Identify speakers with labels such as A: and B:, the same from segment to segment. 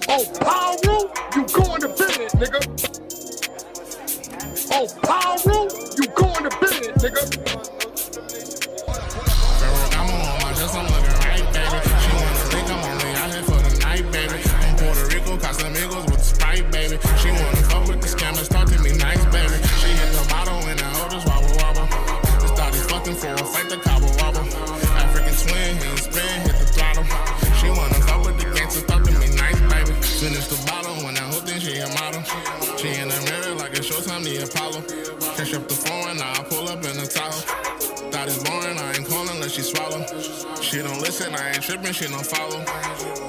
A: Oh, Paru, you going to bed, nigga. Oh, Paru, you going to bed, nigga.
B: I'm on my just, I'm looking right, baby. She wanna think I'm only out here for the night, baby. I'm Puerto Rico, Casamigos with the Sprite, baby. She wanna fuck with the scammers, talk to me nice, baby. She hit the bottle and the others wobble wobble. Just thought he fucking for a fight, the cobble wobble. African twin, he spin, hit the throttle. She wanna fuck with the gangsters, talk to me nice, baby. Finish the bottle when I hope think she a model. She in the mirror like a Showtime, the Apollo. Catch up the phone, now I pull up in the Tahoe. Thought it's boring, I ain't calling unless she swallow. She don't listen, I ain't tripping, she don't follow.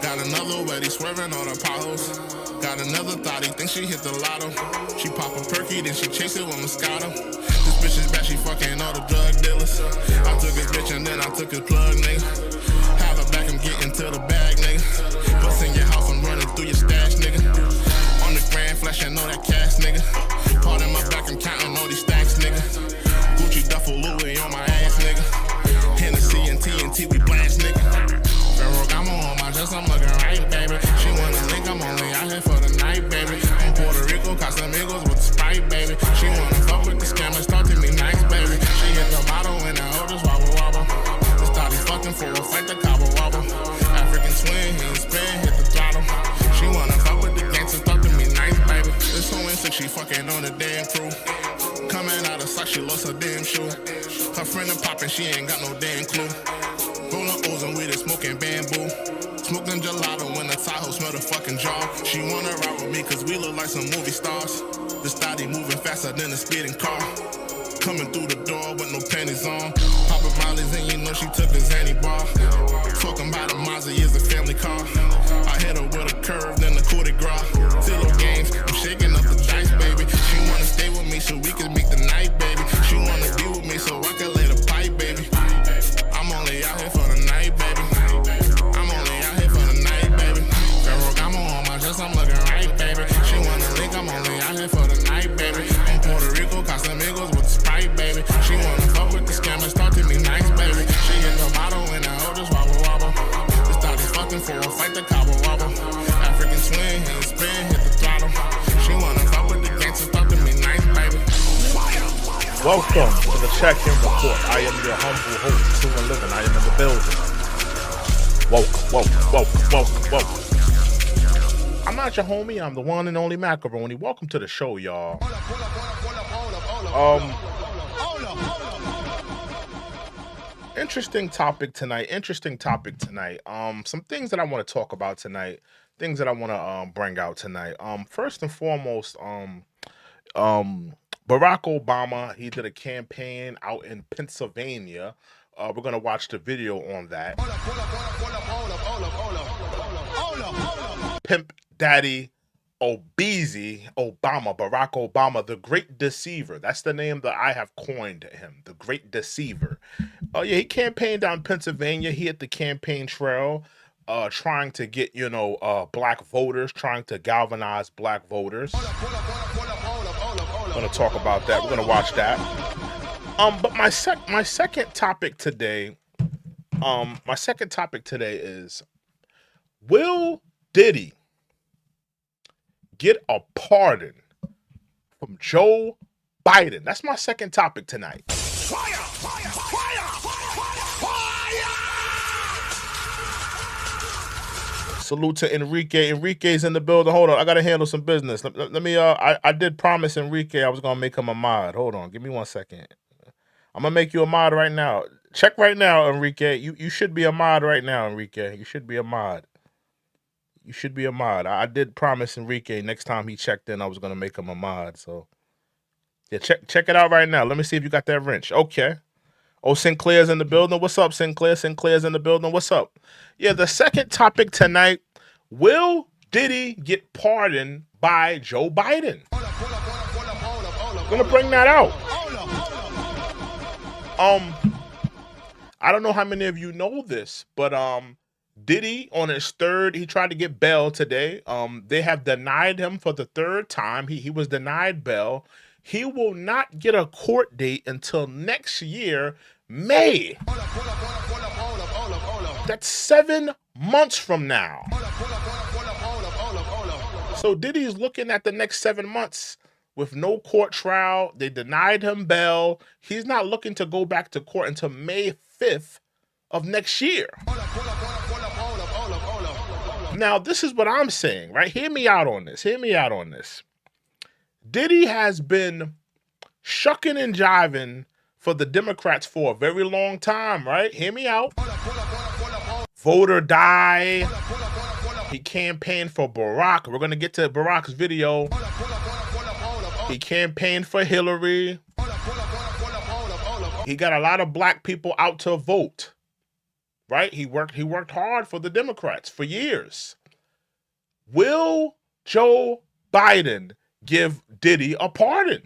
B: Got another where he swerving on the potholes. Got another thought, he thinks she hit the lotto. She pop a perky, then she chase it with Moscato. This bitch is bad, she fucking all the drug dealers. I took his bitch and then I took his plug, nigga. Have her back, I'm getting to the bag, nigga. Bust in your house, I'm running through your stash, nigga. On the grand flashing all that cash, nigga. Part in my back, I'm counting all these stacks, nigga. Gucci duffel Louis on my ass, nigga. Hennessy and TNT, we blast, nigga. Ferragamo on my dress, I'm looking right, baby. She wanna think I'm only out here for the night, baby. I'm Puerto Rico, Casamigos with the Sprite, baby. She wanna fuck with the scammers, talk to me nice, baby. She hit the bottle and the others wobble wobble. Just thought he fucking for a fight, the cobble wobble. African twin, he spin, hit the throttle. She wanna fuck with the gangsters, talk to me nice, baby. This whole insect, she fucking on the damn crew. Coming out of sock, she lost her damn shoe. Her friend a poppin', she ain't got no damn clue. Rollin' O's and weed and smoking bamboo. Smoking gelato when the Tahoe smell the fucking jar. She wanna ride with me cause we look like some movie stars. This thotty moving faster than a speeding car. Coming through the door with no panties on. Poppin' Molly's and you know she took a Zanny bar. Talking about a Mazda is a family car. I hit her with a curve, then the coup de grace. Zillow games, I'm shaking up the dice, baby. She wanna stay with me so we can make the night, baby. She wanna be with me so I can lay the pipe, baby. I'm only out here for the night, baby. I'm only out here for the night, baby. Ferragamo on my dress, I'm looking right, baby. She wanna think I'm only out here for the night, baby. I'm Puerto Rico, Casamigos with the Sprite, baby. She wanna fuck with the scammers, talk to me nice, baby. She hit the bottle and the others wobble wobble. Just thought he fucking for a fight, the cobble wobble. African twin, he spin, hit the throttle. She wanna fuck with the gangsters, talk to me nice, baby.
C: Welcome to the Check-In Report. I am your humble host, True and Living. I am in the building. Welcome. I'm not your homie. I'm the one and only Macaroni. Welcome to the show, y'all. Interesting topic tonight. Some things that I want to talk about tonight. Things that I want to bring out tonight. First and foremost, Barack Obama, he did a campaign out in Pennsylvania. We're going to watch the video on that. Pimp Daddy Obama, Barack Obama, the Great Deceiver. That's the name that I have coined him, the Great Deceiver. He campaigned down Pennsylvania. He hit the campaign trail, trying to get, black voters, trying to galvanize black voters. We're going to talk about that. We're going to watch that. But my second topic today is, will Diddy get a pardon from Joe Biden? That's my second topic tonight. Salute to Enrique. Enrique's in the building. Hold on, I gotta handle some business. Let me. I did promise Enrique I was gonna make him a mod. Hold on, give me 1 second. I'm gonna make you a mod right now. Check right now, Enrique. You should be a mod right now, Enrique. You should be a mod. I did promise Enrique next time he checked in I was gonna make him a mod. So yeah, check it out right now. Let me see if you got that wrench. Okay. Oh, Sinclair's in the building. What's up, Sinclair? Sinclair's in the building. What's up? Yeah, the second topic tonight, will Diddy get pardoned by Joe Biden? I'm going to bring that out. I don't know how many of you know this, but Diddy on his third, he tried to get bail today. They have denied him for the third time. He was denied bail. He will not get a court date until next year, May. That's 7 months from now. So Diddy's looking at the next 7 months with no court trial. They denied him bail. He's not looking to go back to court until May 5th of next year. Now, this is what I'm saying, right? Hear me out on this. Hear me out on this. Diddy has been shucking and jiving for the Democrats for a very long time, right? Hear me out. Vote or die. He campaigned for Barack. We're going to get to Barack's video. He campaigned for Hillary. He got a lot of black people out to vote, right? He worked hard for the Democrats for years. Will Joe Biden give Diddy a pardon?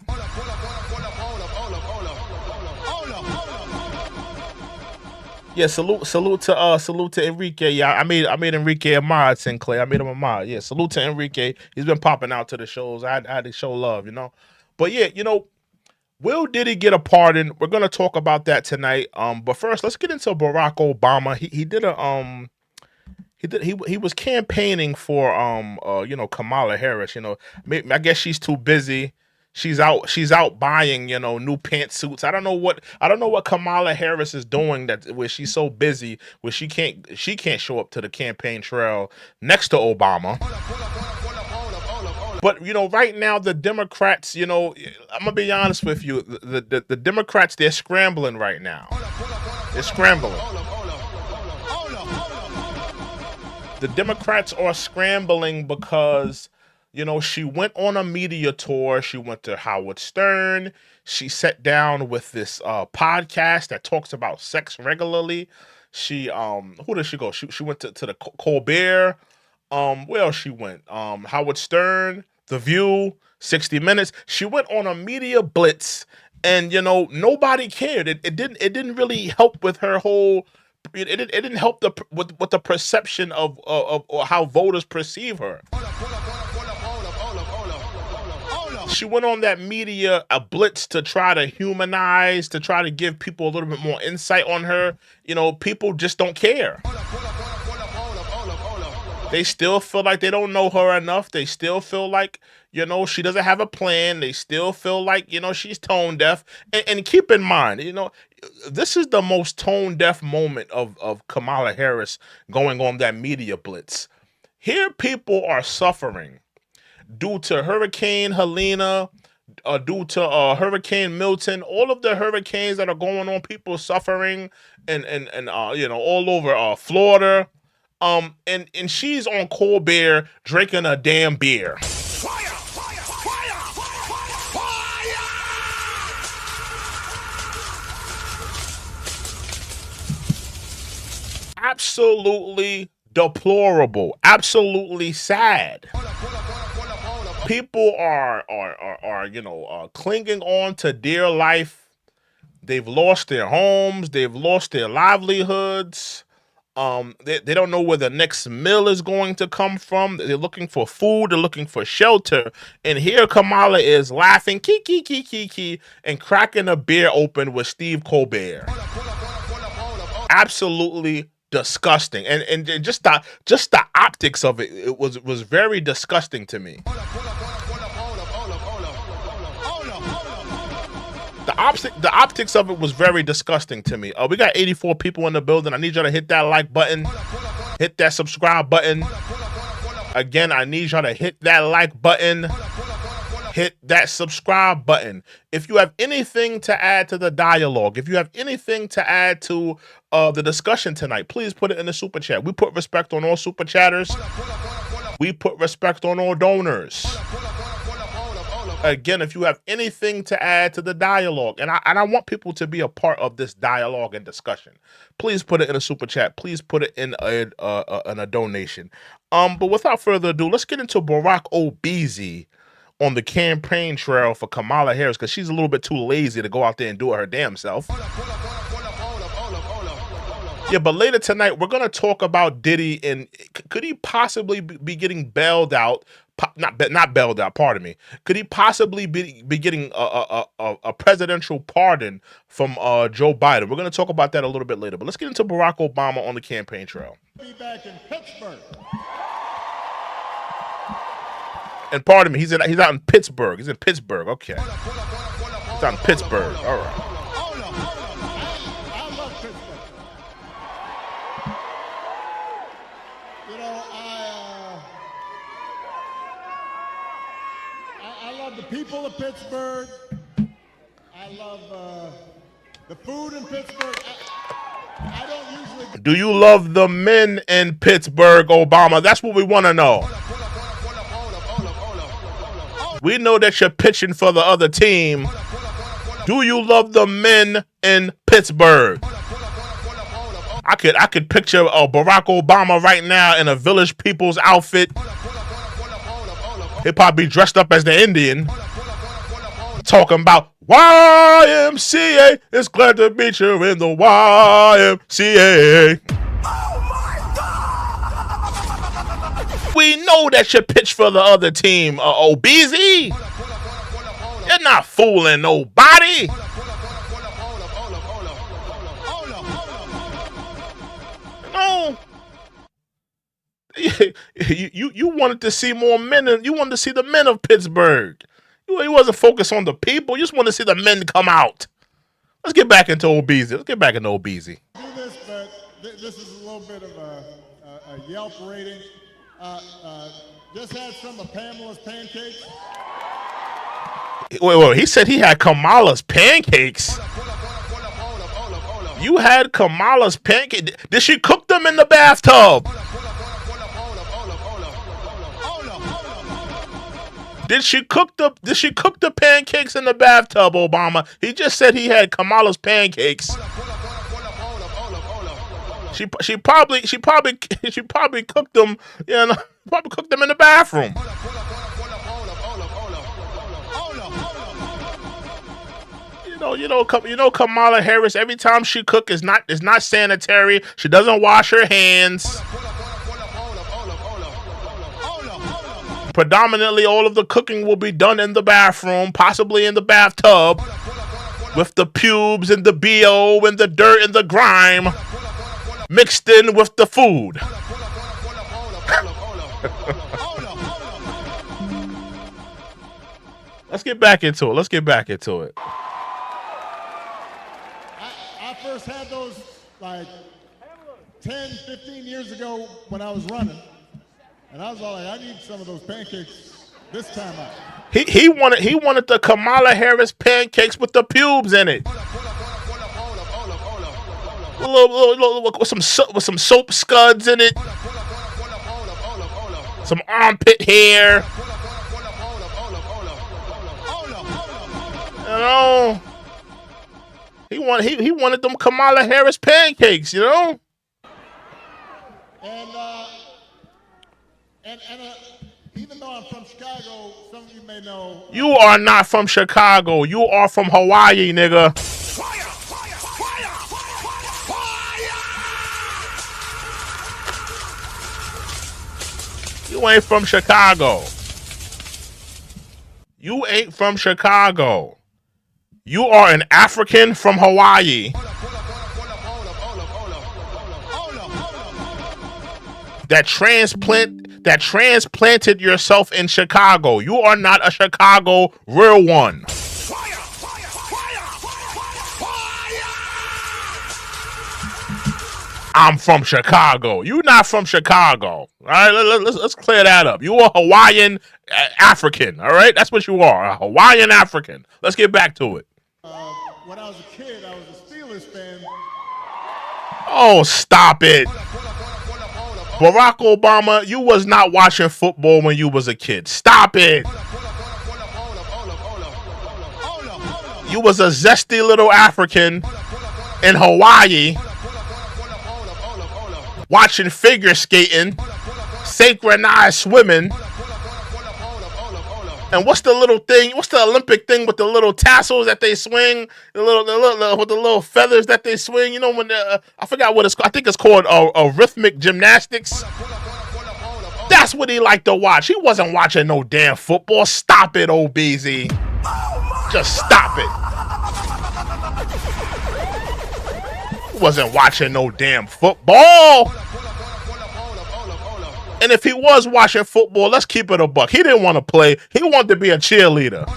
C: Yeah, salute to Enrique. Yeah, I made Enrique a mod, Sinclair. I made him a mod. Yeah, salute to Enrique. He's been popping out to the shows. I had to show love, you know. But yeah, you know, will Diddy get a pardon? We're gonna talk about that tonight. But first, let's get into Barack Obama. He was campaigning for you know, Kamala Harris. You know, I guess she's too busy. She's out buying, you know, new pantsuits. I don't know what Kamala Harris is doing where she's so busy where she can't show up to the campaign trail next to Obama. But you know, right now the Democrats, you know, I'm gonna be honest with you, the Democrats, they're scrambling right now. They're scrambling. The Democrats are scrambling because, you know, she went on a media tour. She went to Howard Stern. She sat down with this podcast that talks about sex regularly. She who did she go? She went to the Colbert. Where else she went? Howard Stern, The View, 60 Minutes. She went on a media blitz, and you know, nobody cared. It didn't really help with her whole. It didn't help with the perception of how voters perceive her. She went on that media blitz to try to humanize, to try to give people a little bit more insight on her. You know, people just don't care. They still feel like they don't know her enough. They still feel like, you know, she doesn't have a plan. They still feel like, you know, she's tone deaf. And keep in mind, you know, this is the most tone deaf moment of Kamala Harris going on that media blitz. Here people are suffering due to Hurricane Helena, due to Hurricane Milton, all of the hurricanes that are going on, people suffering and you know, all over Florida. And she's on Colbert drinking a damn beer.
A: Fire! Fire! Fire! Fire!
C: Absolutely deplorable. Absolutely sad. People are you know, clinging on to dear life. They've lost their homes. They've lost their livelihoods. They don't know where the next meal is going to come from. They're looking for food. They're looking for shelter. And here Kamala is laughing, kiki, and cracking a beer open with Steve Colbert. Absolutely disgusting. And just the optics of it was very disgusting to me. The optics of it was very disgusting to me. We got 84 people in the building. I need y'all to hit that like button, hit that subscribe button. Again, I need y'all to hit that like button, hit that subscribe button. If you have anything to add to the dialogue, if you have anything to add to the discussion tonight, please put it in the super chat. We put respect on all super chatters. We put respect on all donors. Again, if you have anything to add to the dialogue, and I want people to be a part of this dialogue and discussion, please put it in a super chat. Please put it in a donation. But without further ado, let's get into Barack Obama on the campaign trail for Kamala Harris, because she's a little bit too lazy to go out there and do it her damn self. Yeah, but later tonight, we're going to talk about Diddy, and could he possibly be getting bailed out? Not bailed out, pardon me. Could he possibly be getting a presidential pardon from Joe Biden? We're going to talk about that a little bit later, but let's get into Barack Obama on the campaign trail.
A: Be back in Pittsburgh.
C: And pardon me, he's out in Pittsburgh. He's in Pittsburgh. Okay. He's out in Pittsburgh. All right.
D: I love Pittsburgh. You know, I love the people of Pittsburgh. I love the food in Pittsburgh. I don't usually.
C: Do you love the men in Pittsburgh, Obama? That's what we want to know. We know that you're pitching for the other team. Do you love the men in Pittsburgh? I could picture Barack Obama right now in a Village People's outfit. He'd probably be dressed up as the Indian, talking about YMCA. It's glad to meet you in the YMCA. We know that you pitch for the other team, Obeezy. You're not fooling nobody. No. You wanted to see more men. You wanted to see the men of Pittsburgh. You wasn't focused on the people. You just want to see the men come out. Let's get back into Obeezy.
D: Do this, but this is a little bit of a Yelp rating. Just had some of Pamela's pancakes.
C: Wait. He said he had Kamala's pancakes. You had Kamala's pancakes. Did she cook them in the bathtub? Did she cook the pancakes in the bathtub, Obama? He just said he had Kamala's pancakes. She probably cooked them, probably cooked them in the bathroom. You know Kamala Harris, every time she cooks is not sanitary. She doesn't wash her hands. Predominantly, all of the cooking will be done in the bathroom, possibly in the bathtub, with the pubes and the BO and the dirt and the grime mixed in with the food. Let's get back into it.
D: I first had those like 10, 15 years ago when I was running. And I was all like, I need some of those pancakes this time out.
C: He wanted the Kamala Harris pancakes with the pubes in it. With some soap scuds in it. Some armpit hair. You know. He wanted them Kamala Harris pancakes, you know?
D: And even though I'm from Chicago, some of you may know.
C: You are not from Chicago. You are from Hawaii, nigga.
A: Fire!
C: You ain't from Chicago. You ain't from Chicago. You are an African from Hawaii. That transplanted yourself in Chicago. You are not a Chicago real one. I'm from Chicago. You not from Chicago. All right, let's clear that up. You are Hawaiian African. All right, that's what you are, a Hawaiian African. Let's get back to it.
D: When I was a kid, I was a Steelers fan.
C: Oh, stop it. Barack Obama, you was not watching football when you was a kid. Stop it. You was a zesty little African in Hawaii watching figure skating, synchronized swimming. And what's the little thing? What's the Olympic thing with the little tassels that they swing? The little feathers that they swing. You know when I forgot what it's called. I think it's called rhythmic gymnastics. That's what he liked to watch. He wasn't watching no damn football. Stop it, Obeezy. Just stop it. He wasn't watching no damn football. And if he was watching football, let's keep it a buck. He didn't want to play. He wanted to be a cheerleader.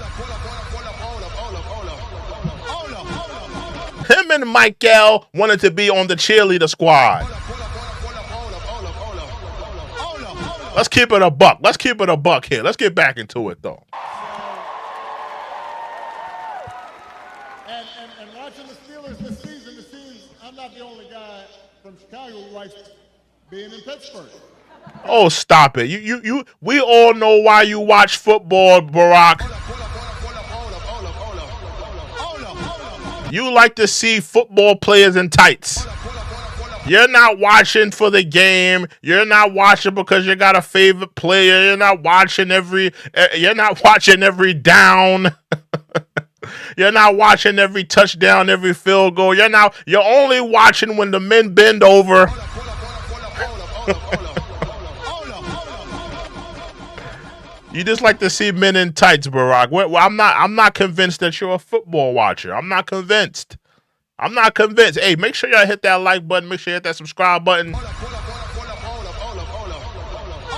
C: Him and Michael wanted to be on the cheerleader squad. Let's keep it a buck. Let's keep it a buck here. Let's get back into it, though.
D: And watching the Steelers this season, it seems I'm not the only guy from Chicago who likes being in Pittsburgh.
C: Oh, stop it. We all know why you watch football, Barack. You like to see football players in tights. You're not watching for the game. You're not watching because you got a favorite player. You're not watching every down. You're not watching every touchdown, every field goal. You're only watching when the men bend over. You just like to see men in tights, Barack. Well, I'm not convinced that you're a football watcher. I'm not convinced. Hey, make sure y'all hit that like button. Make sure you hit that subscribe button.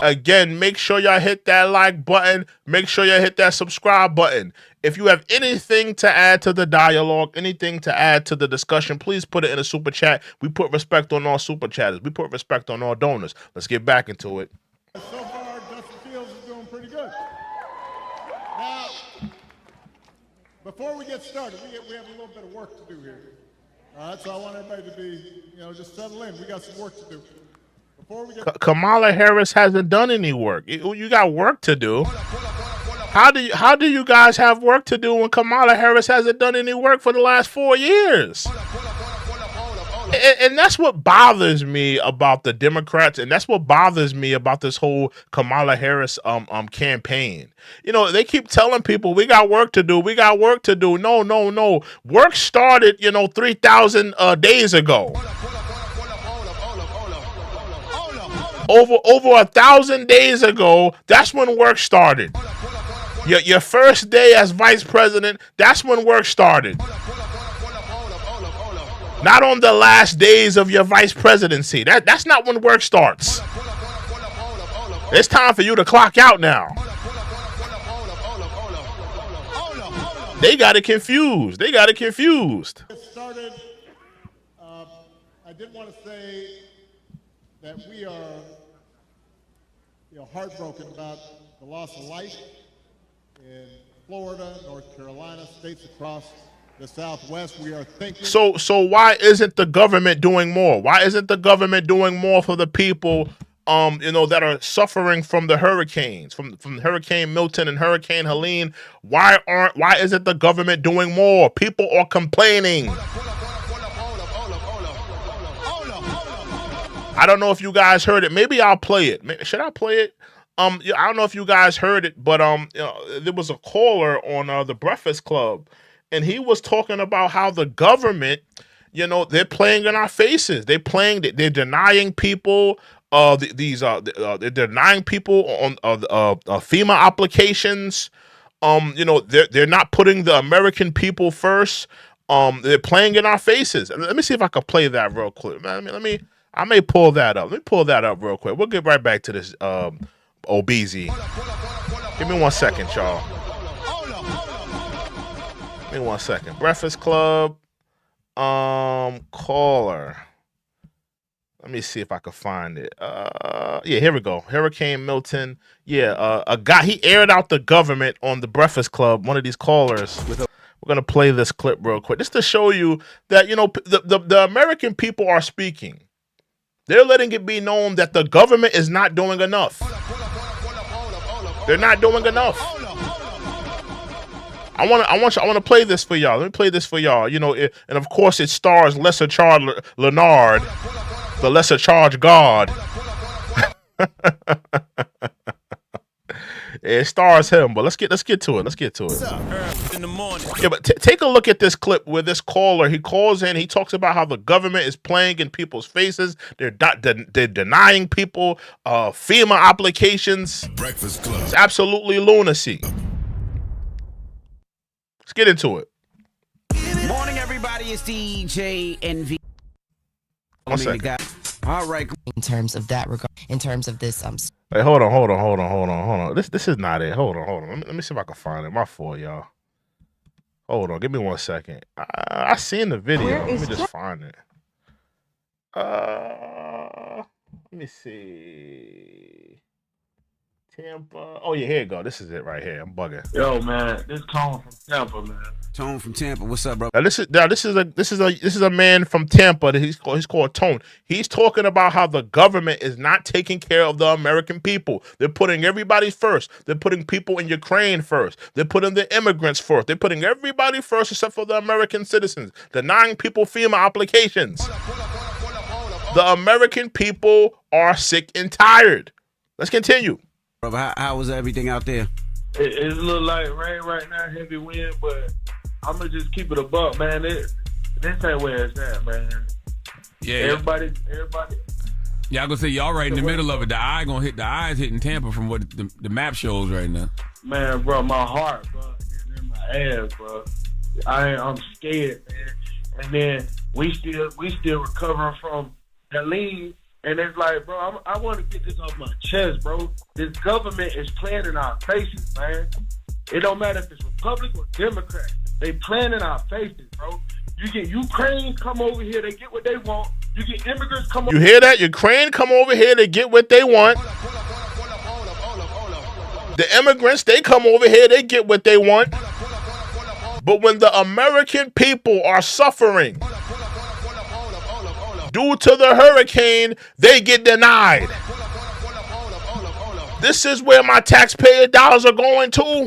C: Again, make sure y'all hit that like button. Make sure y'all hit that subscribe button. If you have anything to add to the dialogue, anything to add to the discussion, please put it in a super chat. We put respect on all super chatters. We put respect on all donors. Let's get back into it.
D: So far, Justin Fields is doing pretty good. Now, before we get started, we have a little bit of work to do here. All right, so I want everybody to be, just settle in. We got some work to do. Before we get
C: Kamala Harris hasn't done any work. You got work to do. How do you guys have work to do when Kamala Harris hasn't done any work for the last 4 years? And that's what bothers me about the Democrats, and that's what bothers me about this whole Kamala Harris campaign. They keep telling people we got work to do. We got work to do. No. Work started, 3,000 days ago. Over 1,000 days ago, that's when work started. Your first day as vice president, that's when work started. Not on the last days of your vice presidency. That's not when work starts. It's time for you to clock out now. They got it confused.
D: It started, I did want to say that we are heartbroken about the loss of life in Florida, North Carolina, states across the Southwest. We are thinking.
C: So why isn't the government doing more? Why isn't the government doing more for the people that are suffering from the hurricanes, from Hurricane Milton and Hurricane Helene? Why isn't the government doing more? People are complaining. I don't know if you guys heard it. Maybe I'll play it. Should I play it? I don't know if you guys heard it, but there was a caller on the Breakfast Club, and he was talking about how the government, they're playing in our faces. They're denying people they're denying people on FEMA applications. They're not putting the American people first. They're playing in our faces. Let me see if I can play that real quick. I may pull that up. Let me pull that up real quick. We'll get right back to this OBZ. Give me 1 second, y'all. Give me 1 second. Breakfast Club caller. Let me see if I can find it. Yeah, here we go. Hurricane Milton. Yeah, a guy, he aired out the government on the Breakfast Club, one of these callers. We're going to play this clip real quick just to show you that, the American people are speaking. They're letting it be known that the government is not doing enough. They're not doing enough. I want to play this for y'all. Let me play this for y'all. And of course it stars Lesser Charles Leonard, the lesser charge God. It stars him, but let's get to it.
A: In the morning.
C: Yeah, but take a look at this clip where this caller, he calls in, he talks about how the government is playing in people's faces. They're denying people FEMA applications.
A: Breakfast Club.
C: It's absolutely lunacy. Let's get into it.
E: Morning, everybody. It's DJ NV.
C: One second.
E: All right.
F: In terms of that regard, in terms of this,
C: Hey, hold on. This is not it. Hold on. Let me see if I can find it. My fault, y'all. Hold on. Give me 1 second. I seen the video. Let me just find it. Let me see. Tampa. Oh yeah, here you go. This is it right here. I'm bugging.
G: Yo, man, this Tone from Tampa, man.
E: Tone from Tampa. What's up, bro?
C: Now this is a man from Tampa. That he's called Tone. He's talking about how the government is not taking care of the American people. They're putting everybody first. They're putting people in Ukraine first. They're putting the immigrants first. They're putting everybody first except for the American citizens. Denying people FEMA applications. The American people are sick and tired. Let's continue.
E: Brother, how was everything out there?
G: It's a little like rain right now, heavy wind, but I'm gonna just keep it a buck, man. This ain't where it's at, man.
H: Yeah.
G: Everybody.
H: Yeah, I gonna say y'all right in the middle of it. The eyes hitting Tampa from what the map shows right now.
G: Man, bro, my heart, bro, is in my ass, bro. I'm scared, man. And then we still recovering from Helene. And it's like, bro, I want to get this off my chest, bro. This government is playing in our faces, man. It don't matter if it's Republican or Democrat. They playing in our faces, bro. You get Ukraine come over here, they get what they want. You get immigrants come over.
C: You hear that? Ukraine come over here, they get what they want. The immigrants, they come over here, they get what they want. But when the American people are suffering due to the hurricane, they get denied. This is where my taxpayer dollars are going to.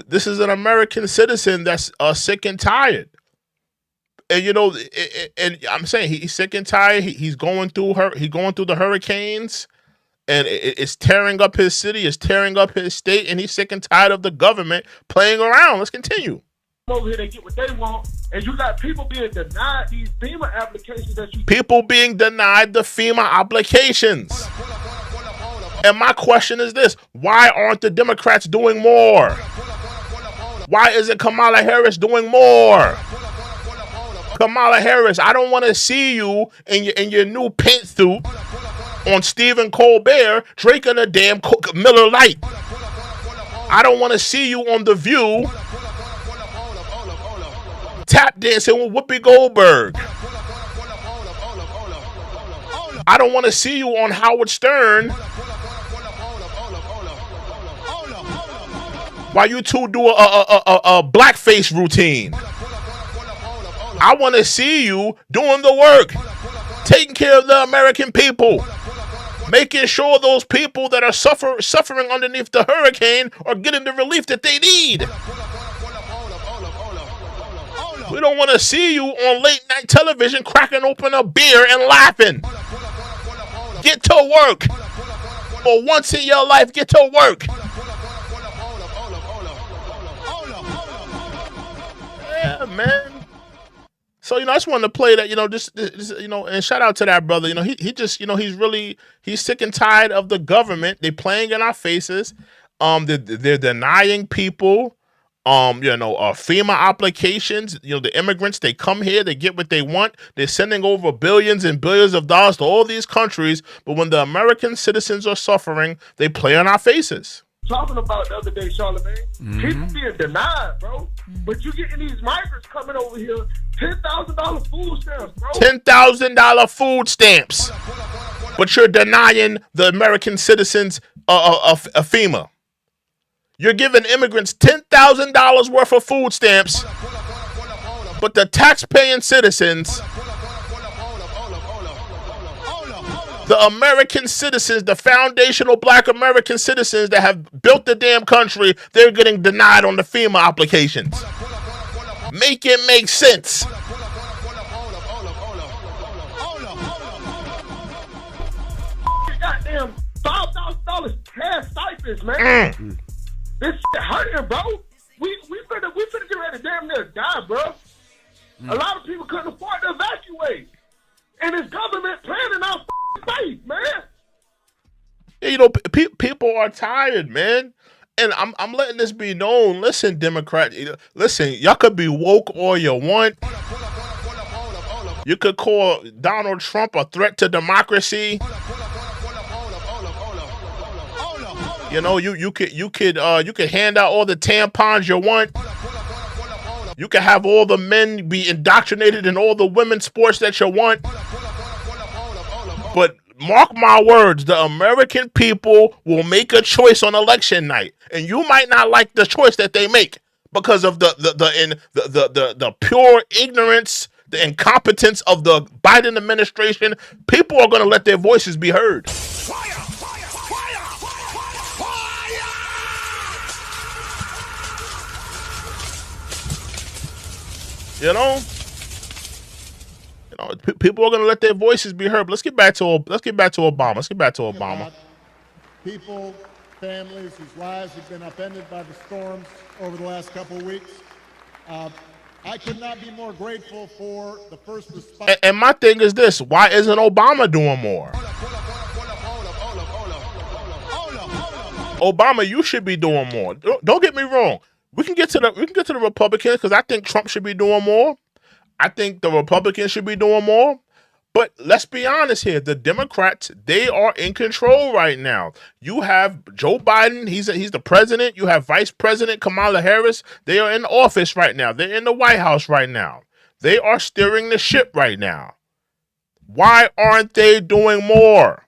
C: This is an American citizen that's sick and tired. And you know, and I'm saying he's sick and tired. He's going through the hurricanes. And it's tearing up his city, it's tearing up his state, and he's sick and tired of the government playing around. Let's continue.
G: Over here, they get what they want, and you got people being denied these FEMA applications
C: People being denied the FEMA applications. And my question is this: why aren't the Democrats doing more? Why isn't Kamala Harris doing more? Kamala Harris, I don't want to see you in your new paint suit on Stephen Colbert drinking a damn Miller Lite. I don't want to see you on The View tap dancing with Whoopi Goldberg. I don't want to see you on Howard Stern while you two do a blackface routine. I want to see you doing the work, taking care of the American people, making sure those people that are suffering underneath the hurricane are getting the relief that they need. We don't want to see you on late night television cracking open a beer and laughing. Get to work. For once in your life, get to work. Yeah, man. So, you know, I just wanted to play that, you know, this you know, and shout out to that brother. You know, he just, you know, he's sick and tired of the government. They playing in our faces. They're denying people, you know, FEMA applications. You know, the immigrants, they come here, they get what they want. They're sending over billions and billions of dollars to all these countries. But when the American citizens are suffering, they play in our faces.
G: Talking about the other day, Charlamagne, people being denied, bro. But you getting these migrants coming over here, $10,000 food stamps, bro.
C: $10,000 food stamps. But you're denying the American citizens of FEMA. You're giving immigrants $10,000 worth of food stamps, but the tax-paying citizens, the American citizens, the foundational black American citizens that have built the damn country, they're getting denied on the FEMA applications. Make it make sense.
G: Goddamn $5,000 cash stipends, man. This shit hurting, bro. We finna get ready to damn near die, bro. A lot of people couldn't afford to evacuate. And this government playing in our face, man.
C: You know, people are tired, man. And I'm letting this be known. Listen, Democrat, listen, y'all could be woke all you want. You could call Donald Trump a threat to democracy. You know, you could hand out all the tampons you want. You can have all the men be indoctrinated in all the women's sports that you want. But mark my words, the American people will make a choice on election night, and you might not like the choice that they make because of the pure ignorance, the incompetence of the Biden administration. People are going to let their voices be heard. You know, people are going to let their voices be heard. But let's get back to Obama.
D: People, families whose lives have been upended by the storms over the last couple of weeks. I could not be more grateful for the first response.
C: And my thing is this: why isn't Obama doing more? Obama, you should be doing more. Don't get me wrong. We can get to the Republicans because I think Trump should be doing more. I think the Republicans should be doing more. But let's be honest here. The Democrats, they are in control right now. You have Joe Biden. He's the president. You have Vice President Kamala Harris. They are in office right now. They're in the White House right now. They are steering the ship right now. Why aren't they doing more?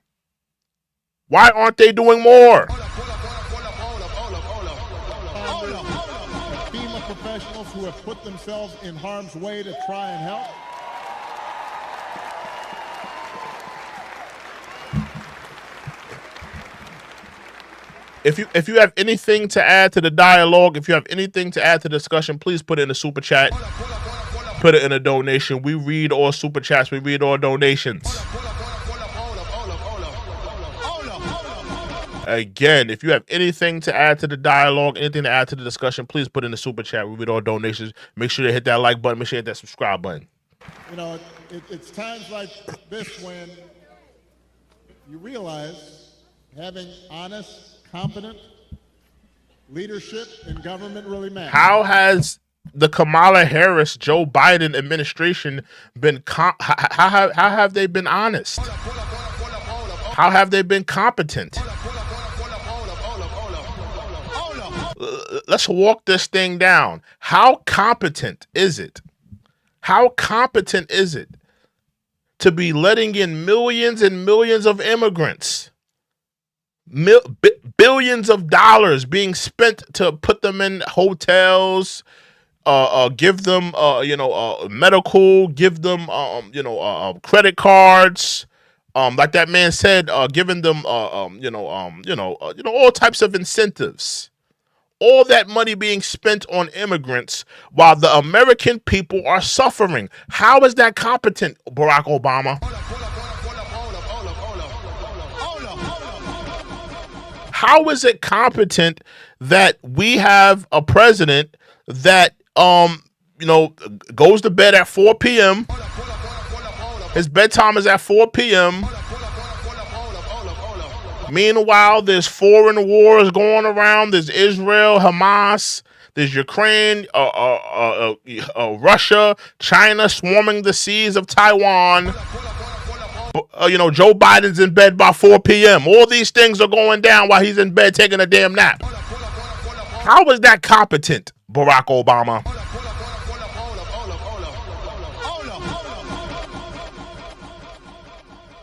C: Why aren't they doing more?
D: Professionals who have put themselves in harm's way to try and help.
C: If you have anything to add to the dialogue, if you have anything to add to the discussion, please put it in the super chat. Put it in a donation. We read all super chats. We read all donations. Again, if you have anything to add to the dialogue, anything to add to the discussion, please put in the super chat. We read all donations. Make sure you hit that like button. Make sure you hit that subscribe button.
D: You know, it's times like this when you realize having honest, competent leadership in government really matters.
C: How has the Kamala Harris, Joe Biden administration been? How have they been honest? How have they been competent? Let's walk this thing down. How competent is it? How competent is it to be letting in millions and millions of immigrants? Billions of dollars being spent to put them in hotels, give them medical, give them credit cards, like that man said, giving them all types of incentives. All that money being spent on immigrants while the American people are suffering. How is that competent, Barack Obama? How is it competent that we have a president that goes to bed at 4 p.m. His bedtime is at 4 p.m. Meanwhile, there's foreign wars going around. There's Israel, Hamas. There's Ukraine, Russia, China swarming the seas of Taiwan. Joe Biden's in bed by 4 p.m. All these things are going down while he's in bed taking a damn nap. How is that competent, Barack Obama?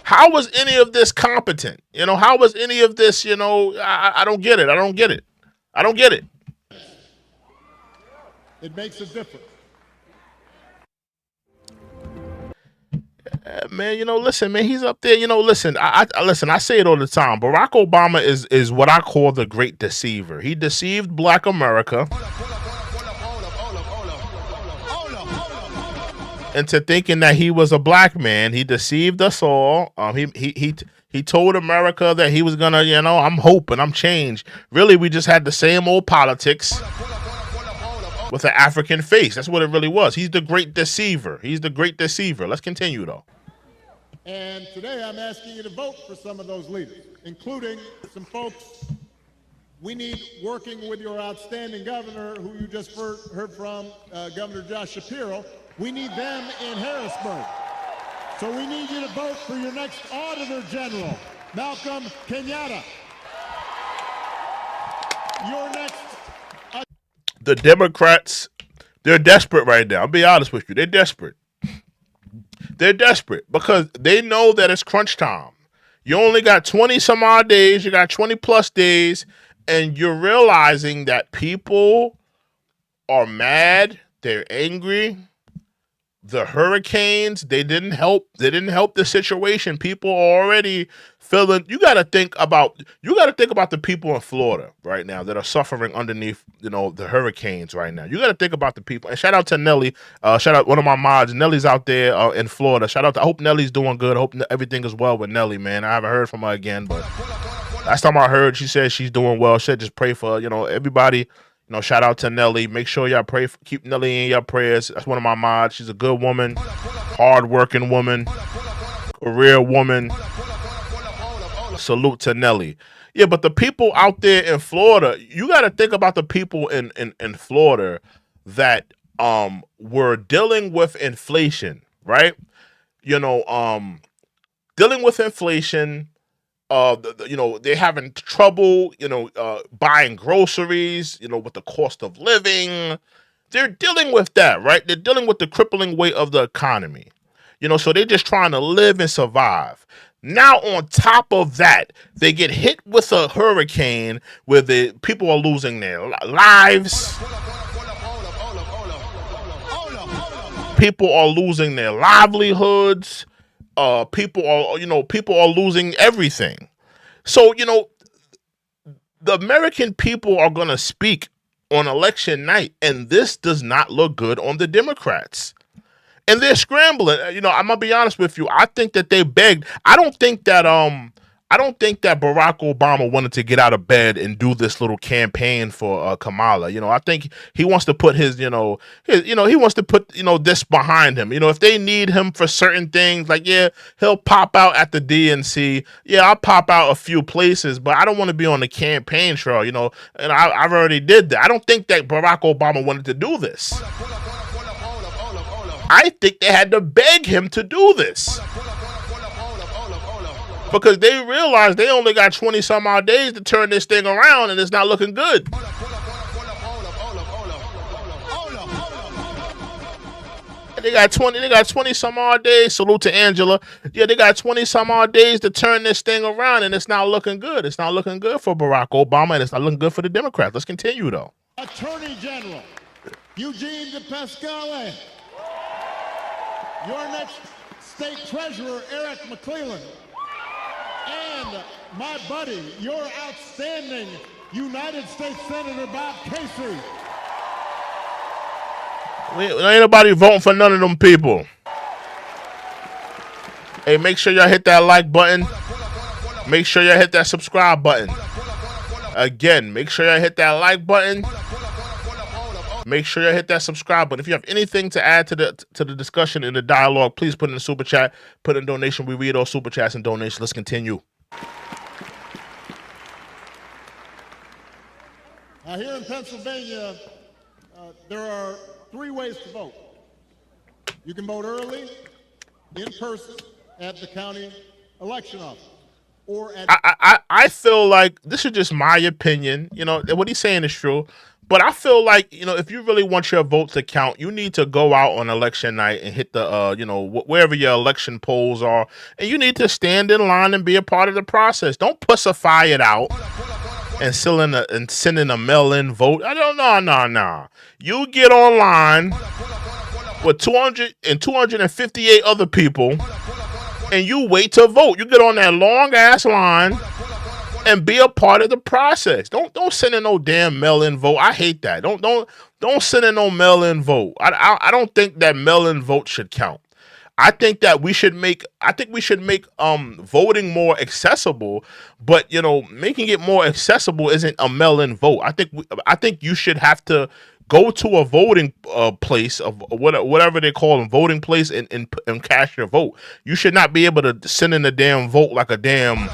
C: How was any of this competent? How was any of this, I don't get it. I don't get it.
D: It makes a difference.
C: Man, listen, man, he's up there. Listen, I say it all the time. Barack Obama is what I call the great deceiver. He deceived Black America into thinking that he was a black man. He deceived us all. He told America that he was gonna, I'm hoping, I'm changed. Really, we just had the same old politics with an African face. That's what it really was. He's the great deceiver. Let's continue though.
D: And today I'm asking you to vote for some of those leaders, including some folks we need working with your outstanding governor, who you just heard from, Governor Josh Shapiro. We need them in Harrisburg. So we need you to vote for your next Auditor General, Malcolm Kenyatta. Your next...
C: The Democrats, they're desperate right now. I'll be honest with you. They're desperate. They're desperate because they know that it's crunch time. You only got 20 some odd days. You got 20 plus days. And you're realizing that people are mad. They're angry. The hurricanes, they didn't help. They didn't help the situation. People are already feeling. You got to think about the people in Florida right now that are suffering underneath, the hurricanes right now. You got to think about the people. And shout out to Nelly. Shout out one of my mods. Nelly's out there in Florida. Shout out. I hope Nelly's doing good. I hope everything is well with Nelly, man. I haven't heard from her again, but last time I heard, she said she's doing well. She said just pray for everybody. Shout out to Nelly. Make sure y'all pray. Keep Nelly in your prayers. That's one of my mods. She's a good woman, hard-working woman, career woman. Salute to Nelly. Yeah, but the people out there in Florida, you got to think about the people in Florida that were dealing with inflation, right? Dealing with inflation. They're having trouble, buying groceries, with the cost of living. They're dealing with that, right? They're dealing with the crippling weight of the economy, so they're just trying to live and survive. Now, on top of that, they get hit with a hurricane where the people are losing their lives. People are losing their livelihoods. People are losing everything. So, the American people are going to speak on election night, and this does not look good on the Democrats. And they're scrambling. I'm going to be honest with you. I think that they begged. I don't think that Barack Obama wanted to get out of bed and do this little campaign for Kamala. I think he wants to put he wants to put, this behind him. If they need him for certain things, like, yeah, he'll pop out at the DNC. Yeah, I'll pop out a few places, but I don't want to be on the campaign trail, and I've already did that. I don't think that Barack Obama wanted to do this. I think they had to beg him to do this. Because they realized they only got 20 some odd days to turn this thing around, and it's not looking good. They got 20 some odd days. Salute to Angela. Yeah, they got 20 some odd days to turn this thing around, and it's not looking good. It's not looking good for Barack Obama, and it's not looking good for the Democrats. Let's continue, though.
D: Attorney General Eugene DePasquale. Your next State Treasurer, Eric McClellan. And my buddy, your outstanding United States Senator Bob Casey.
C: Ain't nobody voting for none of them people. Hey, make sure y'all hit that like button. Make sure y'all hit that subscribe button. Again, make sure y'all hit that like button. Make sure you hit that subscribe button. If you have anything to add to the discussion and the dialogue, please put in the super chat. Put in donation. We read all super chats and donations. Let's continue.
D: Now, here in Pennsylvania, there are 3 ways to vote. You can vote early, in person, at the county election office, or at...
C: I feel like this is just my opinion. What he's saying is true. But I feel like, if you really want your vote to count, you need to go out on election night and hit the, wherever your election polls are. And you need to stand in line and be a part of the process. Don't pussify it out and send in a mail-in vote. I don't know. No. You get online with 258 other people and you wait to vote. You get on that long-ass line and be a part of the process. Don't send in no damn mail-in vote. I hate that. Don't send in no mail-in vote. I don't think that mail-in vote should count. I think that we should make voting more accessible, but making it more accessible isn't a mail-in vote. I think you should have to go to a voting place of whatever they call them, voting place, and cast your vote. You should not be able to send in a damn vote like a damn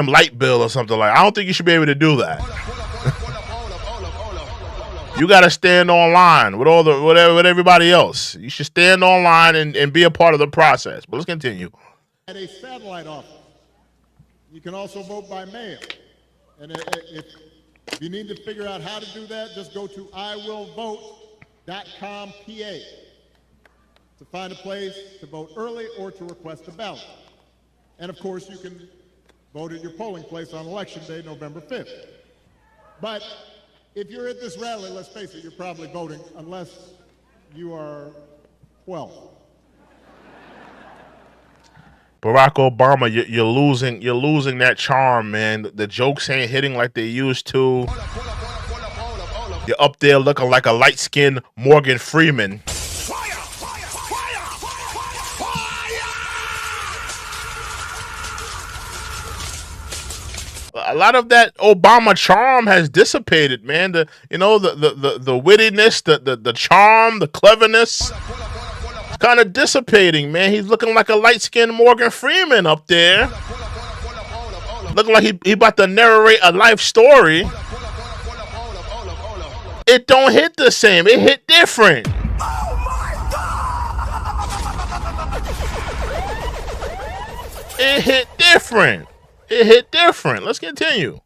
C: light bill or something like. I don't think you should be able to do that. You got to stand online with with everybody else. You should stand online and be a part of the process. But let's continue.
D: At a satellite office, you can also vote by mail. And if you need to figure out how to do that, just go to iwillvote.com PA to find a place to vote early or to request a ballot. And of course, you can vote at your polling place on Election Day, November 5th. But if you're at this rally, let's face it, you're probably voting unless you are 12.
C: Barack Obama, you're losing that charm, man. The jokes ain't hitting like they used to. You're up there looking like a light-skinned Morgan Freeman. A lot of that Obama charm has dissipated, man. The wittiness, the charm, the cleverness, kind of dissipating, man. He's looking like a light-skinned Morgan Freeman up there, looking like he about to narrate a life story. It don't hit the same. It hit different. It hit different. It hit different. Let's continue.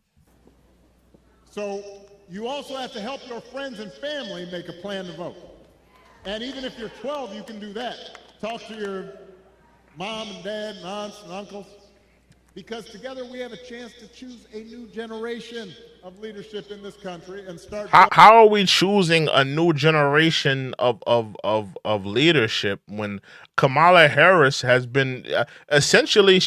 D: So you also have to help your friends and family make a plan to vote. And even if you're 12, you can do that. Talk to your mom and dad and aunts and uncles. Because together we have a chance to choose a new generation of leadership in this country and start.
C: How are we choosing a new generation of leadership when Kamala Harris has been essentially?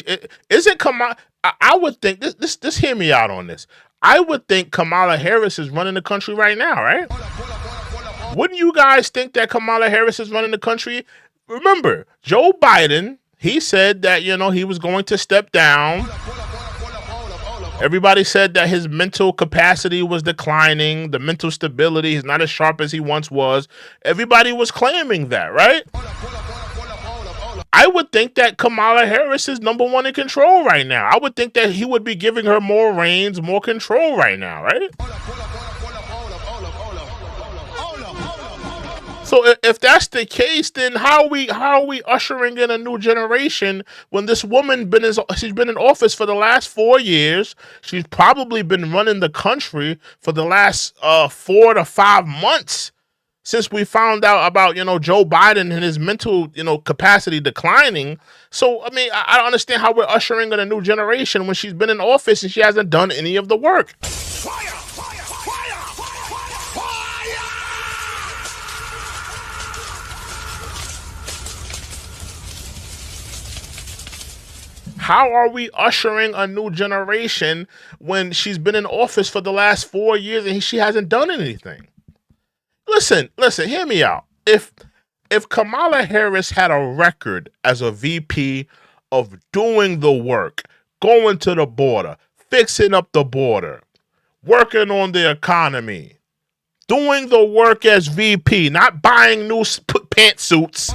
C: Isn't Kamala? I would think this. Hear me out on this. I would think Kamala Harris is running the country right now, right? Wouldn't you guys think that Kamala Harris is running the country? Remember, Joe Biden. He said that, he was going to step down. Everybody said that his mental capacity was declining. The mental stability is not as sharp as he once was. Everybody was claiming that, right? I would think that Kamala Harris is number one in control right now. I would think that he would be giving her more reins, more control right now, right? So if that's the case, then how are we ushering in a new generation when this woman she's been in office for the last 4 years? She's probably been running the country for the last 4 to 5 months since we found out about Joe Biden and his mental capacity declining. So I mean, I don't understand how we're ushering in a new generation when she's been in office and she hasn't done any of the work. How are we ushering a new generation when she's been in office for the last 4 years and she hasn't done anything? Listen, hear me out. If Kamala Harris had a record as a VP of doing the work, going to the border, fixing up the border, working on the economy, doing the work as VP, not buying new pantsuits.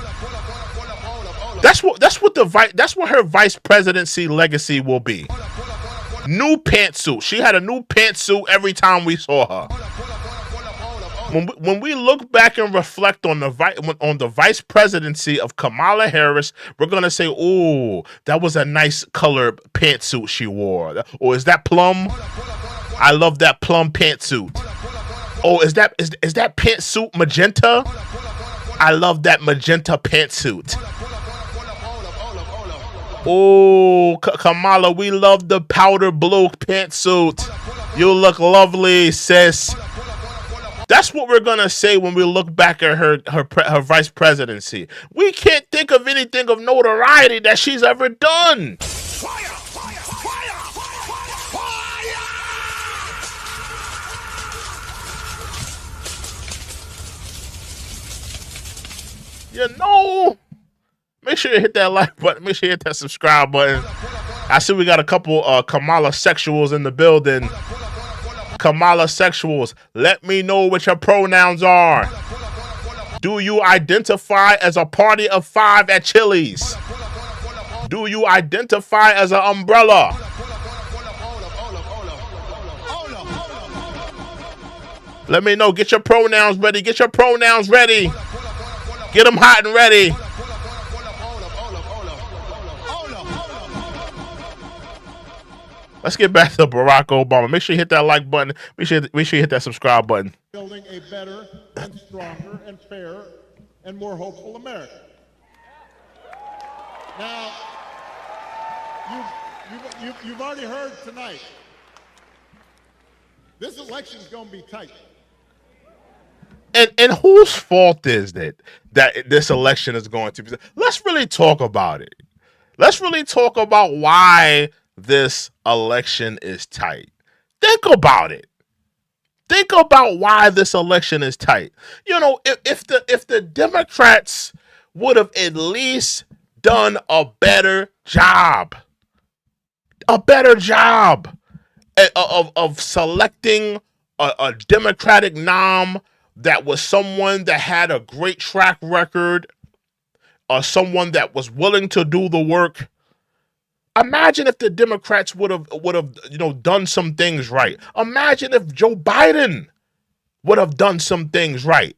C: That's what her vice presidency legacy will be. New pantsuit. She had a new pantsuit every time we saw her. When we look back and reflect on the vice presidency of Kamala Harris, we're gonna say, "Ooh, that was a nice colored pantsuit she wore." Or is that plum? I love that plum pantsuit. Oh, is that pantsuit magenta? I love that magenta pantsuit. Oh, Kamala, we love the powder blue pantsuit. You look lovely, sis. That's what we're gonna say when we look back at her vice presidency. We can't think of anything of notoriety that she's ever done. Make sure you hit that like button. Make sure you hit that subscribe button. I see we got a couple Kamala sexuals in the building. Kamala sexuals, let me know what your pronouns are. Do you identify as a party of 5 at Chili's? Do you identify as an umbrella? Let me know. Get your pronouns ready. Get your pronouns ready. Get them hot and ready. Let's get back to Barack Obama. Make sure you hit that like button. Make sure you hit that subscribe button.
D: Building a better and stronger and fairer and more hopeful America. Now, you've already heard tonight. This election is going to be tight.
C: And whose fault is it that this election is going to be? Let's really talk about it. Let's really talk about why this election is tight. Think about it. Think about why this election is tight. You know, if the Democrats would have at least done a better job of selecting a Democratic nom that was someone that had a great track record, or someone that was willing to do the work. Imagine if the Democrats would have done some things right. Imagine if Joe Biden would have done some things right.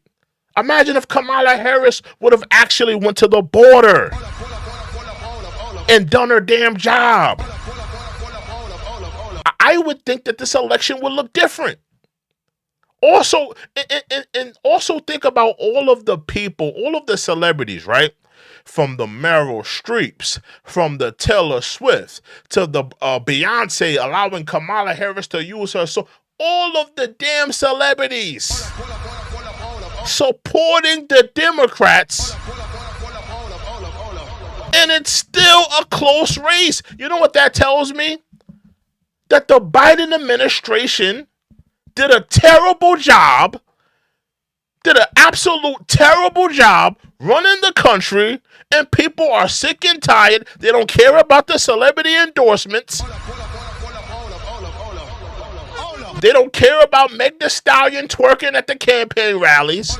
C: Imagine if Kamala Harris would have actually went to the border and done her damn job. I would think that this election would look different. Also, and also think about all of the people, all of the celebrities, right? From the Meryl Streeps, from the Taylor Swift, to the Beyonce allowing Kamala Harris to use her. So all of the damn celebrities supporting the Democrats, and it's still a close race. You know what that tells me? That the Biden administration did a terrible job, did an absolute terrible job running the country, and people are sick and tired. They don't care about the celebrity endorsements. They don't care about Meg Thee Stallion twerking at the campaign rallies.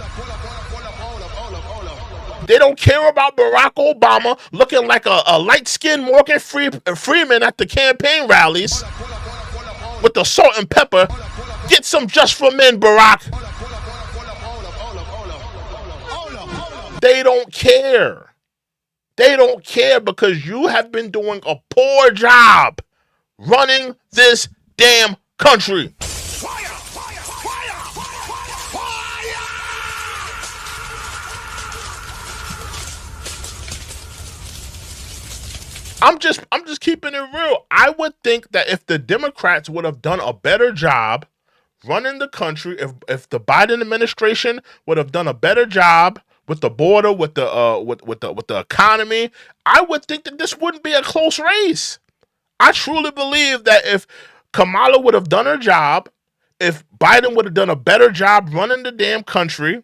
C: They don't care about Barack Obama looking like a light-skinned Morgan Freeman at the campaign rallies with the salt and pepper. Get some just for men, Barack. They don't care. They don't care because you have been doing a poor job running this damn country. I'm just keeping it real. I would think that if the Democrats would have done a better job running the country, if the Biden administration would have done a better job with the border, with the economy, I would think that this wouldn't be a close race. I truly believe that if Kamala would have done her job, if Biden would have done a better job running the damn country,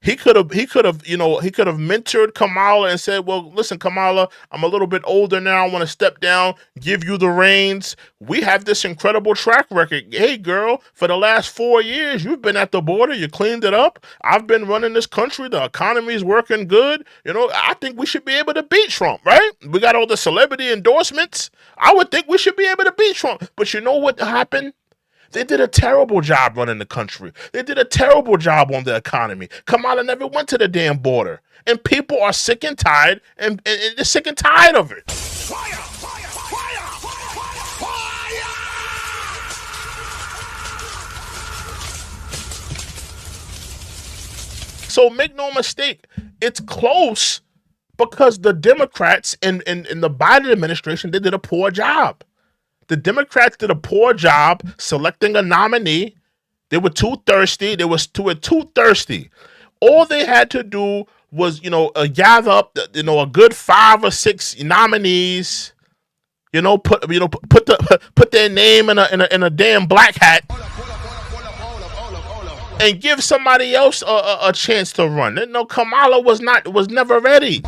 C: he could have mentored Kamala and said, well, listen, Kamala, I'm a little bit older now. I want to step down, give you the reins. We have this incredible track record. Hey, girl, for the last 4 years, you've been at the border. You cleaned it up. I've been running this country. The economy's working good. I think we should be able to beat Trump, right? We got all the celebrity endorsements. I would think we should be able to beat Trump. But you know what happened? They did a terrible job running the country. They did a terrible job on the economy. Kamala never went to the damn border. And people are sick and tired, and they're sick and tired of it. Fire! Fire! Fire! Fire! So make no mistake, it's close because the Democrats and the Biden administration, they did a poor job. The Democrats did a poor job selecting a nominee. They were too thirsty. They were too thirsty. All they had to do was, gather up, a good 5 or 6 nominees. Put their name in a damn black hat, and give somebody else a chance to run. Kamala was never ready.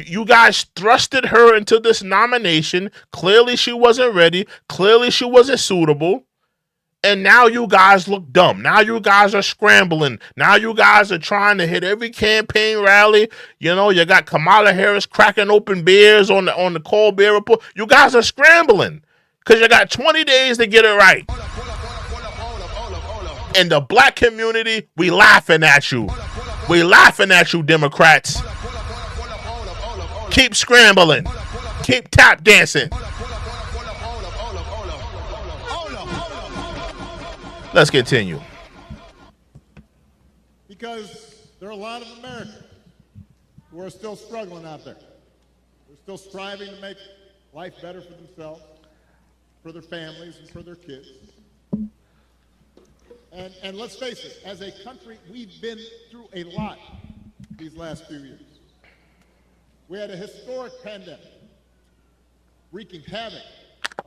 C: You guys thrusted her into this nomination. Clearly she wasn't ready. Clearly she wasn't suitable. And now you guys look dumb. Now you guys are scrambling. Now you guys are trying to hit every campaign rally. You know, you got Kamala Harris cracking open beers on the Colbert Report. You guys are scrambling because you got 20 days to get it right. In the black community, we laughing at you. We laughing at you, Democrats. Keep scrambling. Keep tap dancing. Let's continue.
D: Because there are a lot of Americans who are still struggling out there. They're still striving to make life better for themselves, for their families, and for their kids. And let's face it, as a country, we've been through a lot these last few years. We had a historic pandemic wreaking havoc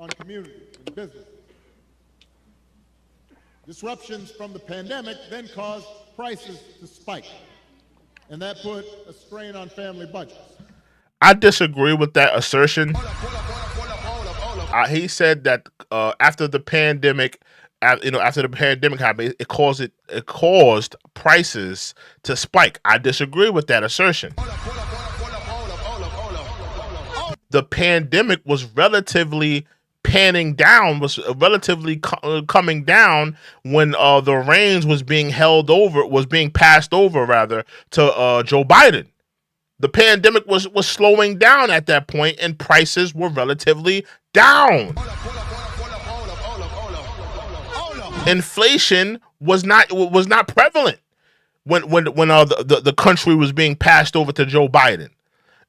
D: on communities and businesses. Disruptions from the pandemic then caused prices to spike, and that put a strain on family budgets.
C: I disagree with that assertion. He said that after the pandemic, after the pandemic happened, it caused prices to spike. I disagree with that assertion. The pandemic was relatively coming down when the reins was being passed over to Joe Biden. The pandemic was slowing down at that point, and prices were relatively down. Inflation was not prevalent when the country was being passed over to Joe Biden.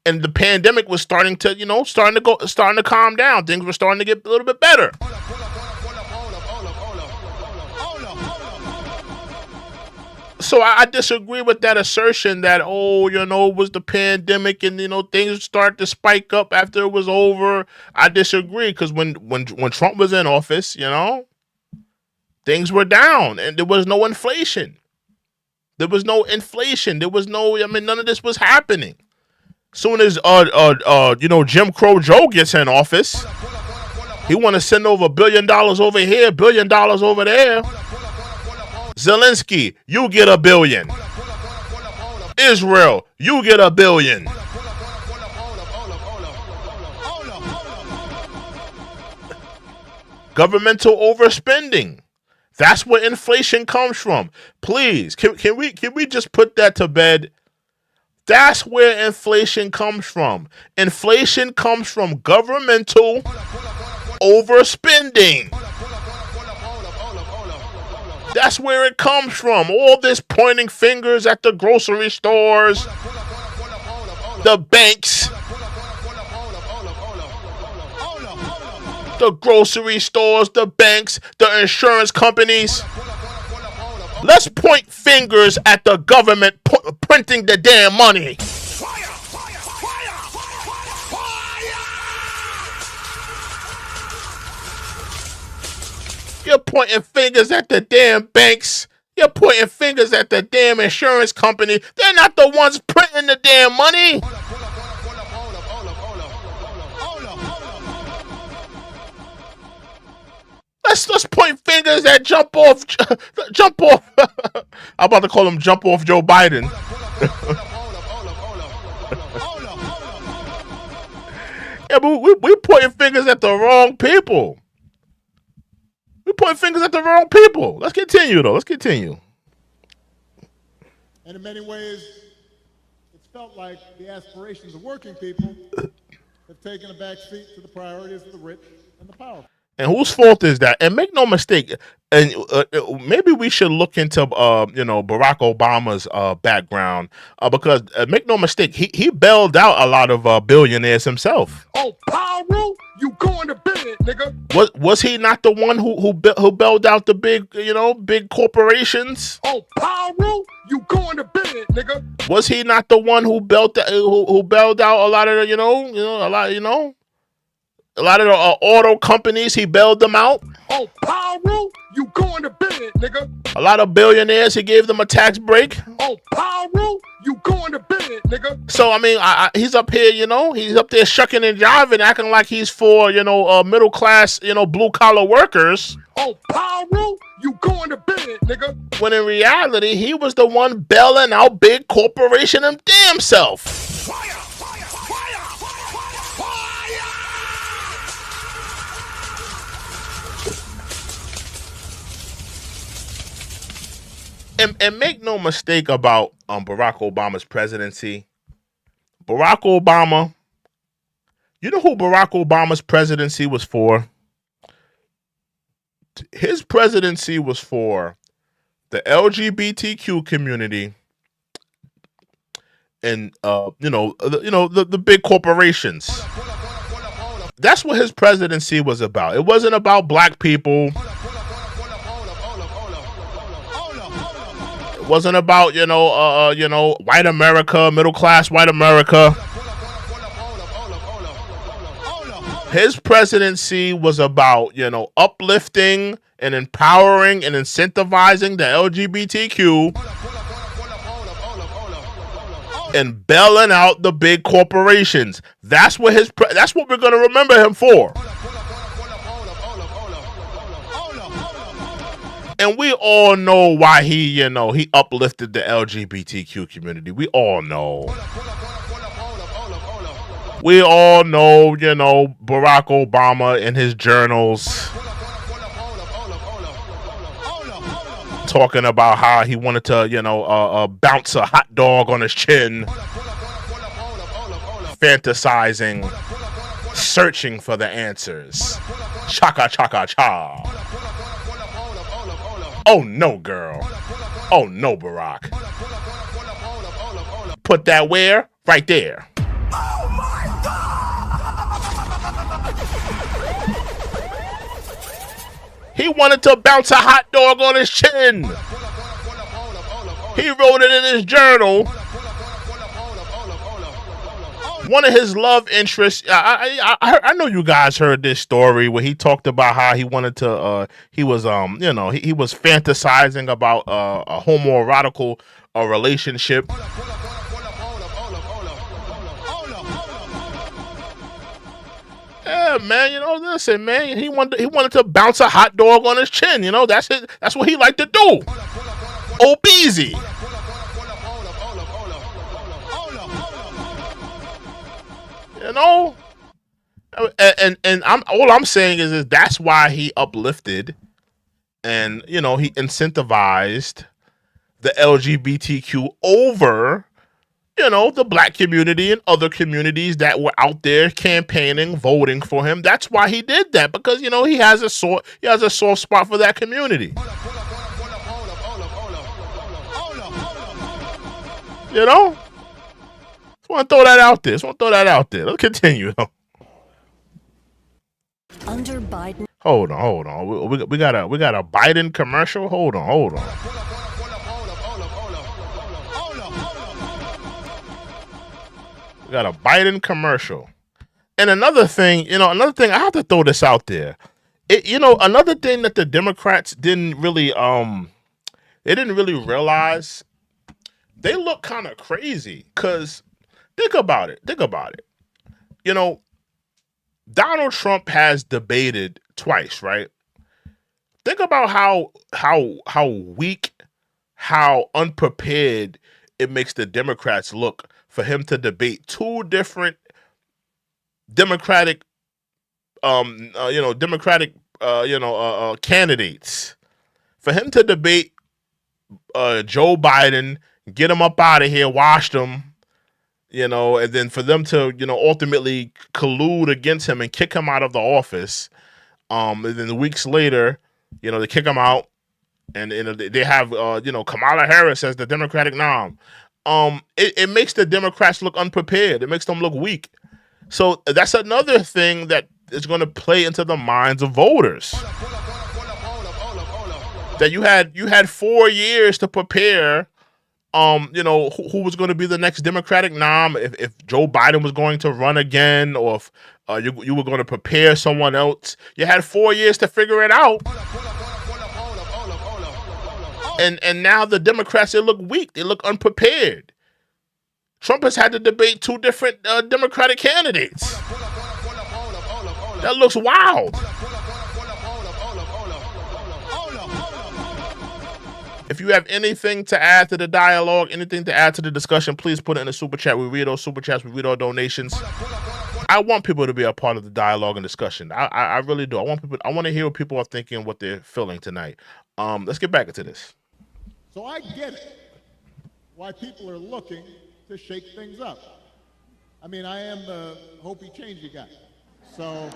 C: And the pandemic was starting to calm down. Things were starting to get a little bit better. So I disagree with that assertion that, it was the pandemic and, things start to spike up after it was over. I disagree because when Trump was in office, things were down and there was no inflation. None of this was happening. Soon as Jim Crow Joe gets in office, he want to send over $1 billion over here, $1 billion over there. Zelensky, you get $1 billion. Israel, you get $1 billion. Governmental overspending. That's where inflation comes from. Please, can we just put that to bed? That's where inflation comes from. Inflation comes from governmental overspending. That's where it comes from. All this pointing fingers at the grocery stores, the banks, the grocery stores, the banks, the insurance companies. Let's point fingers at the government printing the damn money. You're pointing fingers at the damn banks. You're pointing fingers at the damn insurance company. They're not the ones printing the damn money. Let's point fingers at jump off. I'm about to call him jump off Joe Biden. Yeah, but we pointing fingers at the wrong people. We point fingers at the wrong people. Let's continue, though. Let's continue.
D: And in many ways, it's felt like the aspirations of working people have taken a back seat to the priorities of the rich and the powerful.
C: And whose fault is that? And make no mistake, and maybe we should look into Barack Obama's background because make no mistake, he bailed out a lot of billionaires himself.
I: Oh, Pyro, you going to bed, nigga?
C: Was he not the one who bailed out the big corporations?
I: Oh, Pyro, you going to bed, nigga?
C: Was he not the one who bailed out a lot of a lot of the auto companies? He bailed them out.
I: Oh, Pyro, you going to bed, nigga.
C: A lot of billionaires, he gave them a tax break.
I: On power rule, you going to bed, nigga.
C: So, I mean, he's up here, you know, he's up there shucking and jiving, acting like he's for, you know, middle class, you know, blue collar workers.
I: On power rule, you going to bed, nigga.
C: When in reality, he was the one bailing out big corporation and damn self.
I: Fire, fire, fire, fire.
C: And make no mistake about Barack Obama's presidency. Barack Obama, you know who Barack Obama's presidency was for? His presidency was for the LGBTQ community and the big corporations. That's what his presidency was about. It wasn't about black people. It wasn't about white America, middle class white America. His presidency was about, uplifting and empowering and incentivizing the LGBTQ and bailing out the big corporations. That's what that's what we're going to remember him for. And we all know why he uplifted the LGBTQ community. We all know. We all know, Barack Obama in his journals talking about how he wanted to, bounce a hot dog on his chin, fantasizing, searching for the answers. Chaka, chaka, cha. Oh, no, girl. Oh, no, Barack. Put that where? Right there. He wanted to bounce a hot dog on his chin. He wrote it in his journal. One of his love interests, I know you guys heard this story where he talked about how he wanted to, he was fantasizing about a homoerotic relationship. Yeah, man, listen, man, he wanted to bounce a hot dog on his chin, that's it. That's what he liked to do. Obeezy. And all I'm saying is that's why he uplifted and he incentivized the LGBTQ over the black community and other communities that were out there campaigning, voting for him. That's why he did that, because he has a soft spot for that community. Just want to throw that out there. Let's continue though.
J: Under Biden.
C: Hold on. We got a Biden commercial. Hold on. We got a Biden commercial. And another thing, I have to throw this out there. Another thing that the Democrats didn't really realize, they look kind of crazy, because think about it. Donald Trump has debated twice, right? Think about how weak, how unprepared it makes the Democrats look for him to debate two different Democratic candidates. For him to debate Joe Biden, get him up out of here, wash them, and then for them to, ultimately collude against him and kick him out of the office. And then weeks later, they kick him out, and they have, Kamala Harris as the Democratic nom. It makes the Democrats look unprepared. It makes them look weak. So that's another thing that is going to play into the minds of voters. That you had 4 years to prepare. Who was going to be the next Democratic nom, if Joe Biden was going to run again, or if you were going to prepare someone else. You had 4 years to figure it out. And now the Democrats, they look weak. They look unprepared. Trump has had to debate 2 different Democratic candidates. That looks wild. If you have anything to add to the dialogue, anything to add to the discussion, please put it in the super chat. We read those super chats. We read our donations. I want people to be a part of the dialogue and discussion. I really do. I want to hear what people are thinking, what they're feeling tonight. Let's get back into this.
D: So I get it, why people are looking to shake things up. I mean, I am the hopey changey guy. So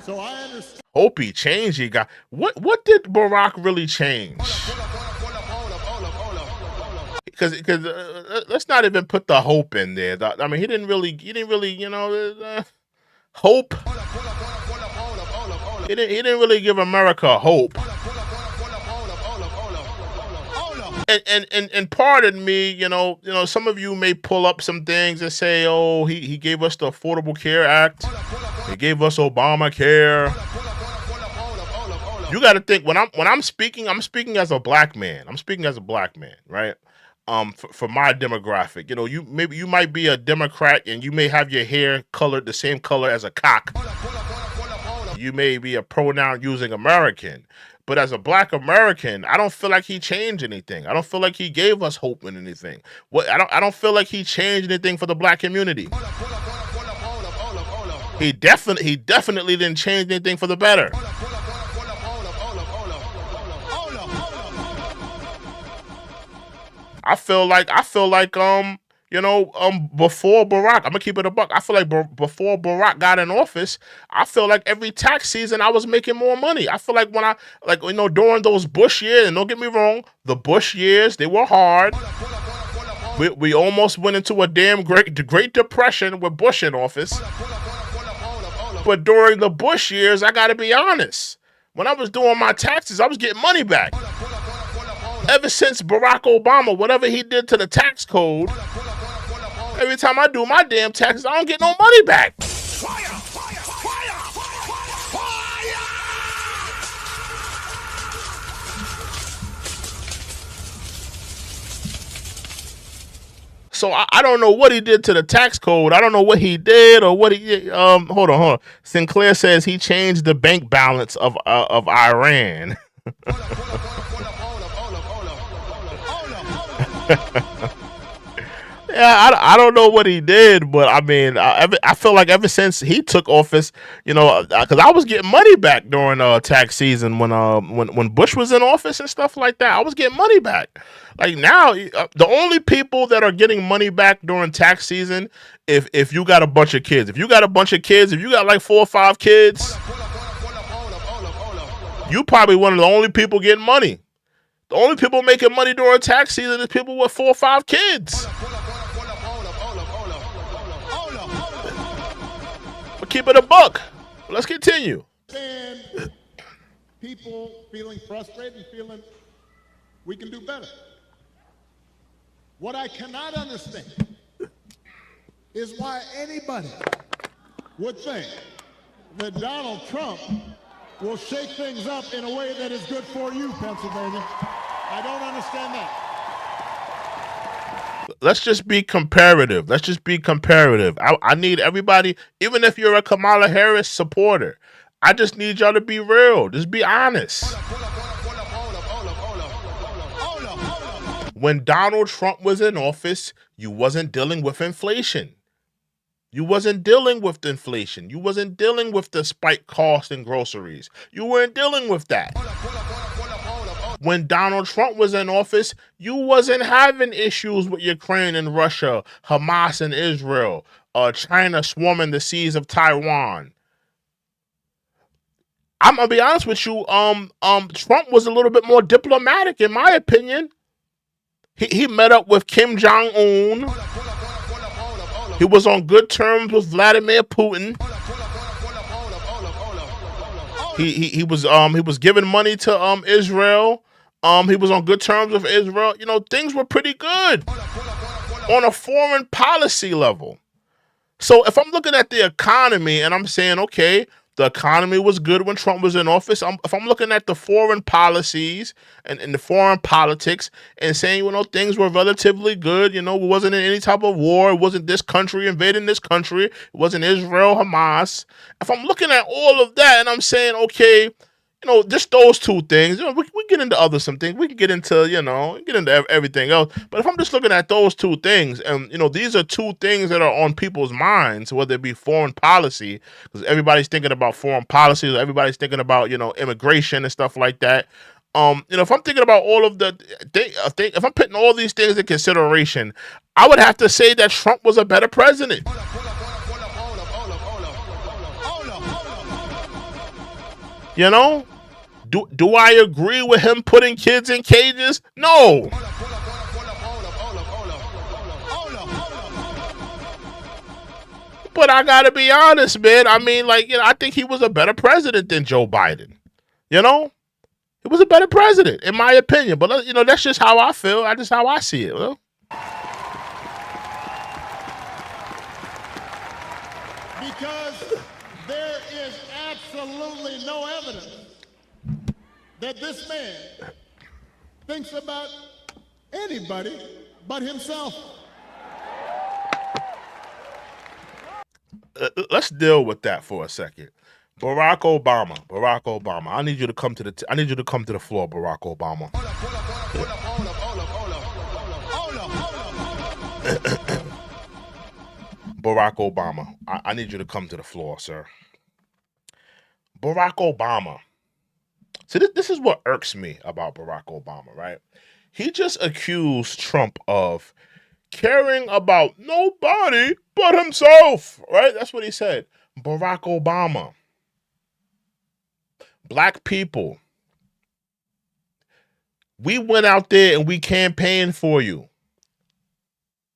D: I understand.
C: Hopey changey guy. What did Barack really change? Because let's not even put the hope in there. I mean, he didn't really, hope. He didn't really give America hope. And pardon me, some of you may pull up some things and say, oh, he gave us the Affordable Care Act. He gave us Obamacare. You got to think when I'm speaking as a black man. I'm speaking as a black man, right? For my demographic, you might be a Democrat and you may have your hair colored the same color as a cock. You may be a pronoun using American. But as a black American, I don't feel like he changed anything. I don't feel like he gave us hope in anything. I don't feel like he changed anything for the black community. He definitely didn't change anything for the better. I feel like before Barack, I'm gonna keep it a buck. I feel like before Barack got in office, I feel like every tax season I was making more money. I feel like during those Bush years, and don't get me wrong, the Bush years, they were hard. We almost went into a damn Great Depression with Bush in office. But during the Bush years, I gotta be honest, when I was doing my taxes, I was getting money back. Ever since Barack Obama, whatever he did to the tax code, every time I do my damn taxes, I don't get no money back.
I: Fire! Fire! Fire! Fire!
C: So I don't know what he did to the tax code. I don't know what he did or what he. Hold on. Sinclair says he changed the bank balance of Iran. Yeah, I don't know what he did, but I mean, I feel like ever since he took office, because I was getting money back during tax season when Bush was in office and stuff like that. I was getting money back. Like now, the only people that are getting money back during tax season, if you got a bunch of kids, if you got like 4 or 5 kids, you probably one of the only people getting money. The only people making money during tax season is people with 4 or 5 kids. But keep it a buck. Let's continue.
D: And people feeling frustrated and feeling we can do better. What I cannot understand is why anybody would think that Donald Trump will shake things up in a way that is good for you, Pennsylvania. I don't understand that.
C: Let's just be comparative. I need everybody, even if you're a Kamala Harris supporter, I just need y'all to be real. Just be honest. When Donald Trump was in office, you wasn't dealing with inflation. You wasn't dealing with the inflation. You wasn't dealing with the spike cost in groceries. You weren't dealing with that. When Donald Trump was in office, you wasn't having issues with Ukraine and Russia, Hamas and Israel, China swarming the seas of Taiwan. I'm gonna be honest with you. Trump was a little bit more diplomatic, in my opinion. He met up with Kim Jong-un. He was on good terms with Vladimir Putin. He was giving money to Israel. He was on good terms with Israel. Things were pretty good on a foreign policy level. So if I'm looking at the economy and I'm saying, okay, The economy was good when Trump was in office. If I'm looking at the foreign policies and the foreign politics and saying, things were relatively good, it wasn't in any type of war. It wasn't this country invading this country. It wasn't Israel, Hamas. If I'm looking at all of that and I'm saying, okay, just those two things. We get into some things. We can get into, everything else. But if I'm just looking at those two things, and these are two things that are on people's minds, whether it be foreign policy, because everybody's thinking about foreign policy, everybody's thinking about immigration and stuff like that. If I'm thinking about all of if I'm putting all these things in consideration, I would have to say that Trump was a better president. Do I agree with him putting kids in cages? No. But I gotta be honest, man. I mean, I think he was a better president than Joe Biden. He was a better president, in my opinion. But that's just how I feel. That's just how I see it.
D: Because there is absolutely no evidence that this man thinks about anybody but himself.
C: Let's deal with that for a second. Barack Obama. I need you to come to the floor, Barack Obama. Barack Obama. I need you to come to the floor, sir. Barack Obama. So this is what irks me about Barack Obama, right? He just accused Trump of caring about nobody but himself, right? That's what he said. Barack Obama. Black people. We went out there and we campaigned for you.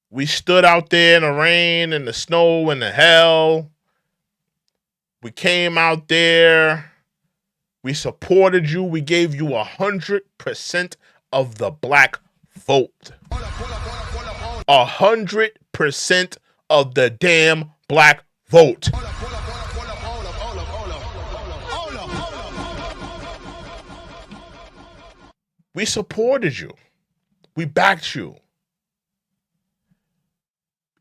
C: We stood out there in the rain and the snow and the hell. We came out there. We supported you. We gave you 100% of the black vote. 100% of the damn black vote. We supported you. We backed you.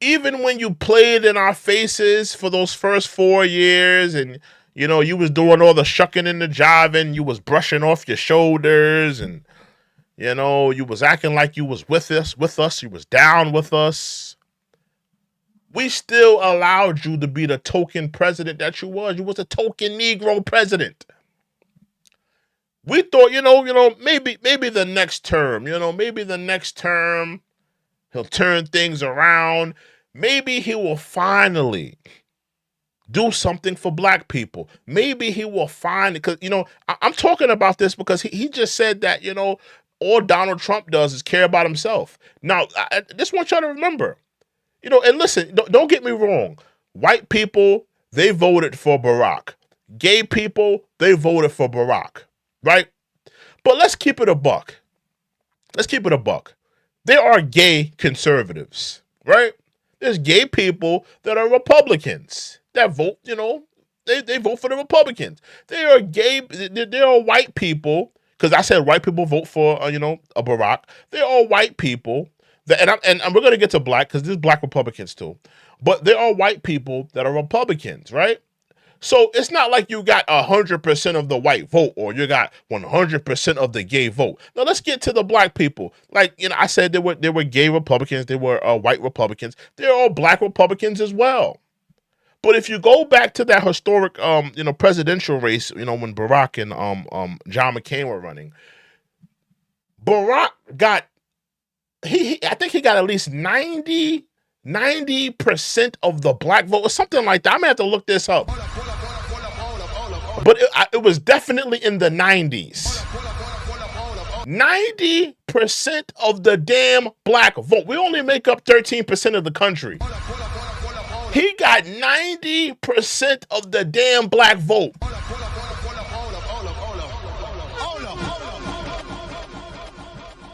C: Even when you played in our faces for those first 4 years and you was doing all the shucking and the jiving, you was brushing off your shoulders and you was acting like you was with us, you was down with us. We still allowed you to be the token president that you was. You was a token Negro president. We thought, maybe the next term, he'll turn things around. Maybe he will finally do something for black people. Maybe he will find it. Because, I'm talking about this because he just said that, all Donald Trump does is care about himself. Now, I just want y'all to remember, and listen, don't get me wrong. White people, they voted for Barack. Gay people, they voted for Barack, right? But let's keep it a buck. There are gay conservatives, right? There's gay people that are Republicans that vote, they vote for the Republicans. There are white people, because I said white people vote for, a Barack. There are white people that, and we're going to get to black because there's black Republicans too. But there are white people that are Republicans, right? So it's not like you got 100% of the white vote or you got 100% of the gay vote. Now let's get to the black people. Like, I said there were gay Republicans, there were white Republicans. There are black Republicans as well. But if you go back to that historic, presidential race, when Barack and John McCain were running, Barack got, I think he got at least 90% of the black vote or something like that. I'm gonna have to look this up. But it was definitely in the 90s. 90% of the damn black vote. We only make up 13% of the country. He got 90% of the damn black vote.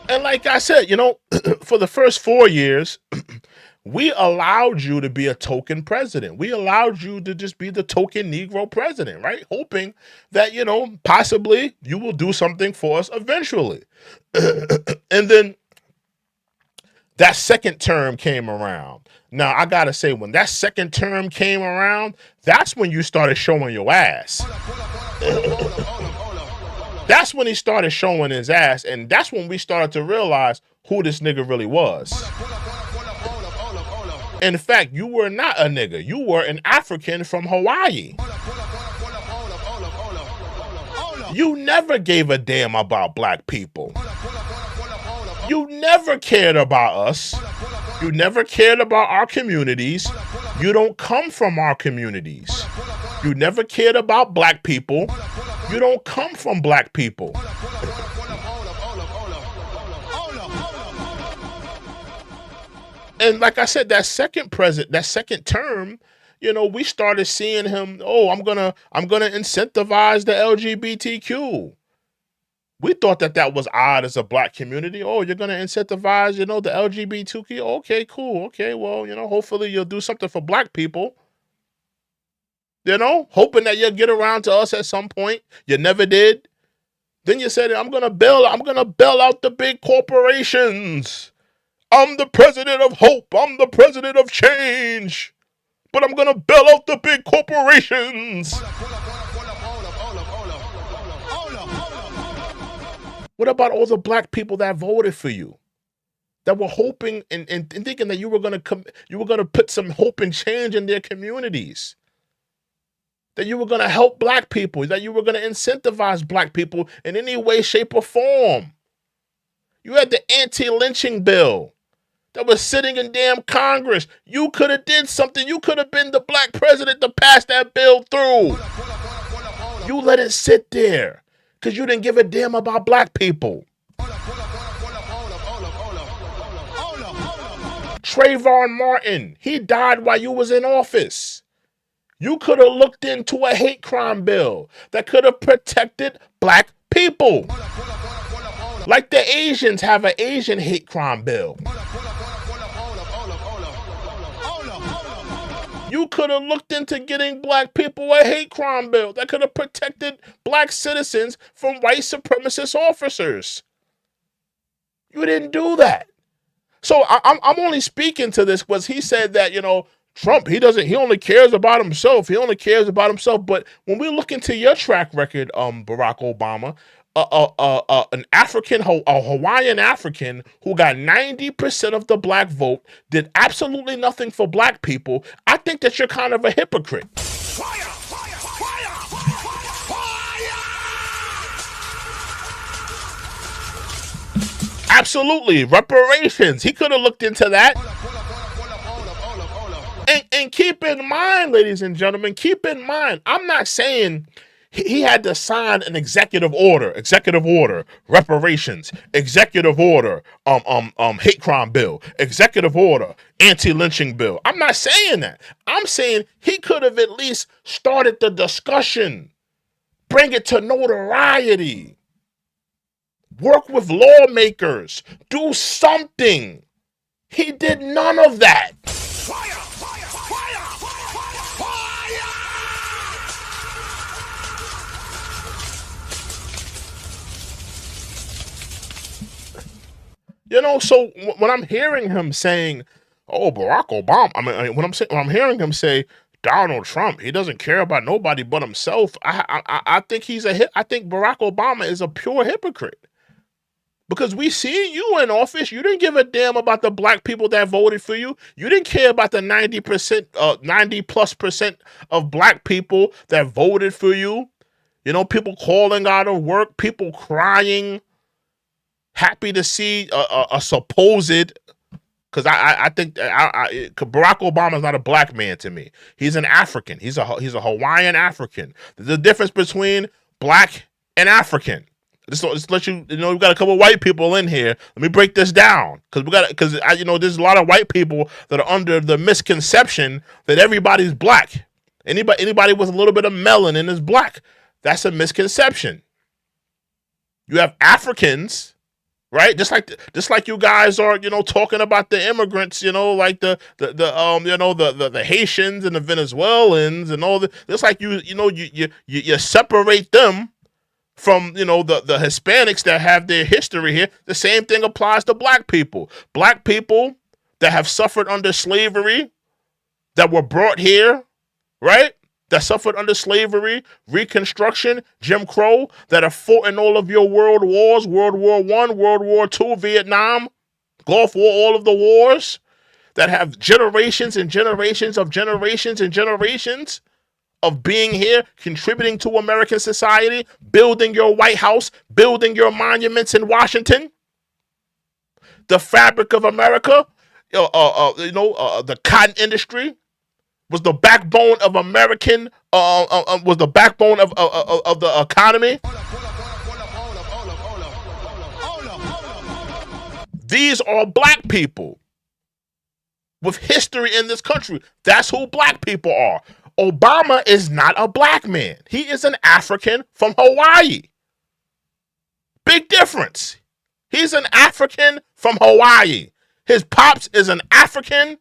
C: And like I said, for the first 4 years, We allowed you to be a token president. We allowed you to just be the token Negro president, right? Hoping that, you know, possibly you will do something for us eventually. And then that second term came around. Now, I got to say, when that second term came around, that's when you started showing your ass. That's when he started showing his ass, and that's when we started to realize who this nigga really was. In fact, you were not a nigga. You were an African from Hawaii. You never gave a damn about black people. You never cared about us. You never cared about our communities. You don't come from our communities. You never cared about black people. You don't come from black people. And like I said, that second term, you know, we started seeing him, oh, I'm gonna incentivize the LGBTQ. We thought that was odd as a black community. Oh, you're gonna incentivize, you know, the LGBTQ. Okay, cool. Okay, well, you know, hopefully you'll do something for black people. You know, hoping that you'll get around to us at some point. You never did. Then you said, I'm gonna bail out the big corporations. I'm the president of hope. I'm the president of change. But I'm going to bail out the big corporations. What about all the black people that voted for you? That were hoping and thinking that you were going to put some hope and change in their communities. That you were going to help black people. That you were going to incentivize black people in any way, shape, or form. You had the anti-lynching bill that was sitting in damn Congress. You could have did something. You could have been the black president to pass that bill through. You let it sit there because you didn't give a damn about black people. Trayvon Martin, he died while you was in office. You could have looked into a hate crime bill that could have protected black people. Like the Asians have an Asian hate crime bill. You could have looked into getting black people a hate crime bill that could have protected black citizens from white supremacist officers. You didn't do that. So I'm only speaking to this because he said that, you know, Trump, he only cares about himself. He only cares about himself. But when we look into your track record, Barack Obama, a Hawaiian African who got 90% of the black vote, did absolutely nothing for black people, I think that you're kind of a hypocrite.
I: Fire! Fire! Fire! Fire!
C: Absolutely. Reparations. He could have looked into that. And keep in mind, ladies and gentlemen, I'm not saying he had to sign an executive order, reparations, executive order, hate crime bill, executive order, anti-lynching bill. I'm not saying that. I'm saying he could have at least started the discussion, bring it to notoriety, work with lawmakers, do something. He did none of that.
I: Fire! Fire! Fire!
C: You know, so when I'm hearing him saying, "Oh, Barack Obama," when I'm hearing him say Donald Trump, he doesn't care about nobody but himself. I think I think Barack Obama is a pure hypocrite. Because we see you in office, you didn't give a damn about the black people that voted for you. You didn't care about the 90+% of black people that voted for you. You know, people calling out of work, people crying, happy to see a supposed, because I think Barack Obama is not a black man to me. He's an African. He's a Hawaiian African. There's a difference between black and African. Just let you know, we've got a couple of white people in here. Let me break this down, because there's a lot of white people that are under the misconception that everybody's black. Anybody with a little bit of melanin is black. That's a misconception. You have Africans, right? Just like you guys are, talking about the immigrants, like the Haitians and the Venezuelans and all the. It's like you separate them from the Hispanics that have their history here. The same thing applies to black people. Black people that have suffered under slavery, that were brought here, right? That suffered under slavery, Reconstruction, Jim Crow, that have fought in all of your world wars, World War I, World War II, Vietnam, Gulf War, all of the wars, that have generations and generations of generations and generations of being here, contributing to American society, building your White House, building your monuments in Washington, the fabric of America, the cotton industry, was the backbone of American, was the backbone of the economy. These are black people with history in this country. That's who black people are. Obama is not a black man. He is an African from Hawaii. Big difference. He's an African from Hawaii. His pops is an African.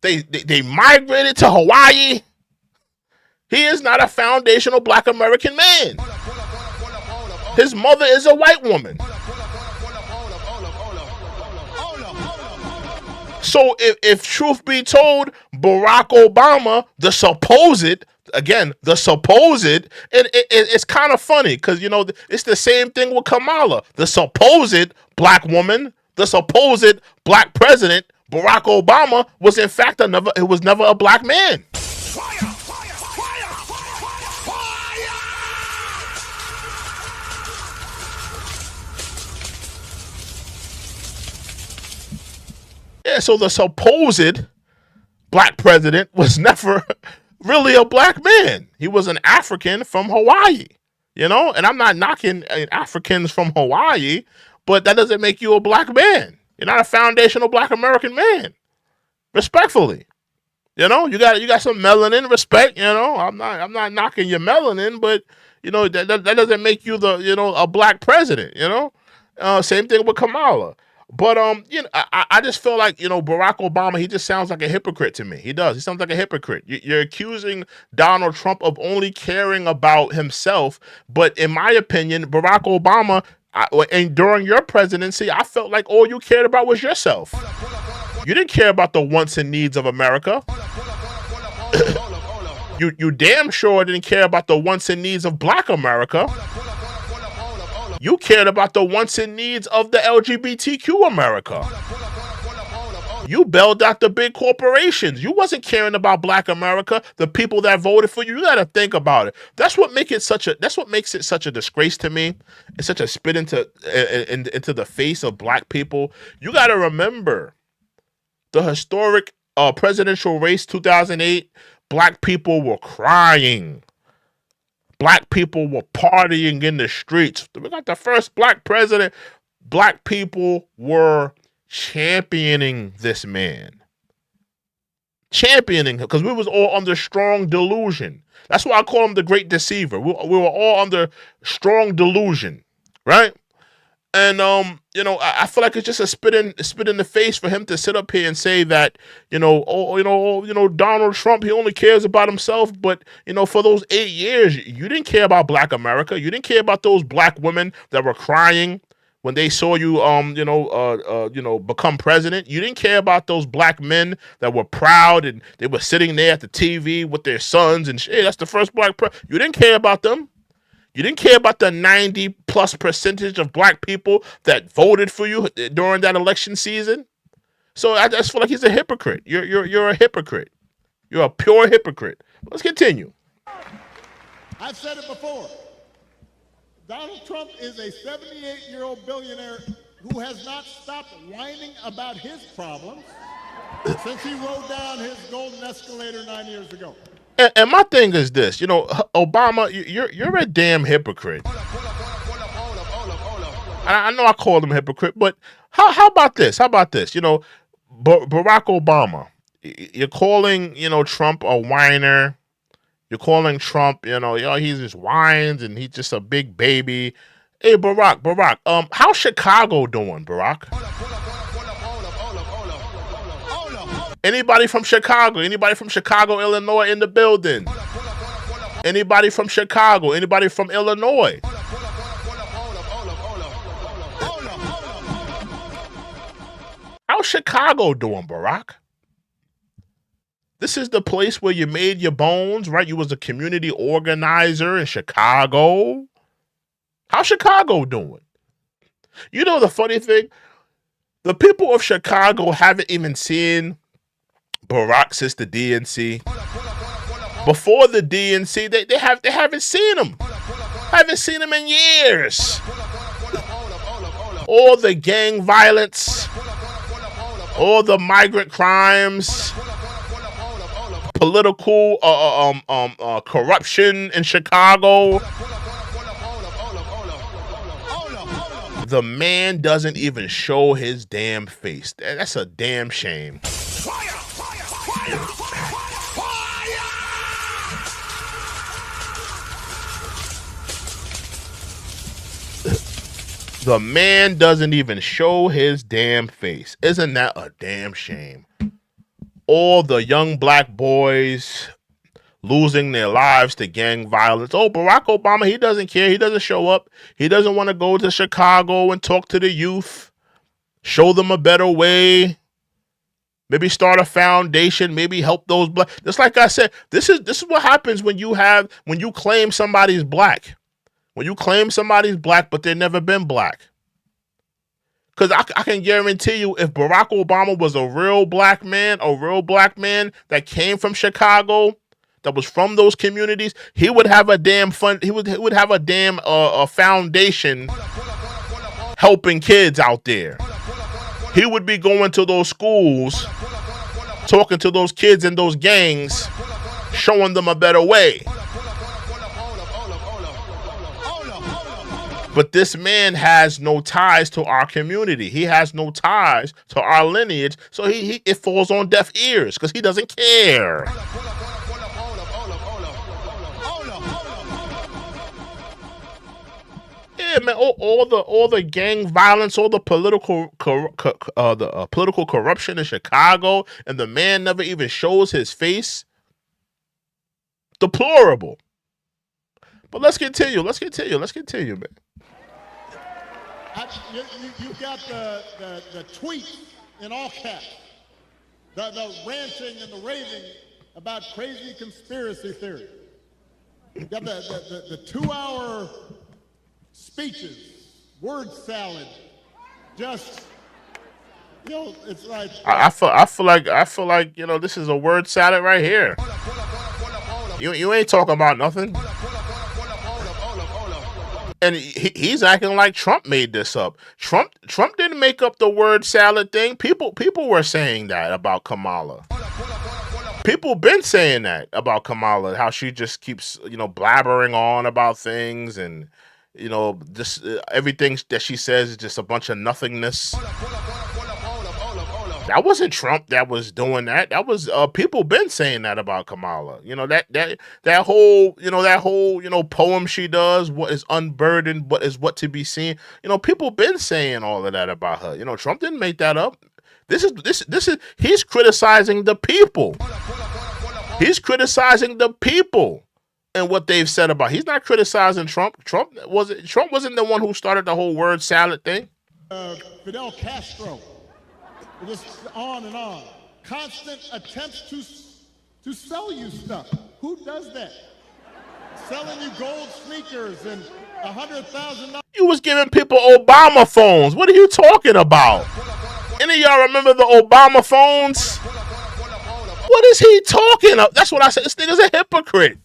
C: They migrated to Hawaii. He is not a foundational black American man. His mother is a white woman. So if truth be told, Barack Obama, the supposed, it's kind of funny because, it's the same thing with Kamala, the supposed black woman, the supposed black president. Barack Obama was in fact never a black man.
I: Fire! Fire! Fire! Fire!
C: Yeah, so the supposed black president was never really a black man. He was an African from Hawaii, and I'm not knocking Africans from Hawaii, but that doesn't make you a black man. You're not a foundational black American man. Respectfully. You got some melanin, respect, I'm not knocking your melanin, but that doesn't make you a black president, Same thing with Kamala. But I just feel like, Barack Obama, he just sounds like a hypocrite to me. He does. He sounds like a hypocrite. You're accusing Donald Trump of only caring about himself, but in my opinion, Barack Obama, and during your presidency, I felt like all you cared about was yourself. You didn't care about the wants and needs of America. You damn sure didn't care about the wants and needs of black America. You cared about the wants and needs of the LGBTQ America. You bailed out the big corporations. You wasn't caring about black America, the people that voted for you. You got to think about it. That's what makes it such a disgrace to me. It's such a spit into the face of black people. You got to remember the historic presidential race 2008. Black people were crying. Black people were partying in the streets. We got the first black president. Black people were championing this man. Championing him because we was all under strong delusion. That's why I call him the great deceiver. We were all under strong delusion, right? And I feel like it's just a spit in the face for him to sit up here and say that, Donald Trump, he only cares about himself. But, for those 8 years, you didn't care about black America. You didn't care about those black women that were crying when they saw you, become president. You didn't care about those black men that were proud and they were sitting there at the TV with their sons and hey, that's the first black president. You didn't care about them. You didn't care about the 90+% of black people that voted for you during that election season. So I just feel like he's a hypocrite. You're a hypocrite. You're a pure hypocrite. Let's continue.
D: I've said it before. Donald Trump is a 78-year-old billionaire who has not stopped whining about his problems since he rode down his golden escalator 9 years ago.
C: And my thing is this, Obama, you're a damn hypocrite. I know I called him a hypocrite, but how about this? Barack Obama, you're calling, Trump a whiner. You're calling Trump, he just whines and he's just a big baby. Hey, Barack, how's Chicago doing, Barack? Anybody from Chicago? Anybody from Chicago, Illinois in the building? Anybody from Chicago? Anybody from Illinois? How's Chicago doing, Barack? This is the place where you made your bones, right? You was a community organizer in Chicago. How's Chicago doing? You know the funny thing? The people of Chicago haven't even seen Barack since the DNC. Before the DNC, they haven't seen him. Haven't seen him in years. All the gang violence, all the migrant crimes, political corruption in Chicago. The man doesn't even show his damn face. That's a damn shame. The man doesn't even show his damn face. Isn't that a damn shame? All the young black boys losing their lives to gang violence. Oh, Barack Obama, he doesn't care. He doesn't show up. He doesn't want to go to Chicago and talk to the youth, show them a better way, maybe start a foundation, maybe help those black. Just like I said, this is what happens when you claim somebody's black. When you claim somebody's black, but they've never been black. Because I can guarantee you, if Barack Obama was a real black man that came from Chicago, that was from those communities, he would have a damn foundation helping kids out there. He would be going to those schools, talking to those kids in those gangs, showing them a better way. But this man has no ties to our community. He has no ties to our lineage. So it falls on deaf ears because he doesn't care. Yeah, man. All the gang violence, all the political corruption in Chicago, and the man never even shows his face. Deplorable. But let's continue, man.
D: You got the tweet in all caps, the ranting and the raving about crazy conspiracy theory. You got the 2-hour speeches, word salad, just it's like
C: I feel like this is a word salad right here. You ain't talking about nothing. And he's acting like Trump made this up. Trump didn't make up the word salad thing. People were saying that about Kamala. People been saying that about Kamala, how she just keeps, blabbering on about things, and just everything that she says is just a bunch of nothingness. That wasn't Trump that was doing that. That was people been saying that about Kamala. That whole poem she does, what is unburdened, what is what to be seen. People been saying all of that about her. Trump didn't make that up. This is he's criticizing the people. He's criticizing the people and what they've said about. He's not criticizing Trump. Trump wasn't the one who started the whole word salad thing.
D: Fidel Castro. Just on and on. Constant attempts to sell you stuff. Who does that? Selling you gold sneakers and $100,000.
C: You was giving people Obama phones. What are you talking about? Any of y'all remember the Obama phones? What is he talking about? That's what I said. This nigga's a hypocrite.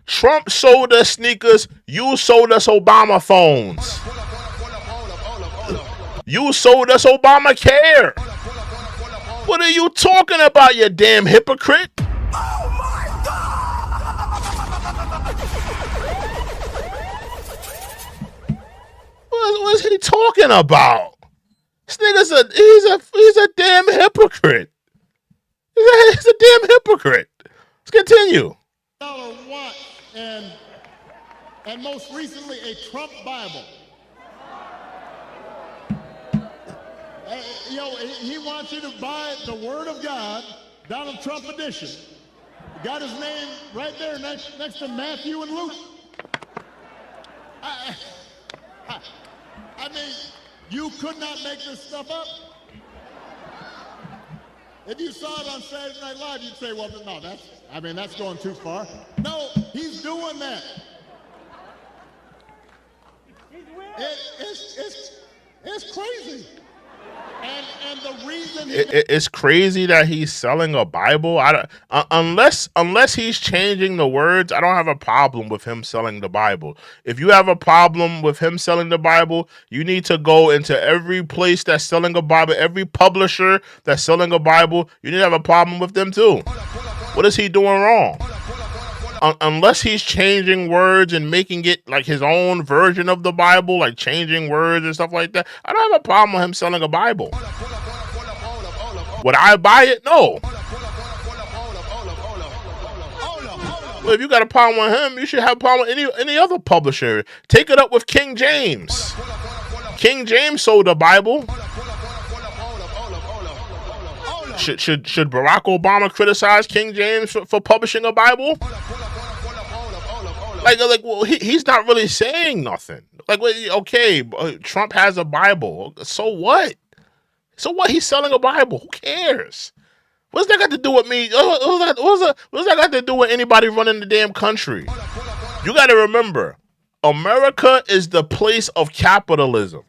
C: Trump sold us sneakers. You sold us Obama phones. You sold us Obamacare. What are you talking about, you damn hypocrite?
I: Oh my God!
C: What is he talking about? This nigga's he's a damn hypocrite. He's a damn hypocrite. Let's continue.
D: Watch and most recently a Trump Bible. He wants you to buy the Word of God, Donald Trump edition. Got his name right there next to Matthew and Luke. I mean, you could not make this stuff up. If you saw it on Saturday Night Live, you'd say, well, no, that's going too far. No, he's doing that. It's crazy. And the reason
C: it's crazy that he's selling a Bible. Unless he's changing the words, I don't have a problem with him selling the Bible. If you have a problem with him selling the Bible, you need to go into every place that's selling a Bible, every publisher that's selling a Bible. You need to have a problem with them too. What is he doing wrong? Unless he's changing words and making it like his own version of the Bible, like changing words and stuff like that, I don't have a problem with him selling a Bible. Would I buy it? No. Well, if you got a problem with him, you should have a problem with any other publisher. Take it up with King James. King James sold a Bible. Should Barack Obama criticize King James for publishing a Bible? Like, well, he's not really saying nothing. Like, okay, Trump has a Bible. So what? So what? He's selling a Bible. Who cares? What's that got to do with me? What's that got to do with anybody running the damn country? You got to remember, America is the place of capitalism.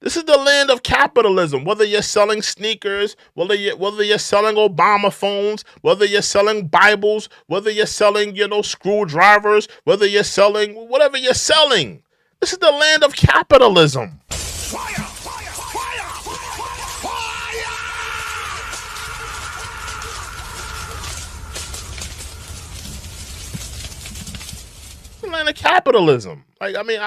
C: This is the land of capitalism. Whether you're selling sneakers, whether you're selling Obama phones, whether you're selling Bibles, whether you're selling, screwdrivers, whether you're selling whatever you're selling. This is the land of capitalism.
I: Fire! Fire! Fire! Fire!
C: The land of capitalism. Like, I mean,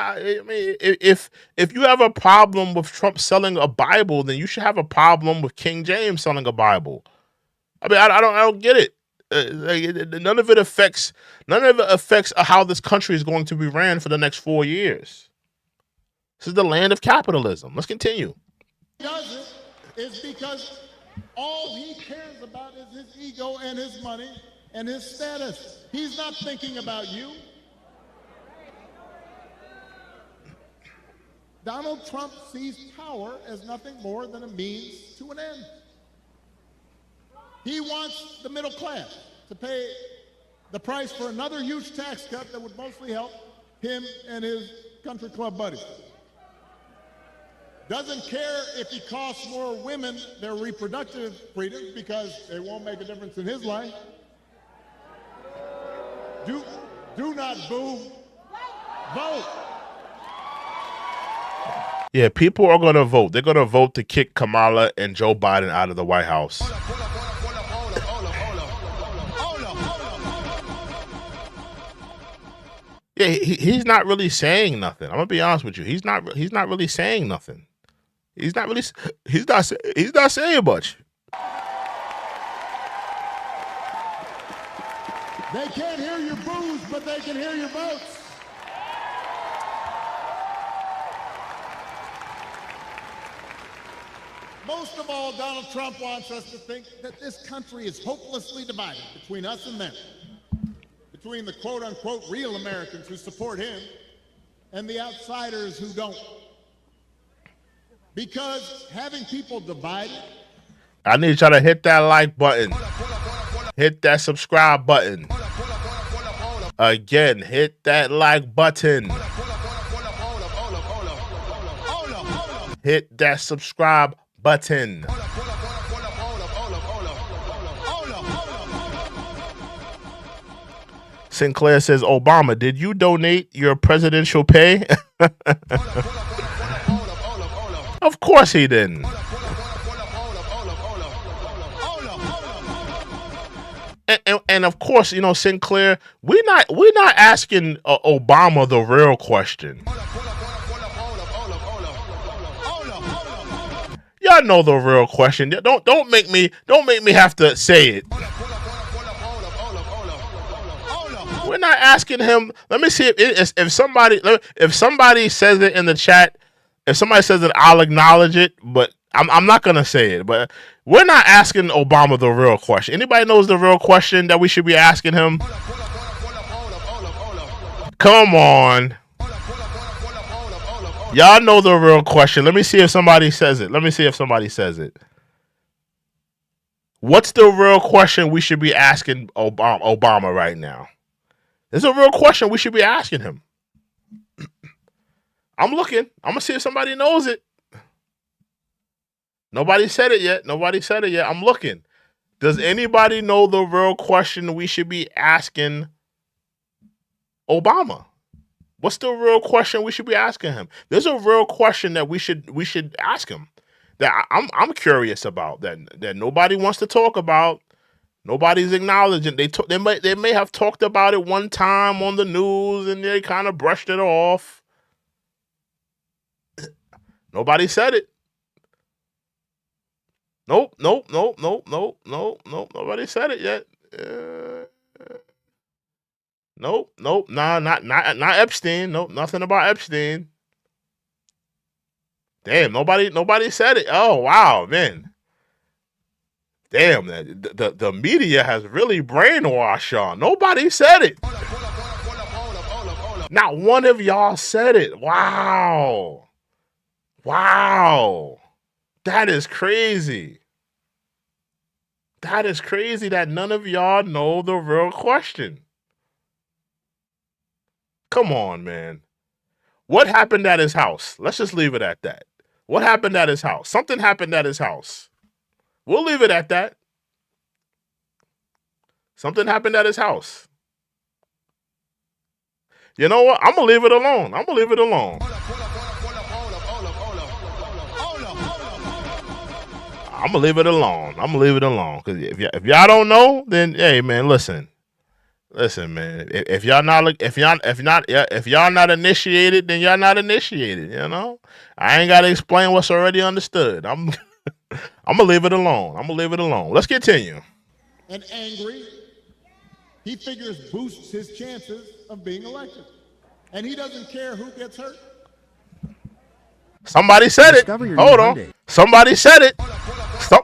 C: if you have a problem with Trump selling a Bible, then you should have a problem with King James selling a Bible. I mean, I don't get it. None of it affects how this country is going to be ran for the next 4 years. This is the land of capitalism. Let's continue.
D: Does it is because all he cares about is his ego and his money and his status. He's not thinking about you. Donald Trump sees power as nothing more than a means to an end. He wants the middle class to pay the price for another huge tax cut that would mostly help him and his country club buddies. Doesn't care if he costs more women their reproductive freedoms because it won't make a difference in his life. Do not boo. Vote.
C: Yeah, people are going to vote. They're going to vote to kick Kamala and Joe Biden out of the White House. Yeah, he's not really saying nothing. I'm going to be honest with you. He's not really saying nothing. He's not saying much.
D: They can't hear your boos, but they can hear your votes. Most of all, Donald Trump wants us to think that this country is hopelessly divided between us and them, between the quote-unquote real Americans who support him and the outsiders who don't. Because having people divided...
C: I need y'all to hit that like button. Hit that subscribe button. Again, hit that like button. Hit that subscribe button. Sinclair says, Obama, did you donate your presidential pay? Of course he didn't. And of course, Sinclair, we're not asking Obama the real question. y'all know the real question. Don't make me have to say it. We're not asking him. Let me see if somebody says it in the chat. If somebody says it, I'll acknowledge it. But I'm not gonna say it. But we're not asking Obama the real question. Anybody knows the real question that we should be asking him? Come on. Y'all know the real question. Let me see if somebody says it. What's the real question we should be asking Obama right now? There's a real question we should be asking him. I'm looking. I'm going to see if somebody knows it. Nobody said it yet. I'm looking. Does anybody know the real question we should be asking Obama? What's the real question we should be asking him? There's a real question that we should ask him that I'm curious about that nobody wants to talk about. Nobody's acknowledging. They may have talked about it one time on the news and they kind of brushed it off. Nobody said it. Nope. Nobody said it yet. Nope. Nah, not Epstein. Nope, nothing about Epstein. Damn, nobody said it. Oh wow, man. Damn, the media has really brainwashed y'all. Nobody said it. Not one of y'all said it. Wow. That is crazy. That is crazy that none of y'all know the real question. Come on, man. What happened at his house? Let's just leave it at that. What happened at his house? Something happened at his house. We'll leave it at that. Something happened at his house. You know what? I'm going to leave it alone. I'm going to leave it alone. Because if y'all don't know, then hey man, listen, man. If y'all not initiated, then y'all not initiated. You know, I ain't gotta explain what's already understood. I'm gonna leave it alone. Let's continue.
D: And angry, he figures boosts his chances of being elected, and he doesn't care who gets hurt.
C: Somebody said it. Hold on. Somebody said it.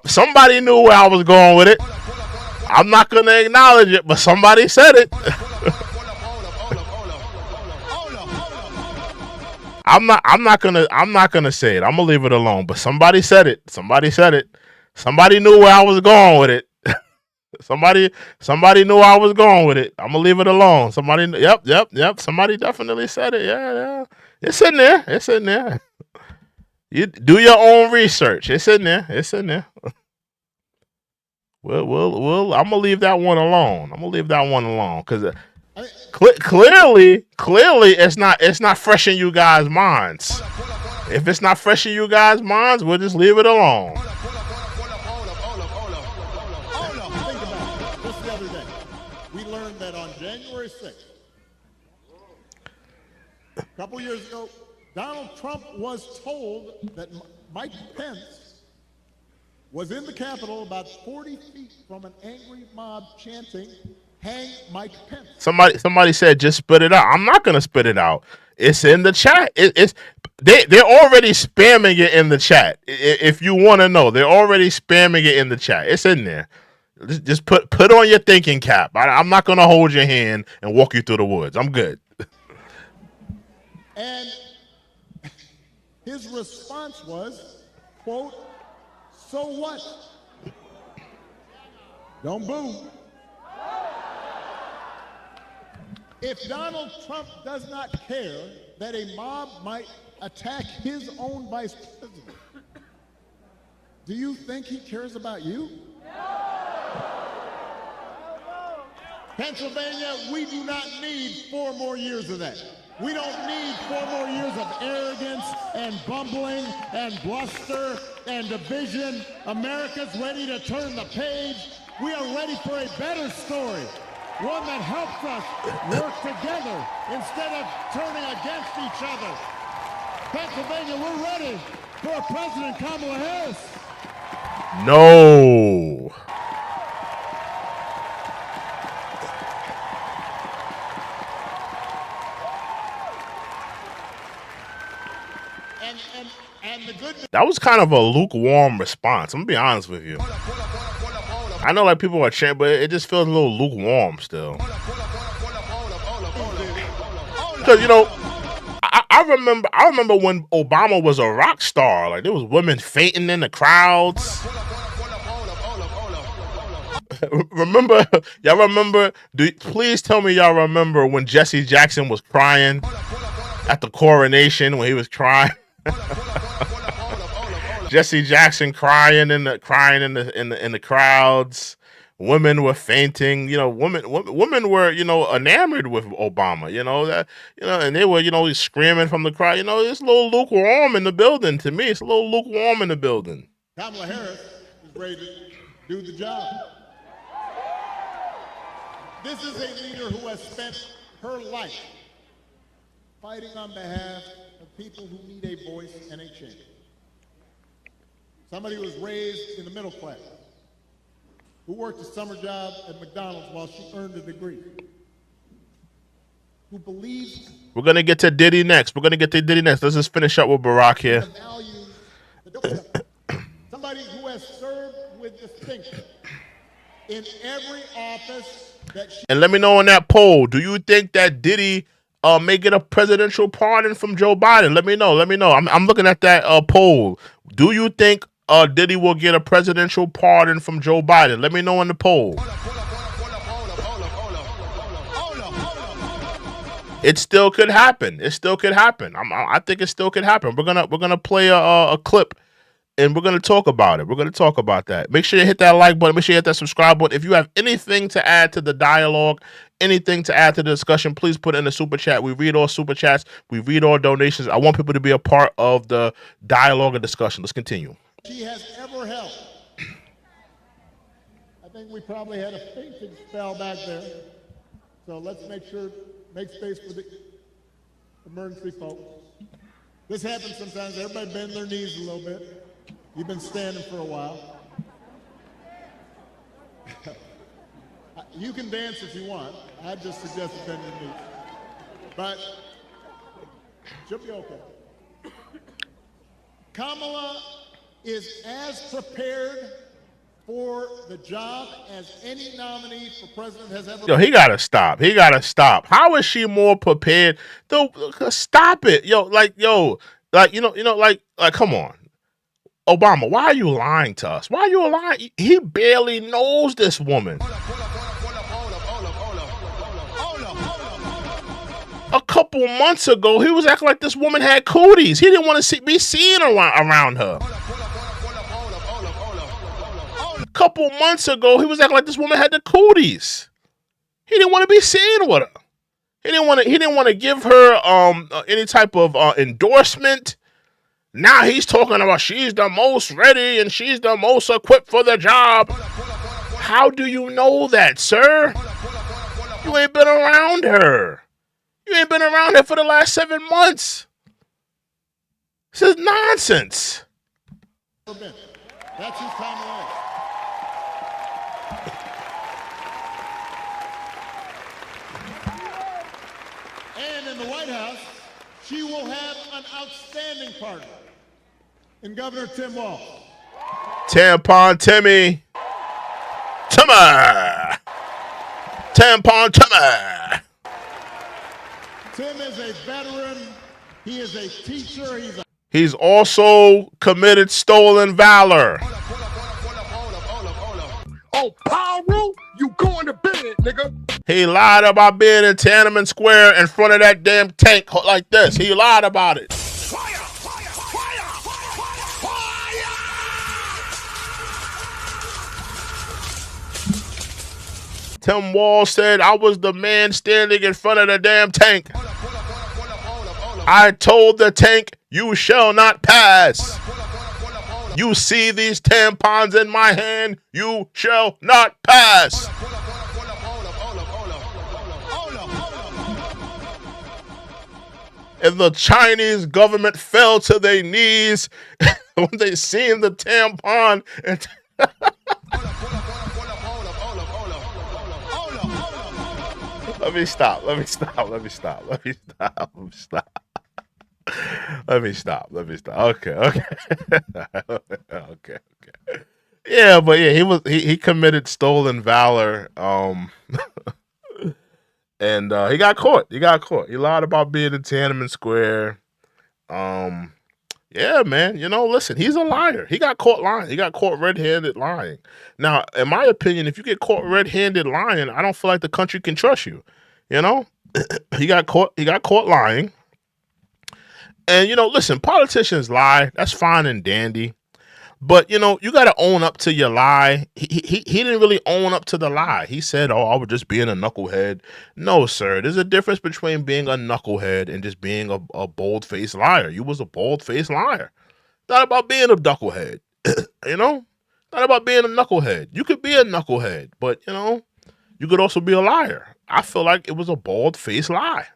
C: Somebody knew where I was going with it. I'm not gonna acknowledge it, but somebody said it. I'm not gonna say it. I'm gonna leave it alone. But somebody said it. Somebody knew where I was going with it. Somebody knew I was going with it. I'm gonna leave it alone. Yep. Somebody definitely said it. Yeah. It's in there. You do your own research. It's in there. Well. I'm gonna leave that one alone. Because clearly, it's not fresh in you guys' minds. If it's not fresh in you guys' minds, we'll just leave it alone.
D: Think about it. Just the other day, we learned that on January 6th, a couple years ago, Donald Trump was told that Mike Pence was in the Capitol about 40 feet from an angry mob chanting, "Hang Mike Pence."
C: Somebody said just spit it out. I'm not gonna spit it out. It's in the chat. They're already spamming it in the chat. If you want to know, they're already spamming it in the chat. It's in there. Just put on your thinking cap. I'm not gonna hold your hand and walk you through the woods. I'm good.
D: And his response was, quote, "So what? Don't boo." If Donald Trump does not care that a mob might attack his own vice president, do you think he cares about you? Pennsylvania, we do not need 4 more years of that. We don't need 4 more years of arrogance and bumbling and bluster and division. America's ready to turn the page. We are ready for a better story, one that helps us work together instead of turning against each other. Pennsylvania, we're ready. for President Kamala Harris.
C: No.
D: And the good news.
C: That was kind of a lukewarm response. I'm gonna be honest with you. I know like people are chanting, but it just feels a little lukewarm still. Because I remember when Obama was a rock star. Like there was women fainting in the crowds. Remember, y'all remember? Please tell me y'all remember when Jesse Jackson was crying at the coronation when he was crying. Jesse Jackson crying in the crowds. Women were fainting. Women were enamored with Obama. And they were screaming from the crowd. It's a little lukewarm in the building to me. It's a little lukewarm in the building.
D: Kamala Harris is ready to do the job. This is a leader who has spent her life fighting on behalf of people who need a voice and a change. Somebody who was raised in the middle class, who worked a summer job at McDonald's while she earned a degree, who believes...
C: We're going to get to Diddy next. Let's just finish up with Barack here.
D: Somebody who has served with distinction in every office that she...
C: And let me know on that poll, do you think that Diddy may get a presidential pardon from Joe Biden? Let me know. I'm looking at that poll. Do you think Diddy will get a presidential pardon from Joe Biden? Let me know in the poll. It still could happen. I think it still could happen. We're gonna play a clip, and we're gonna talk about it. We're gonna talk about that. Make sure you hit that like button. Make sure you hit that subscribe button. If you have anything to add to the dialogue, anything to add to the discussion, please put it in the super chat. We read all super chats. We read all donations. I want people to be a part of the dialogue and discussion. Let's continue.
D: She has ever held. I think we probably had a fainting spell back there. So let's make space for the emergency folks. This happens sometimes. Everybody bend their knees a little bit. You've been standing for a while. You can dance if you want. I just suggest bend your knees. But she'll be okay. Kamala is as prepared for the job as any nominee for president has ever been.
C: Yo, he gotta stop. How is she more prepared? Stop it. Come on. Obama, why are you lying to us? Why are you lying? He barely knows this woman. A couple months ago, he was acting like this woman had cooties. He didn't want to be seen around her. A couple months ago, he was acting like this woman had the cooties. He didn't want to be seen with her. He didn't want to give her any type of endorsement. Now he's talking about she's the most ready and she's the most equipped for the job. How do you know that, sir? You ain't been around her. You ain't been around her for the last 7 months. This is nonsense.
D: That's who Kamala is. And in the White House, she will have an outstanding partner in Governor Tim Walz.
C: Tampon Timmy. Tampon Timmy.
D: Tim is a veteran. He is a teacher.
C: He's also committed stolen valor.
I: Oh, Pyro, you going to bed, nigga.
C: He lied about being in Tiananmen Square in front of that damn tank like this. He lied about it.
I: Fire!
C: Tim Walz said, I was the man standing in front of the damn tank. I told the tank, you shall not pass. You see these tampons in my hand, you shall not pass. And the Chinese government fell to their knees when they seen the tampon. And let me stop. Okay. Okay. Yeah, but yeah, he committed stolen valor. And he got caught. He lied about being in Tiananmen Square. Yeah, man. Listen, he's a liar. He got caught lying. He got caught red-handed lying. Now, in my opinion, if you get caught red-handed lying, I don't feel like the country can trust you. He got caught lying. And listen, politicians lie. That's fine and dandy. But you got to own up to your lie. He didn't really own up to the lie. He said, "Oh, I was just being a knucklehead." No, sir. There's a difference between being a knucklehead and just being a bold-faced liar. You was a bold-faced liar. Not about being a knucklehead. Not about being a knucklehead. You could be a knucklehead, but you could also be a liar. I feel like it was a bald-faced lie.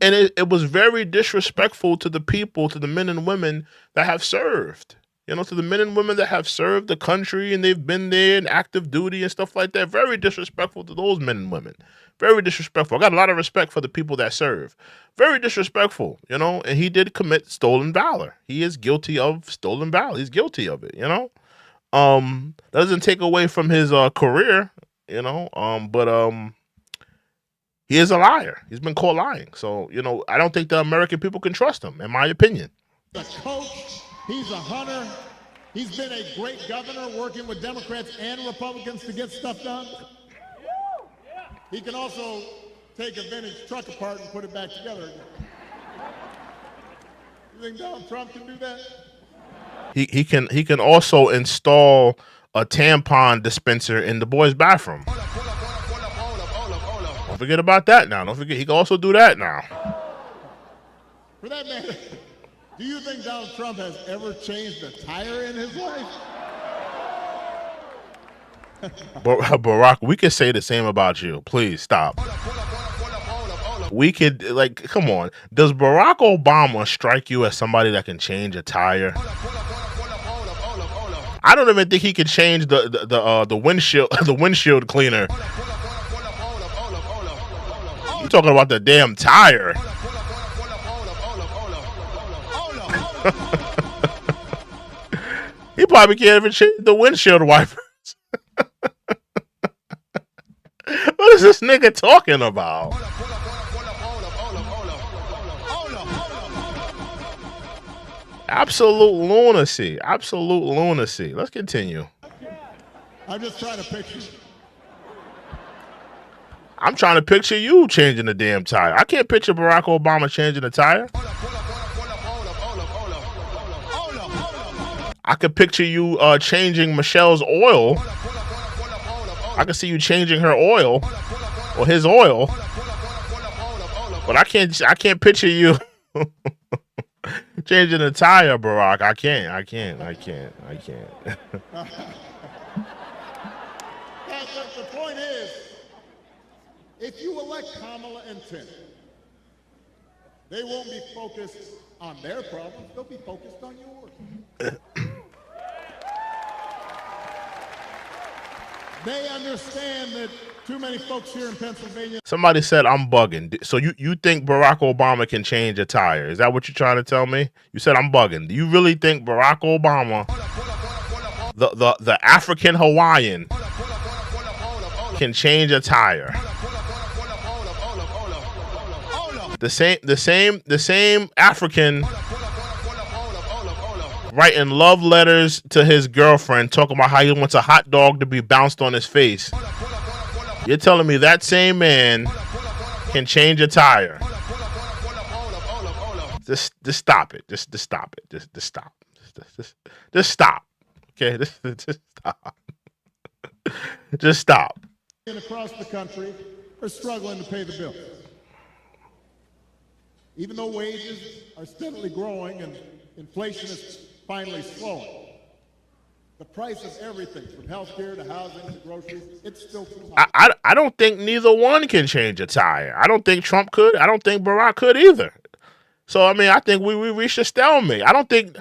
C: And it was very disrespectful to the people, to the men and women that have served. To the men and women that have served the country and they've been there in active duty and stuff like that. Very disrespectful to those men and women. Very disrespectful. I got a lot of respect for the people that serve. Very disrespectful, and he did commit stolen valor. He is guilty of stolen valor. He's guilty of it, doesn't take away from his career, but he is a liar. He's been caught lying. So, I don't think the American people can trust him, in my opinion.
D: The coach, he's a hunter. He's been a great governor working with Democrats and Republicans to get stuff done. He can also take a vintage truck apart and put it back together again. You think Donald Trump can do that?
C: He can also install a tampon dispenser in the boys' bathroom. Don't forget about that now. Don't forget, he can also do that now.
D: For that matter, do you think Donald Trump has ever changed a tire in his life?
C: Barack, we could say the same about you. Please stop. We could, come on. Does Barack Obama strike you as somebody that can change a tire? I don't even think he could change the windshield the windshield cleaner. You talking about the damn tire? He probably can't even change the windshield wipers. What is this nigga talking about? Absolute lunacy. Absolute lunacy. Let's continue.
D: I'm just trying to picture.
C: I'm trying to picture you changing the damn tire. I can't picture Barack Obama changing the tire. I could picture you changing Michelle's oil. I can see you changing her oil or his oil. But I can't picture you changing the tire, Barack. I can't.
D: The point is, if you elect Kamala and Tim, they won't be focused on their problems. They'll be focused on yours. They understand that too many folks here in Pennsylvania.
C: Somebody said I'm bugging. So you think Barack Obama can change a tire? Is that what you're trying to tell me? You said I'm bugging. Do you really think Barack Obama, the African Hawaiian, can change a tire? The same African writing love letters to his girlfriend, talking about how he wants a hot dog to be bounced on his face. You're telling me that same man can change a tire? Just stop it. Just stop it. Just stop. Just stop. Okay, just stop. Just stop.
D: Across the country are struggling to pay the bills. Even though wages are steadily growing and inflation is finally slowing, the price of everything, from healthcare to housing to groceries, it's still too high.
C: I don't think neither one can change a tire. I don't think Trump could. I don't think Barack could either. So I mean, I think we reached a stalemate. I don't think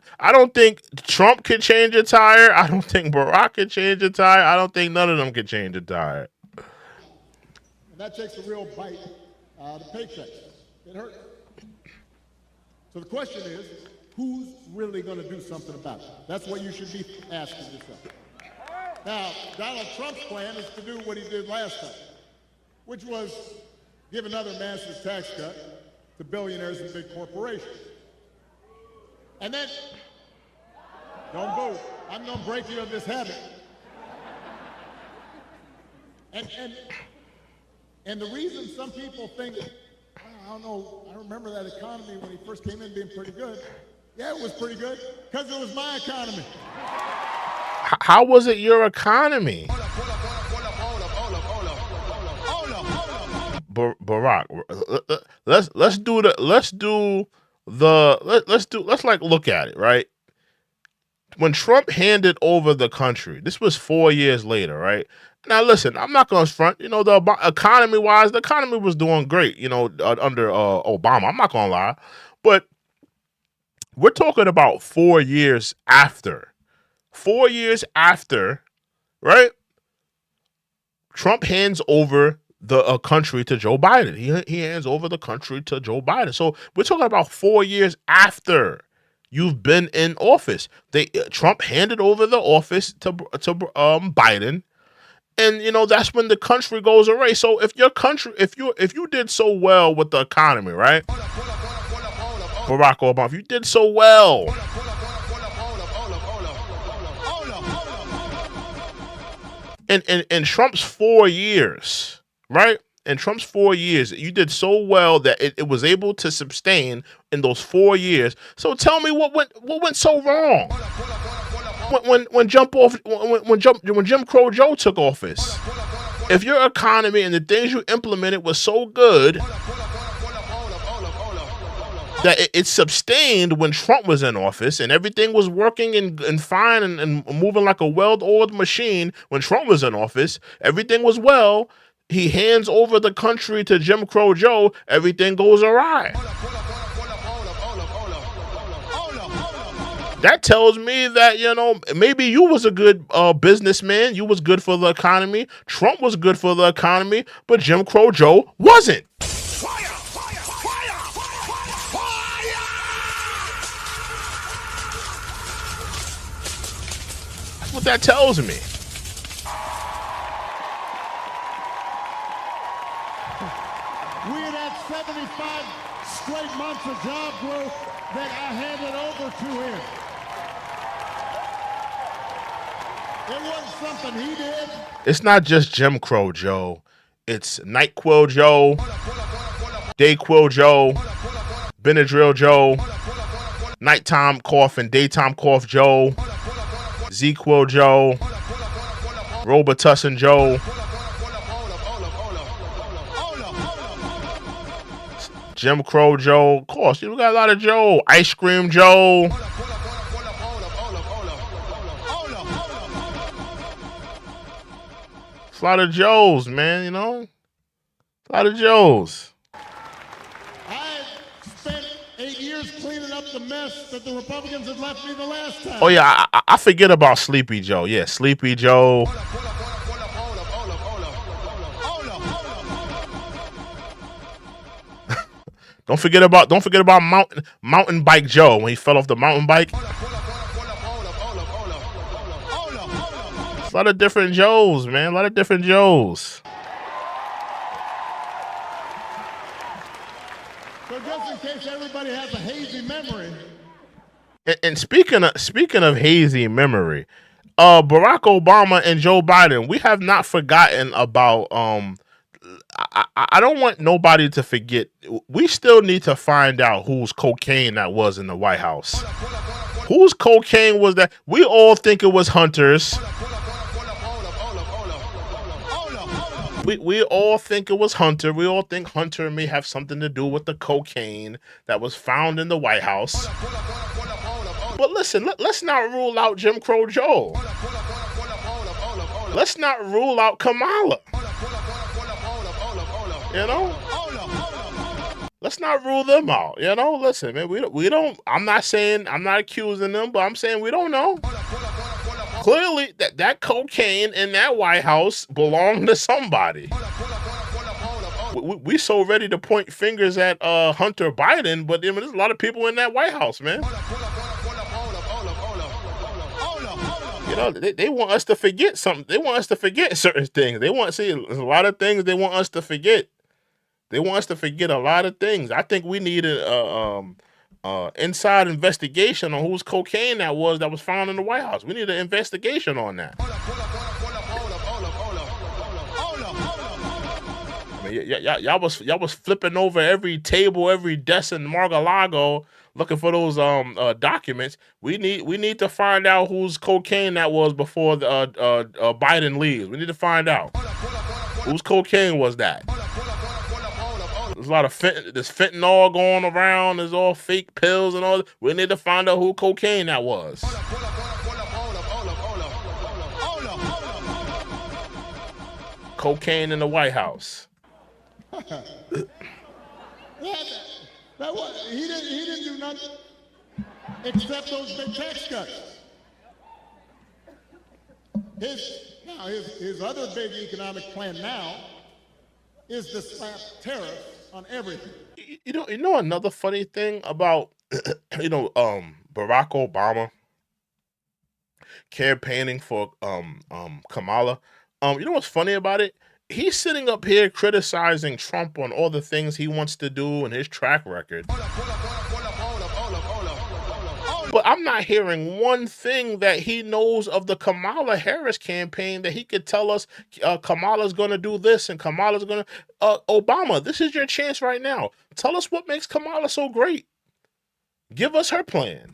C: Trump could change a tire. I don't think Barack could change a tire. I don't think none of them could change a tire.
D: And that takes a real bite out of paychecks. It hurts. So the question is, who's really going to do something about it? That's what you should be asking yourself. Now, Donald Trump's plan is to do what he did last time, which was give another massive tax cut to billionaires and big corporations. And then, don't boo, I'm going to break you of this habit. And the reason some people think, I don't know, I remember that economy when he first came in being pretty good. Yeah, it was pretty good, because it was my economy.
C: How was it your economy? Barack, let's look at it, right? When Trump handed over the country, this was 4 years later, right? Now listen, I'm not going to front, the economy-wise, the economy was doing great, under Obama. I'm not going to lie. But we're talking about 4 years after. 4 years after, right? Trump hands over the country to Joe Biden. He hands over the country to Joe Biden. So we're talking about 4 years after you've been in office. Trump handed over the office to Biden, and that's when the country goes away. So if you did so well with the economy, right, Barack Obama, if you did so well, in Trump's 4 years. Right? In Trump's 4 years, you did so well that it was able to sustain in those 4 years. So tell me what went so wrong when Jim Crow Joe took office. If your economy and the things you implemented was so good that it sustained when Trump was in office and everything was working and fine and moving like a well-oiled machine when Trump was in office, everything was well. He hands over the country to Jim Crow Joe, everything goes awry. That tells me that, maybe you was a good businessman. You was good for the economy. Trump was good for the economy, but Jim Crow Joe wasn't.
I: Fire! Fire! Fire! Fire!
C: That's what that tells me.
D: We had had 75 straight months of job growth that I handed over to him. It wasn't something he did.
C: It's not just Jim Crow Joe. It's NyQuil Joe, DayQuil Joe, Benadryl Joe, nighttime cough and daytime cough Joe, ZQuil Joe, Robitussin Joe, Jim Crow Joe. Of course, we got a lot of Joe. Ice Cream Joe. It's a lot of Joes, man, A lot of Joes.
D: I spent 8 years cleaning up the mess that the Republicans had left me the last time.
C: Oh, yeah, I forget about Sleepy Joe. Yeah, Sleepy Joe. Don't forget about mountain bike Joe when he fell off the mountain bike. It's a lot of different Joes, man. A lot of different Joes.
D: So just in case everybody has a hazy memory.
C: And speaking of hazy memory, Barack Obama and Joe Biden, we have not forgotten about I don't want nobody to forget. We still need to find out whose cocaine that was in the White House. Whose cocaine was that? We all think it was Hunter's. We all think it was Hunter. We all think Hunter may have something to do with the cocaine that was found in the White House. but listen, let's not rule out Jim Crow Joe. Let's not rule out Kamala. You know? Let's not rule them out. You know? Listen, man, we don't, I'm not accusing them, but I'm saying we don't know. Clearly, that cocaine in that White House belonged to somebody. We so ready to point fingers at Hunter Biden, but there's a lot of people in that White House, man. You know, they want us to forget something. They want us to forget certain things. They want to see there's a lot of things they want us to forget. They want us to forget a lot of things. I think we need a inside investigation on whose cocaine that was found in the White House. We need an investigation on that. I mean, y'all was flipping over every table, every desk in Mar-a-Lago looking for those documents. We need to find out whose cocaine that was before the Biden leaves. We need to find out whose cocaine was that. There's a lot of there's fentanyl going around. There's all fake pills and all. We need to find out who cocaine that was. Cocaine in the White House.
D: He didn't do nothing except those big tax cuts. His other big economic plan now is to slap tariffs on everything.
C: You know another funny thing about Barack Obama campaigning for Kamala. You know what's funny about it? He's sitting up here criticizing Trump on all the things he wants to do and his track record. But I'm not hearing one thing that he knows of the Kamala Harris campaign that he could tell us Kamala's going to do this and Kamala's going to... Obama, this is your chance right now. Tell us what makes Kamala so great. Give us her plan.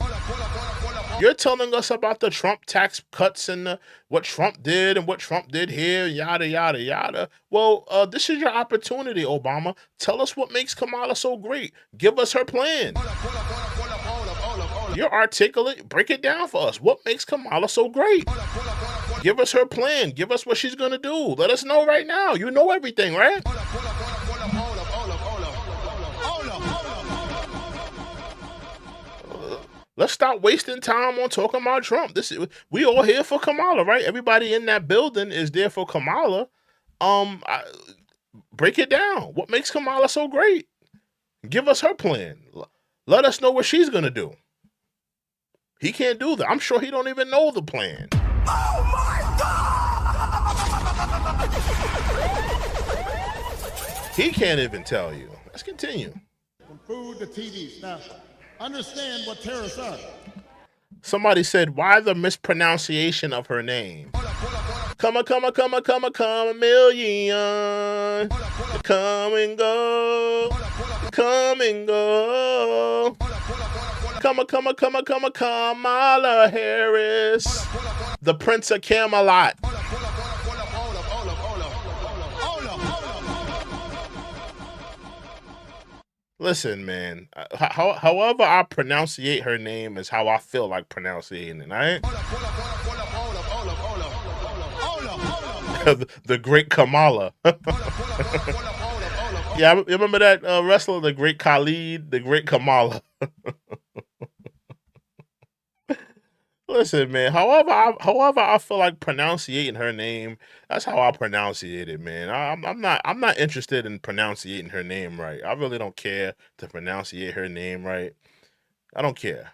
C: You're telling us about the Trump tax cuts and what Trump did and what Trump did here, yada, yada, yada. Well, this is your opportunity, Obama. Tell us what makes Kamala so great. Give us her plan. You're articulate. Break it down for us. What makes Kamala so great? Give us her plan. Give us what she's going to do. Let us know right now. You know everything, right? Let's stop wasting time on talking about Trump. We all here for Kamala, right? Everybody in that building is there for Kamala. Break it down. What makes Kamala so great? Give us her plan. Let us know what she's going to do. He can't do that. I'm sure he don't even know the plan. Oh my God! He can't even tell you. Let's continue.
D: From food to TVs. Now, understand what tariffs are.
C: Somebody said, why the mispronunciation of her name? Come a million. Come and go. Come and go. Come a Kamala Harris. The Prince of Camelot. Listen, man. However I pronunciate her name is how I feel like pronouncing it, right? The great Kamala. Yeah, you remember that wrestler, the great Khalid, the great Kamala. Listen, man. However I feel like pronunciating her name, that's how I pronunciate it, man. I'm not interested in pronunciating her name right. I really don't care to pronunciate her name right. I don't care.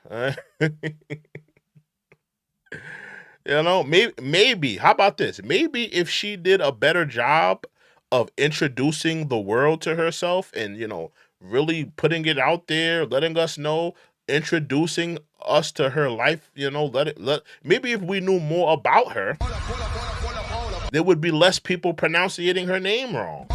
C: You know, maybe. How about this? Maybe if she did a better job of introducing the world to herself and, really putting it out there, letting us know, introducing us to her life, maybe if we knew more about her, there would be less people pronunciating her name wrong.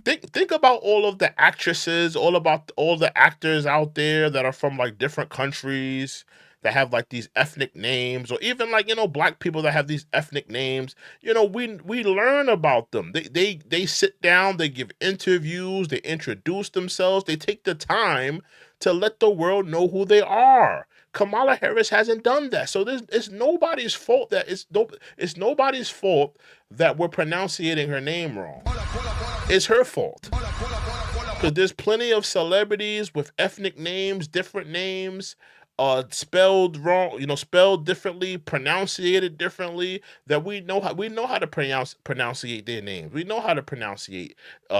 C: Think about all of the actresses, all the actors out there that are from like different countries that have like these ethnic names, or even like, black people that have these ethnic names, we learn about them. They sit down, they give interviews, they introduce themselves, they take the time to let the world know who they are. Kamala Harris hasn't done that. So it's nobody's fault that it's nobody's fault that we're pronouncing her name wrong. It's her fault. Because there's plenty of celebrities with ethnic names, different names, spelled wrong, spelled differently, pronunciated differently, that we know how to pronunciate their names. We know how to pronunciate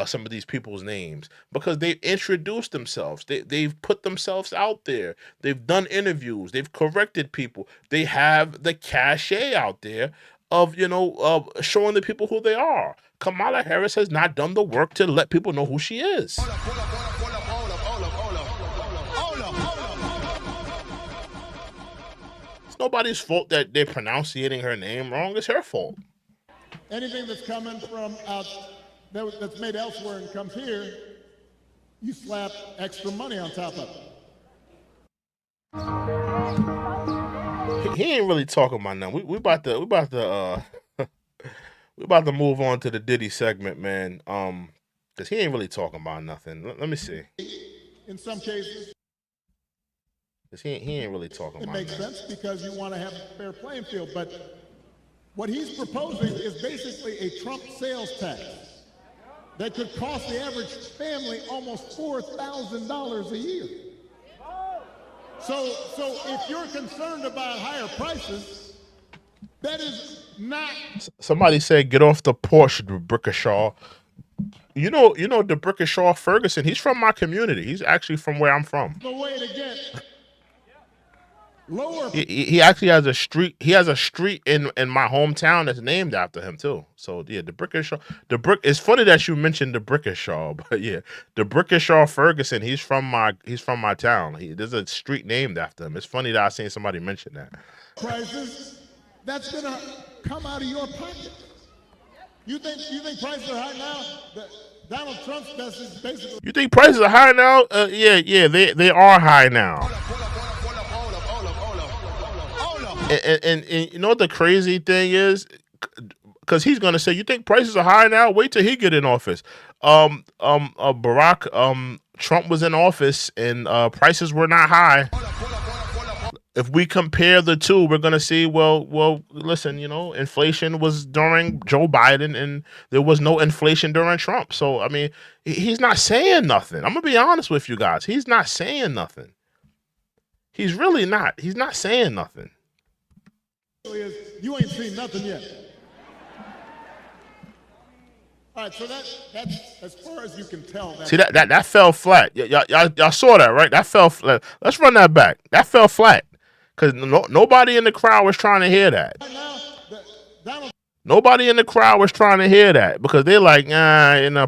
C: some of these people's names because they've introduced themselves. They've put themselves out there. They've done interviews. They've corrected people. They have the cachet out there of showing the people who they are. Kamala Harris has not done the work to let people know who she is. It's nobody's fault that they're pronouncing her name wrong. It's her fault.
D: Anything that's coming from out that's made elsewhere and comes here, you slap extra money on top of
C: it. He ain't really talking about nothing. We about to we about to move on to the Diddy segment, man. Because he ain't really talking about nothing. Let me see.
D: In some cases,
C: because he ain't really talking about
D: nothing. It makes sense because you want to have a fair playing field. But what he's proposing is basically a Trump sales tax that could cost the average family almost $4,000 a year. So if you're concerned about higher prices, that is not.
C: Somebody said, "Get off the porch, DeBrickashaw." You know, DeBrickashaw Ferguson. He's from my community. He's actually from where I'm from.
D: The way to get lower.
C: He actually has a street. He has a street in my hometown that's named after him too. So yeah, DeBrickashaw. It's funny that you mentioned DeBrickashaw, but yeah, DeBrickashaw Ferguson. He's from my town. There's a street named after him. It's funny that I seen somebody mention that.
D: Prices. That's gonna come out of your pocket. You think prices are high now? Donald Trump's message basically.
C: You think prices are high now? Yeah, they are high now. And you know what the crazy thing is? Because he's gonna say, you think prices are high now? Wait till he get in office. Barack Trump was in office and prices were not high. If we compare the two, we're gonna see. Well, listen. Inflation was during Joe Biden, and there was no inflation during Trump. So I mean, he's not saying nothing. I'm gonna be honest with you guys. He's not saying nothing. He's really not. He's not saying nothing.
D: You ain't seen nothing yet. All right, so that's as far as you can tell.
C: See that fell flat. Y'all saw that, right? That fell flat. Let's run that back. That fell flat. Because nobody in the crowd was trying to hear that. Nobody in the crowd was trying to hear that because they're like,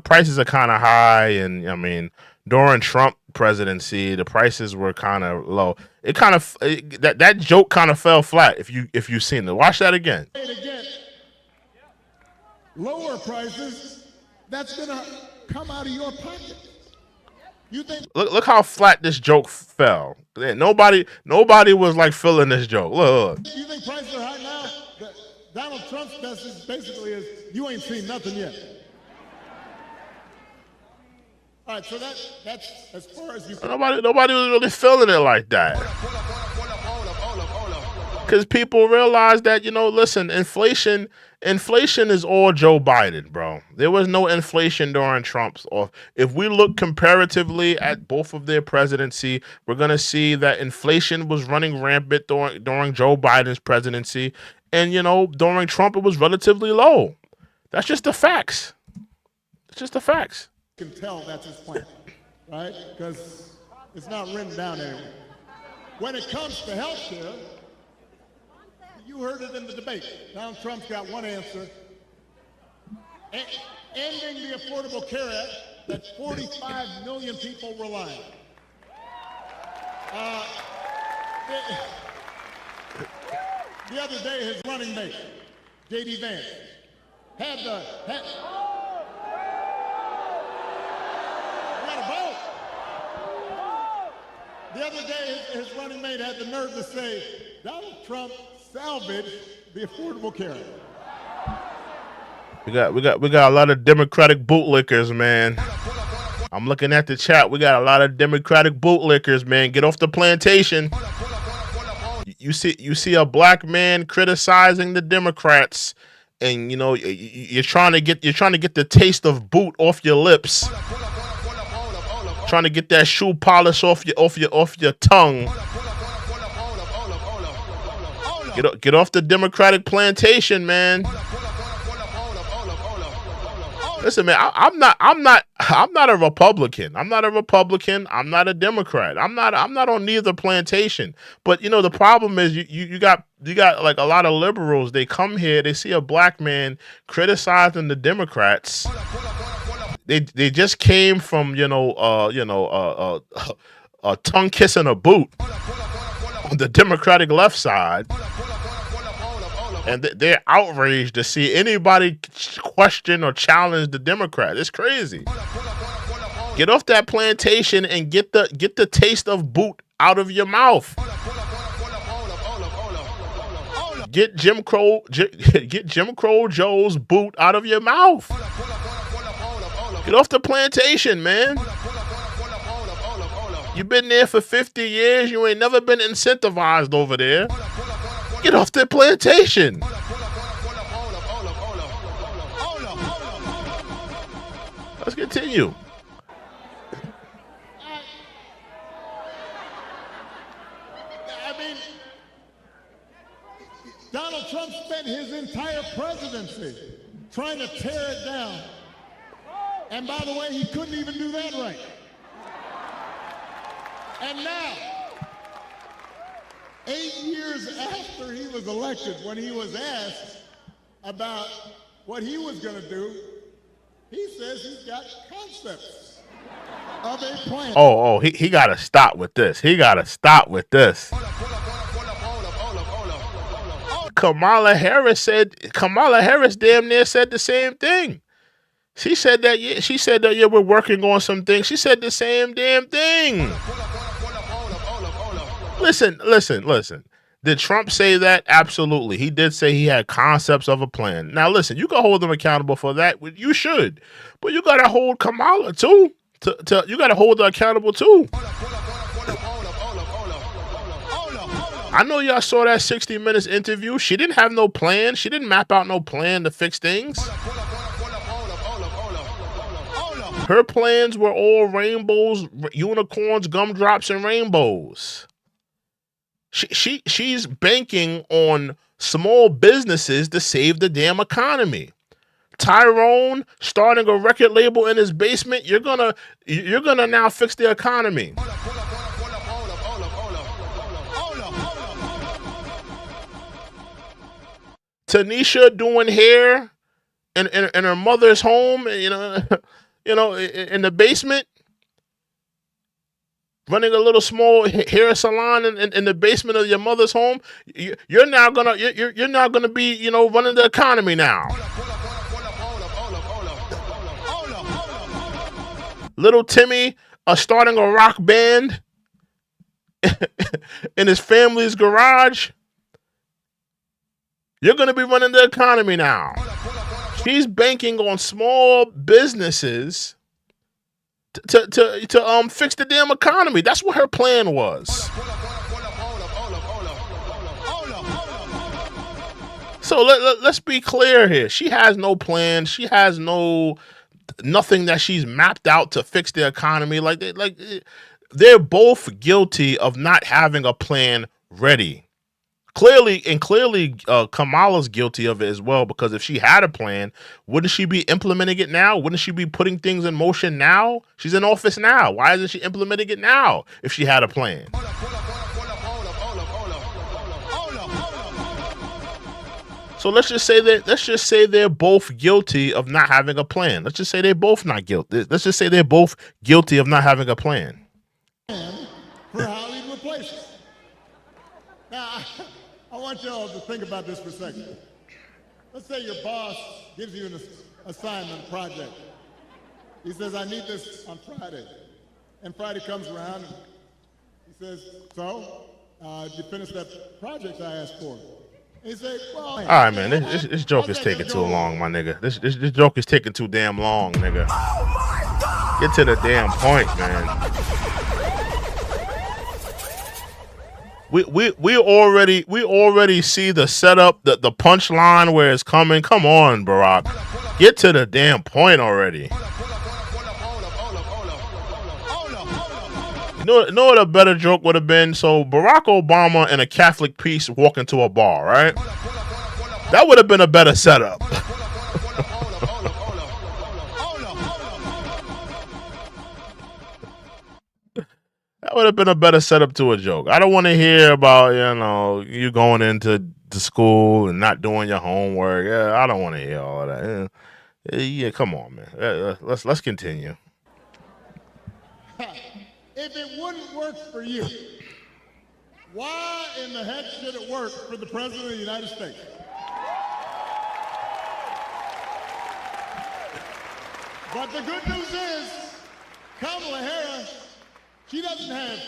C: prices are kind of high. And I mean, during Trump presidency, the prices were kind of low. It kind of that joke kind of fell flat. If you've seen it, watch that again.
D: Lower prices. That's gonna come out of your pocket. You think?
C: Look how flat this joke fell. Nobody was like feeling this joke. Look.
D: You think prices are high now? Donald Trump's message basically is, you ain't seen nothing yet. All right, so that's as far as you.
C: Nobody was really feeling it like that. Because people realize that, listen, inflation is all Joe Biden, bro. There was no inflation during Trump's off. If we look comparatively at both of their presidency, we're going to see that inflation was running rampant during Joe Biden's presidency. And, during Trump, it was relatively low. That's just the facts. It's just the facts.
D: You can tell that's his plan, right? Because it's not written down anywhere. When it comes to health care, you heard it in the debate. Donald Trump's got one answer. Ending the Affordable Care Act that 45 million people rely on. The other day, his running mate, J.D. Vance, had you got a vote. The other day, his running mate had the nerve to say, Donald Trump salvaged the Affordable Care Act.
C: We got a lot of Democratic bootlickers, man. I'm looking at the chat. We got a lot of Democratic bootlickers, man. Get off the plantation. You see a black man criticizing the Democrats, and you know you're trying to get the taste of boot off your lips. Trying to get that shoe polish off your tongue. Get off the Democratic plantation, man. Listen, man, I'm not a Republican. I'm not a Republican. I'm not a Democrat. I'm not on neither plantation. But you know, the problem is you got like a lot of liberals. They come here, they see a black man criticizing the Democrats. They just came from a tongue kissing a boot on the Democratic left side. And they're outraged to see anybody question or challenge the Democrat. It's crazy. Get off that plantation and get the taste of boot out of your mouth. Get Jim Crow Joe's boot out of your mouth. Get off the plantation, man. You've been there for 50 years. You ain't never been incentivized over there. Get off the plantation. Let's continue.
D: I mean, Donald Trump spent his entire presidency trying to tear it down. And by the way, he couldn't even do that right. And now, 8 years after he was elected, when he was asked about what he was going to do, he says he's got concepts of a plan.
C: He got to stop with this. Kamala Harris damn near said the same thing. She said that we're working on some things. She said the same damn thing. Listen. Did Trump say that? Absolutely. He did say he had concepts of a plan. Now, listen, you can hold him accountable for that. You should. But you got to hold Kamala, too. You got to hold her accountable, too. I know y'all saw that 60 Minutes interview. She didn't have no plan. She didn't map out no plan to fix things. Her plans were all rainbows, unicorns, gumdrops, and rainbows. She's banking on small businesses to save the damn economy. Tyrone starting a record label in his basement. You're gonna now fix the economy. Tanisha doing hair in her mother's home. In the basement. Running a little small hair salon in the basement of your mother's home, you're now gonna be running the economy now. Little Timmy starting a rock band in his family's garage. You're gonna be running the economy now. She's banking on small businesses to fix the damn economy. That's what her plan was. So let's be clear here. She has no plan. She has nothing that she's mapped out to fix the economy. They're both guilty of not having a plan ready. Clearly, Kamala's guilty of it as well, because if she had a plan, wouldn't she be implementing it now? Wouldn't she be putting things in motion now? She's in office now. Why isn't she implementing it now if she had a plan? So let's just say they're both guilty of not having a plan. Let's just say they're both not guilty. Let's just say they're both guilty of not having a plan.
D: For how he'd replace it. Now, I want y'all to think about this for a second. Let's say your boss gives you an assignment project. He says, I need this on Friday. And Friday comes around, and He says, so, you finished that project I asked for? He said, well, all
C: right, man, this joke is taking too long, my nigga. This joke is taking too damn long, nigga. Get to the damn point, man. We already see the setup, the punchline where it's coming. Come on, Barack. Get to the damn point already. You know what a better joke would have been? So Barack Obama and a Catholic priest walk into a bar, right? That would have been a better setup. That would have been a better setup to a joke. I don't want to hear about, you going into the school and not doing your homework. Yeah, I don't want to hear all of that. Yeah, come on, man. Let's continue.
D: If it wouldn't work for you, why in the heck should it work for the President of the United States? But the good news is, Kamala Harris, she doesn't have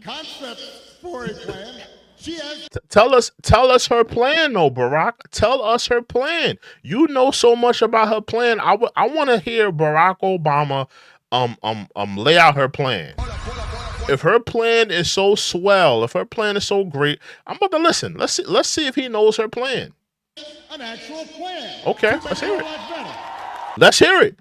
D: concepts for a plan. She has.
C: Tell us her plan, though, Barack. Tell us her plan. You know so much about her plan. I want to hear Barack Obama lay out her plan. If her plan is so swell, if her plan is so great, I'm about to listen. Let's see if he knows her plan.
D: An actual plan.
C: Okay, let's hear it. Let's hear it.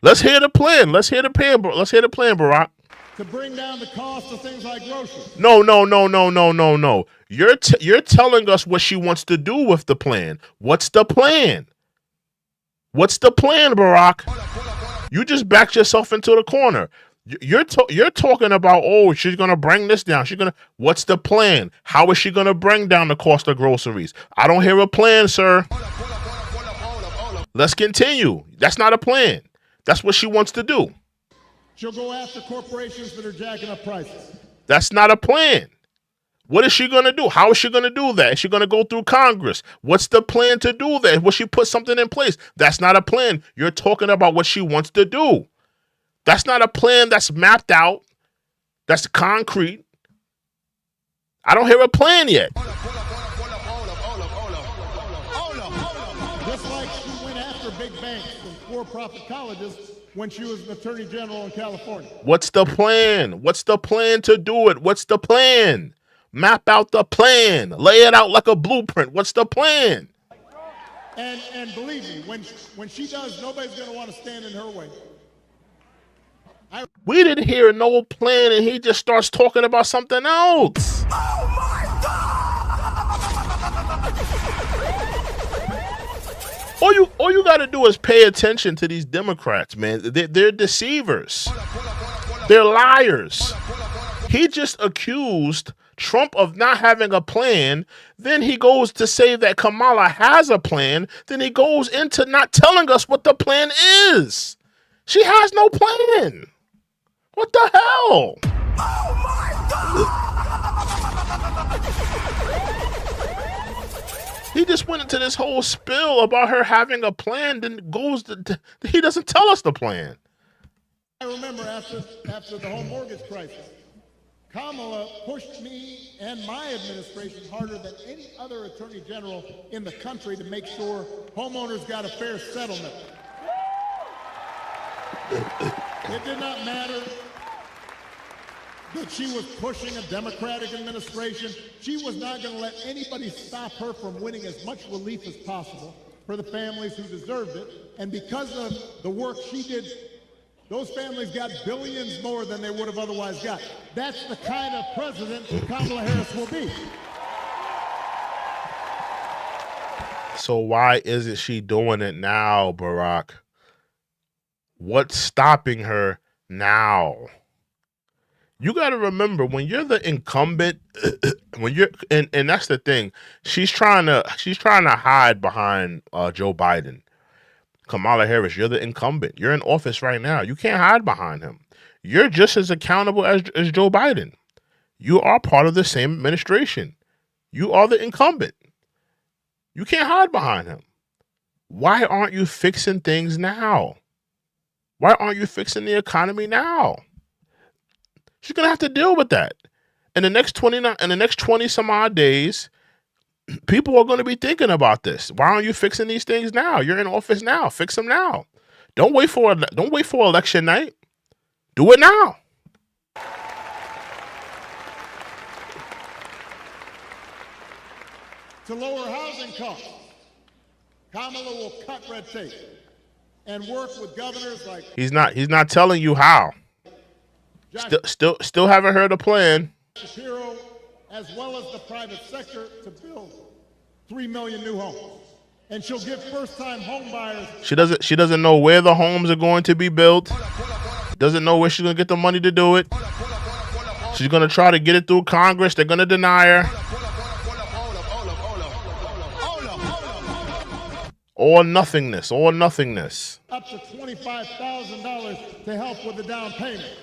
C: Let's hear the plan. Let's hear the plan, Barack.
D: To bring down the cost of things like groceries.
C: No. You're telling us what she wants to do with the plan. What's the plan? What's the plan, Barack? You just backed yourself into the corner. You're talking about, she's gonna bring this down. What's the plan? How is she gonna bring down the cost of groceries? I don't hear a plan, sir. Let's continue. That's not a plan. That's what she wants to do.
D: She'll go after corporations that are jacking up prices.
C: That's not a plan. What is she going to do? How is she going to do that? Is she going to go through Congress? What's the plan to do that? Will she put something in place? That's not a plan. You're talking about what she wants to do. That's not a plan that's mapped out. That's concrete. I don't hear a plan yet.
D: Just like she went after big banks and for-profit colleges when she was an attorney general in California.
C: What's the plan? What's the plan to do it? What's the plan? Map out the plan. Lay it out like a blueprint. What's the plan?
D: And believe me, when she does, nobody's going to want to stand in her way.
C: We didn't hear no plan, and he just starts talking about something else. Oh my God! All you got to do is pay attention to these Democrats, man. They're deceivers. They're liars. He just accused Trump of not having a plan. Then he goes to say that Kamala has a plan. Then he goes into not telling us what the plan is. She has no plan. What the hell? Oh my God! He just went into this whole spill about her having a plan. Then he doesn't tell us the plan.
D: I remember after the home mortgage crisis, Kamala pushed me and my administration harder than any other attorney general in the country to make sure homeowners got a fair settlement. It did not matter that she was pushing a Democratic administration. She was not going to let anybody stop her from winning as much relief as possible for the families who deserved it. And because of the work she did, those families got billions more than they would have otherwise got. That's the kind of president Kamala Harris will be.
C: So why isn't she doing it now, Barack? What's stopping her now? You got to remember, when you're the incumbent, and that's the thing, she's trying to hide behind Joe Biden. Kamala Harris, you're the incumbent. You're in office right now. You can't hide behind him. You're just as accountable as Joe Biden. You are part of the same administration. You are the incumbent. You can't hide behind him. Why aren't you fixing things now? Why aren't you fixing the economy now? She's gonna have to deal with that. In the next 20 some odd days, people are going to be thinking about this. Why aren't you fixing these things now? You're in office now. Fix them now. Don't wait for election night. Do it now.
D: To lower housing costs, Kamala will cut red tape and work with governors like
C: He's not telling you how. Still haven't heard a plan.
D: Shapiro, as well as the private sector, to build 3 million new homes. And she'll give first-time home buyers.
C: She doesn't know where the homes are going to be built. Doesn't know where she's gonna get the money to do it. She's gonna try to get it through Congress. They're gonna deny her. Or nothingness.
D: Up to $25,000 to help with the down payment.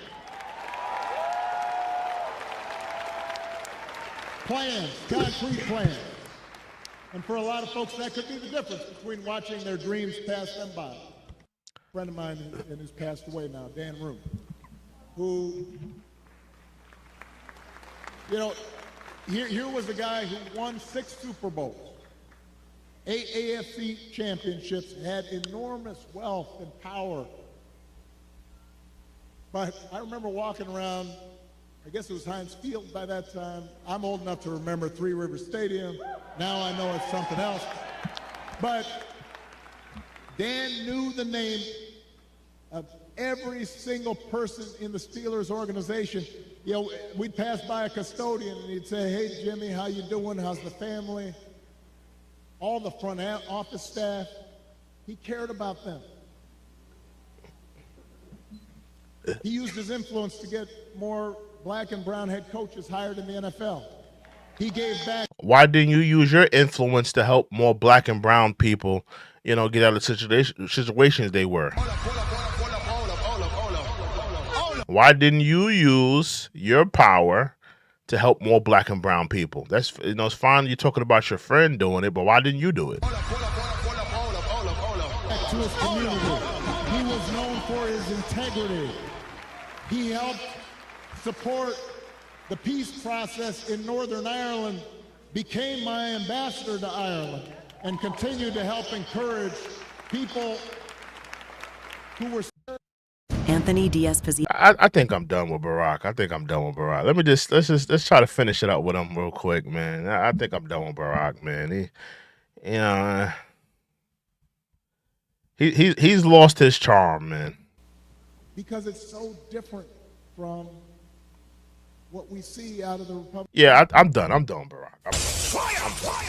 D: Plans, concrete plans. And for a lot of folks, that could be the difference between watching their dreams pass them by. A friend of mine, and who's passed away now, Dan Root, who, here was a guy who won 6 Super Bowls, 8 AFC championships, had enormous wealth and power. But I remember walking around, I guess it was Heinz Field by that time. I'm old enough to remember Three River Stadium. Now I know it's something else. But Dan knew the name of every single person in the Steelers organization. We'd pass by a custodian and he'd say, "Hey, Jimmy, how you doing? How's the family?" All the front office staff, he cared about them. He used his influence to get more black and brown head coaches hired in the NFL. He gave back.
C: Why didn't you use your influence to help more black and brown people, get out of the situations they were? Why didn't you use your power to help more black and brown people? That's, it's fine you're talking about your friend doing it, but why didn't you do it?
D: To his community. He was known for his integrity. He helped support the peace process in Northern Ireland, became my ambassador to Ireland, and continued to help encourage people who were.
J: Anthony D'Esposito.
C: I think I'm done with Barack. Let's try to finish it up with him real quick, man. I think I'm done with Barack, man. He's lost his charm, man.
D: Because it's so different from what we see out of the Republican.
C: Yeah, I'm done. I'm done, Barack. I'm done.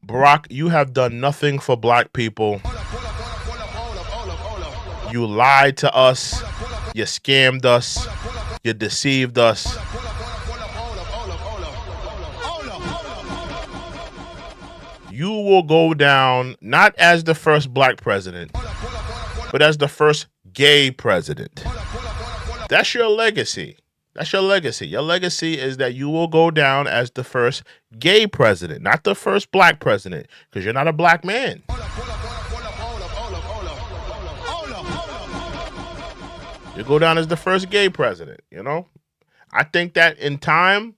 C: Barack, you have done nothing for black people. You lied to us. You scammed us. You deceived us. You will go down not as the first black president, but as the first gay president. That's your legacy. Your legacy is that you will go down as the first gay president, not the first black president, because you're not a black man. You go down as the first gay president, I think that in time,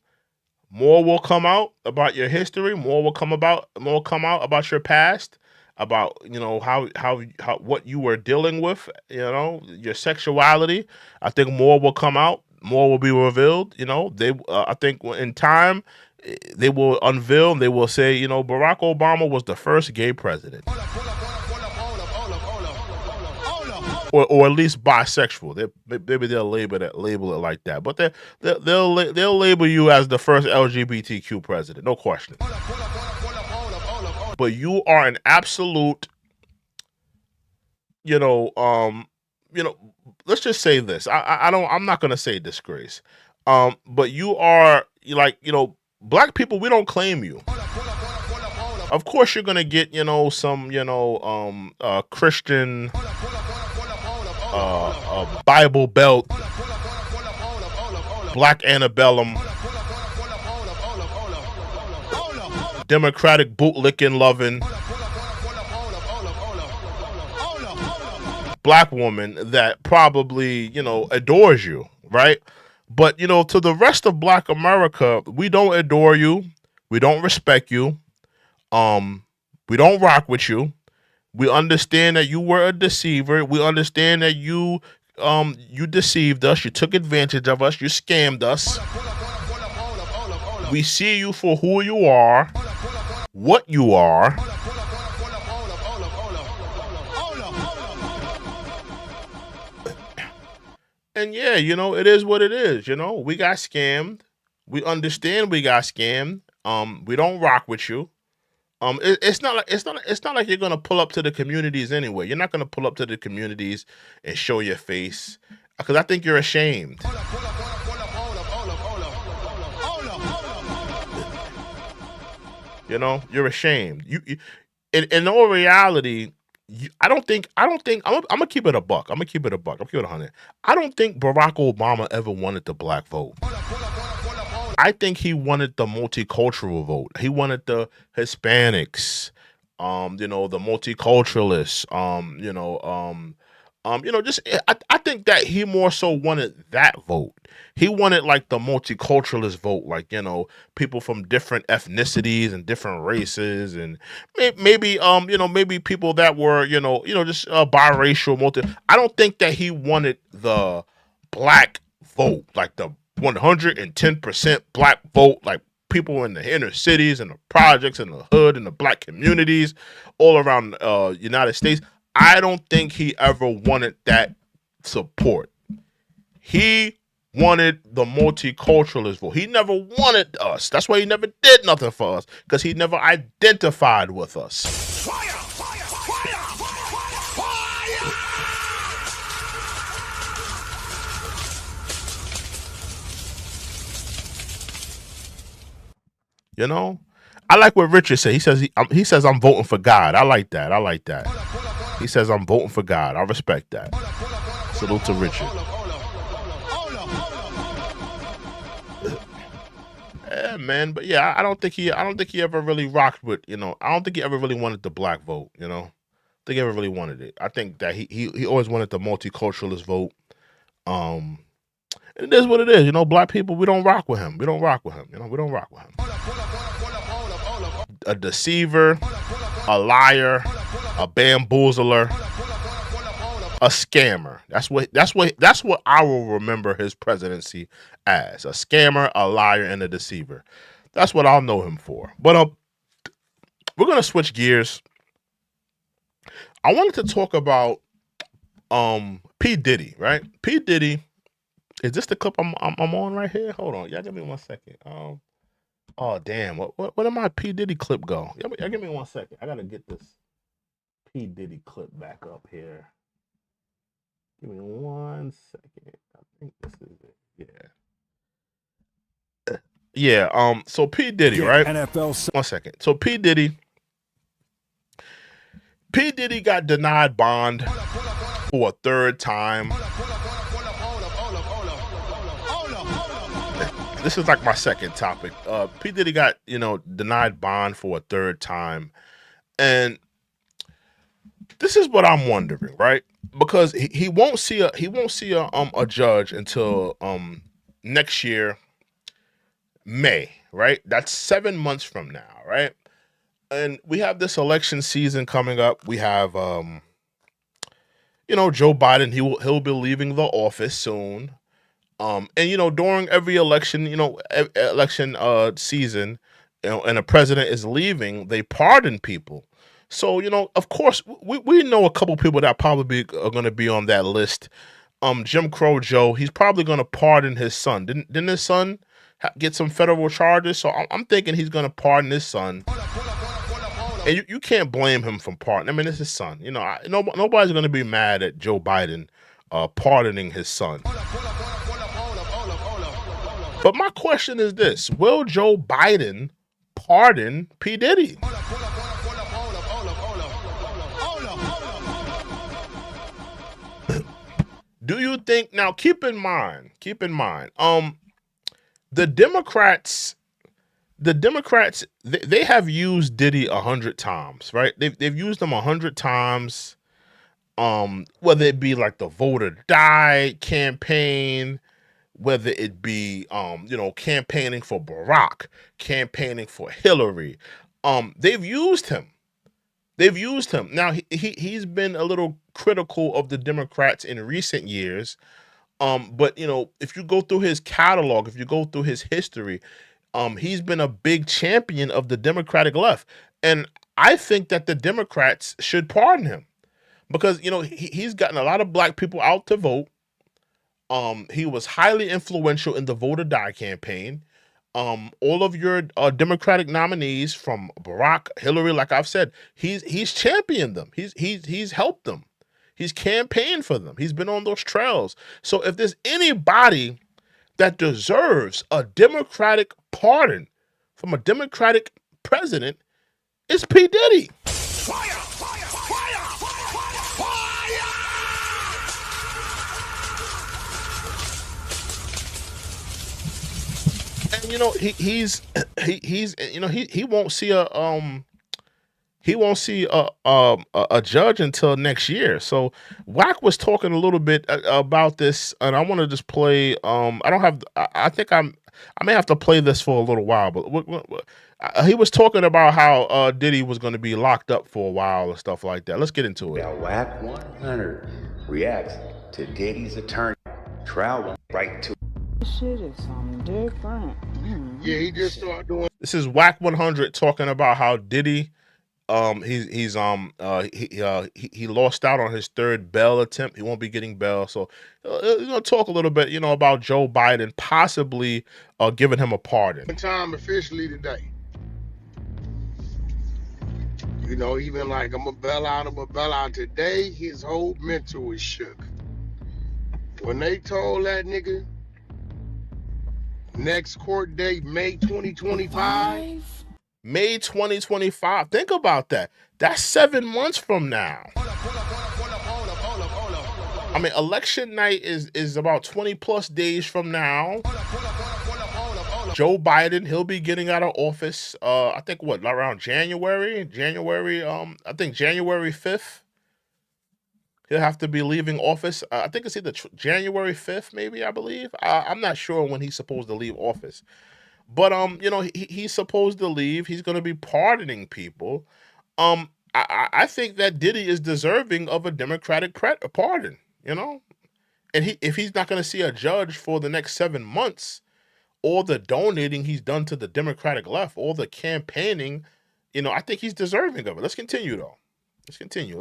C: more will come out about your history. More will come out about your past, about how what you were dealing with. Your sexuality. I think more will come out. More will be revealed. I think in time they will unveil. And they will say, Barack Obama was the first gay president, or at least bisexual. Maybe they'll label it like that. But they'll label you as the first LGBTQ president, no question. But you are an absolute, let's just say this. I'm not gonna say disgrace. But you are black people. We don't claim you. Of course, you're gonna get some Christian. Bible Belt, Black Antebellum, Democratic bootlicking loving black woman that probably, you know, adores you, right? But, you know, to the rest of black America, we don't adore you. We don't respect you. We don't rock with you. We understand that you were a deceiver. We understand that you deceived us. You took advantage of us. You scammed us. We see you for who you are, what you are. And yeah, you know, it is what it is. You know, we got scammed. We understand we got scammed. We don't rock with you. It's not like you're gonna pull up to the communities anyway. You're not gonna pull up to the communities and show your face because I think you're ashamed. You know, you're ashamed. In all reality, I don't think I'm gonna keep it a buck. I'm gonna keep it 100. I don't think Barack Obama ever wanted the black vote. I think he wanted the multicultural vote. He wanted the Hispanics, you know, the multiculturalists, I think that he more so wanted that vote. He wanted like the multiculturalist vote, like, you know, people from different ethnicities and different races, and maybe maybe people that were, just biracial, I don't think that he wanted the black vote, like the 110% black vote, like people in the inner cities and the projects and the hood and the black communities all around United States. I don't think he ever wanted that support. He wanted the multiculturalist vote. He never wanted us. That's why he never did nothing for us, because he never identified with us.
I: Fire! Fire! Fire! Fire!
C: You know, I like what Richard said. He says I'm voting for God. I like that. He says I'm voting for God. I respect that. Salute to Richard. Yeah, man. But yeah, I don't think he ever really rocked with, I don't think he ever really wanted the black vote, I don't think he ever really wanted it. I think that he always wanted the multiculturalist vote. And it is what it is. Black people, we don't rock with him. We don't rock with him. A deceiver, a liar, a bamboozler, a scammer. That's what I will remember his presidency as. A scammer, a liar, and a deceiver. That's what I'll know him for. But we're gonna switch gears. I wanted to talk about P. Diddy, right? P. Diddy. Is this the clip I'm on right here? Hold on. Y'all give me 1 second. Oh damn! Where did my P. Diddy clip go? Y'all give me 1 second. I gotta get this P. Diddy clip back up here. Give me 1 second. I think this is it. Yeah. So P. Diddy, right?
I: NFL.
C: 1 second. So P. Diddy got denied bond for a third time. This is like my second topic. P. Diddy got, denied bond for a third time. And this is what I'm wondering, right? Because he won't see a judge until next year, May, right? That's 7 months from now, right? And we have this election season coming up. We have Joe Biden, he'll be leaving the office soon. And during every election, election season, and a president is leaving, they pardon people. So, of course, we know a couple people that probably are going to be on that list. Jim Crow Joe, he's probably going to pardon his son. Didn't his son get some federal charges? So I'm thinking he's going to pardon his son. And you can't blame him for pardoning. I mean, it's his son. Nobody's going to be mad at Joe Biden pardoning his son. But my question is this: will Joe Biden pardon P. Diddy? Do you think? Now, keep in mind, the Democrats the Democrats, they have used Diddy 100 times, right? They've used him 100 times. Whether it be like the vote or die campaign, whether it be campaigning for Barack, campaigning for Hillary, they've used him. They've used him. Now he's been a little critical of the Democrats in recent years. But if you go through his catalog, if you go through his history, he's been a big champion of the Democratic left. And I think that the Democrats should pardon him because, he's gotten a lot of black people out to vote. He was highly influential in the vote or die campaign. All of your Democratic nominees from Barack, Hillary, like I've said, he's championed them. He's helped them. He's campaigned for them. He's been on those trails. So if there's anybody that deserves a Democratic pardon from a Democratic president, it's P. Diddy.
I: Fire! Fire! Fire!
C: And he won't see a judge until next year. So Wack was talking a little bit about this, and I want to just play. I think I may have to play this for a little while, but he was talking about how Diddy was going to be locked up for a while and stuff like that. Let's get into it.
K: Now, Wack 100 reacts to Diddy's attorney. Trial went right to.
L: This shit is something different.
I: Yeah, he just started doing.
C: This is Wack 100 talking about how Diddy. He lost out on his third bail attempt. He won't be getting bail. So he's gonna talk a little bit, about Joe Biden possibly giving him a pardon.
I: Time officially today. Even like I'm gonna bail out today. His whole mental is shook. When they told that nigga next court date May 2025.
C: May 2025. Think about that. That's 7 months from now. I mean, election night is about 20 plus days from now. Joe Biden, he'll be getting out of office. I think around January. I think January 5th. He'll have to be leaving office. I think it's either January 5th, maybe, I believe. I'm not sure when he's supposed to leave office. But he's supposed to leave. He's going to be pardoning people. I think that Diddy is deserving of a Democratic pardon. And if he's not going to see a judge for the next 7 months, all the donating he's done to the Democratic left, all the campaigning, I think he's deserving of it. Let's continue though. Let's continue.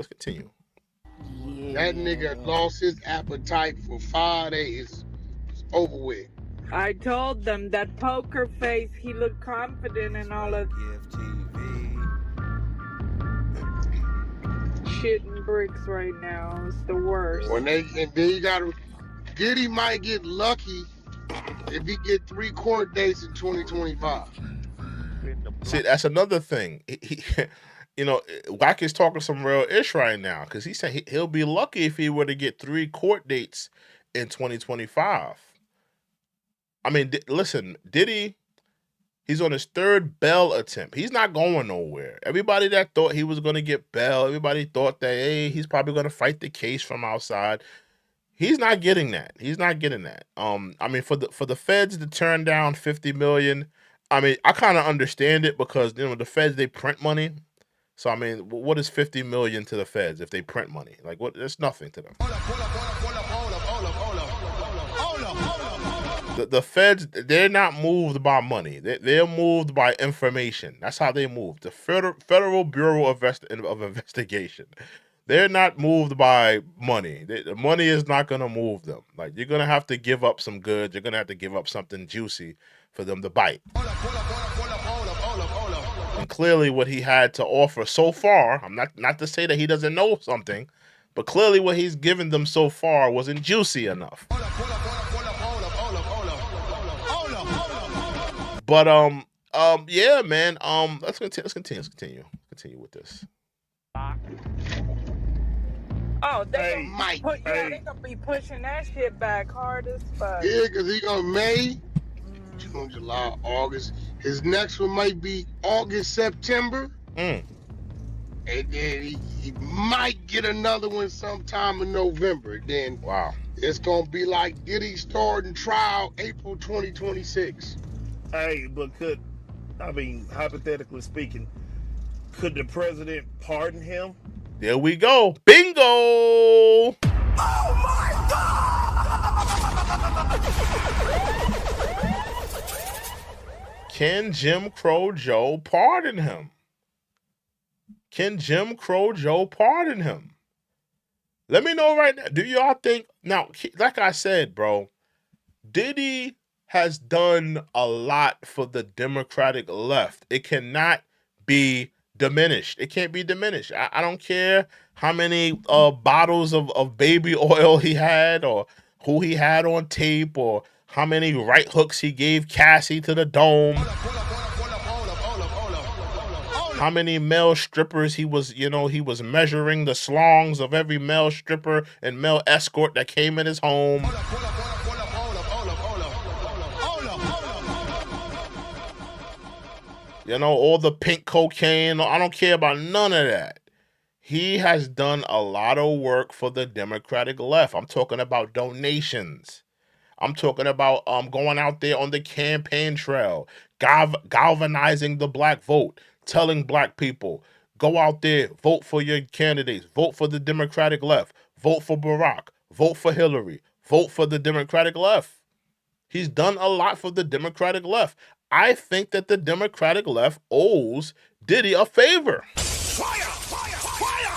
I: That nigga lost his appetite for 5 days. It's over with.
L: I told them that poker face, he looked confident and all of shit and bricks right now. It's the worst.
I: And then you gotta, Diddy might get lucky if he get 3 court dates in 2025.
C: See, that's another thing. Wack is talking some real ish right now because he said he'll be lucky if he were to get 3 court dates in 2025. I mean, listen, Diddy, he's on his 3rd bail attempt. He's not going nowhere. Everybody that thought he was going to get bail, everybody thought that, hey, he's probably going to fight the case from outside. He's not getting that. I mean, for the feds to turn down $50 million, I mean, I kind of understand it because, the feds, they print money. So, I mean, what is $50 million to the feds if they print money? Like, what? It's nothing to them. The feds, they're not moved by money. They're moved by information. That's how they move. The Federal Bureau of Investigation. They're not moved by money. The money is not going to move them. Like, you're going to have to give up some goods. You're going to have to give up something juicy for them to bite. And clearly what he had to offer so far, I'm not to say that he doesn't know something, but clearly what he's given them so far wasn't juicy enough. But yeah, man. Let's continue with this.
L: Oh, they gonna be pushing that shit back hard as fuck.
I: Yeah, because he gonna May June, July, August. His next one might be August, September. And then he might get another one sometime in November. Then it's gonna be like Diddy starting trial April 2026.
M: Hey, but hypothetically speaking, could the president pardon him?
C: There we go. Bingo!
M: Oh my God!
C: Can Jim Crow Joe pardon him? Can Jim Crow Joe pardon him? Let me know right now. Do y'all think, now, like I said, bro, Diddy has done a lot for the Democratic left. It cannot be diminished. It can't be diminished. I don't care how many bottles of baby oil he had, or who he had on tape, or how many right hooks he gave Cassie to the dome. How many male strippers he was measuring the slongs of every male stripper and male escort that came in his home. All the pink cocaine. I don't care about none of that. He has done a lot of work for the Democratic left. I'm talking about donations. I'm talking about going out there on the campaign trail, galvanizing the black vote, telling black people, go out there, vote for your candidates, vote for the Democratic left, vote for Barack, vote for Hillary, vote for the Democratic left. He's done a lot for the Democratic left. I think that the Democratic left owes Diddy a favor.
M: Fire! Fire! Fire!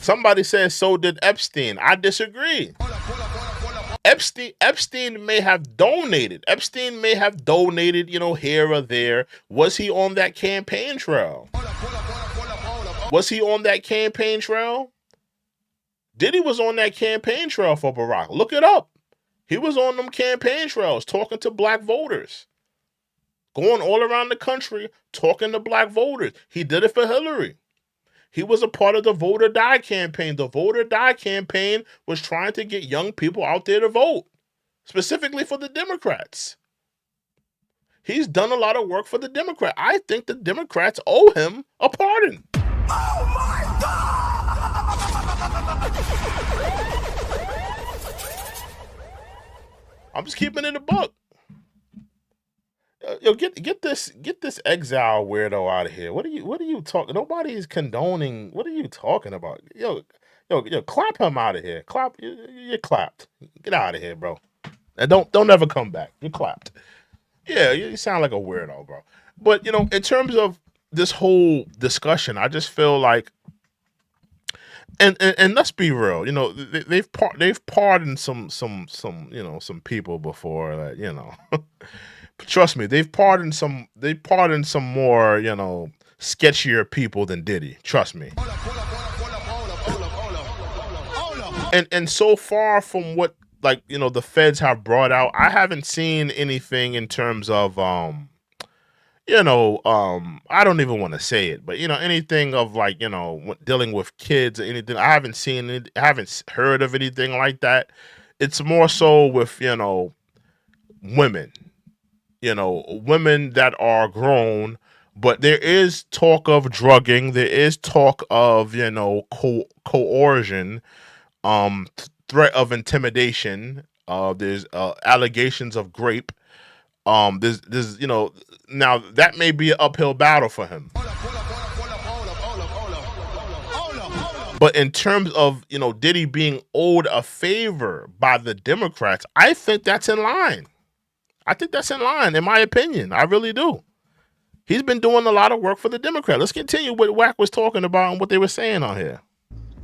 C: Somebody says so did Epstein. I disagree. Epstein may have donated. Epstein may have donated, here or there. Was he on that campaign trail? Was he on that campaign trail? Diddy was on that campaign trail for Barack. Look it up. He was on them campaign trails talking to black voters. Going all around the country talking to black voters. He did it for Hillary. He was a part of the Vote or Die campaign. The Vote or Die campaign was trying to get young people out there to vote, specifically for the Democrats. He's done a lot of work for the Democrats. I think the Democrats owe him a pardon.
M: Oh my God!
C: I'm just keeping it a buck. Yo, get this exile weirdo out of here. What are you talking? Nobody's condoning. What are you talking about? Yo, clap him out of here. Clap. You're clapped. Get out of here, bro. And don't ever come back. You're clapped. Yeah, you sound like a weirdo, bro. But in terms of this whole discussion, I just feel like, and let's be real, they've pardoned some people before that, Trust me, they've pardoned some more, sketchier people than Diddy. Trust me. And so far from what the feds have brought out, I haven't seen anything in terms of I don't even want to say it, but anything of dealing with kids or anything. I haven't seen it. I haven't heard of anything like that. It's more so with women. Women that are grown, but there is talk of drugging. There is talk of, coercion, threat of intimidation. There's allegations of rape. There's now that may be an uphill battle for him. But in terms of, Diddy being owed a favor by the Democrats, I think that's in line. I think that's in line, in my opinion. I really do. He's been doing a lot of work for the Democrats. Let's continue what Wack was talking about and what they were saying on here.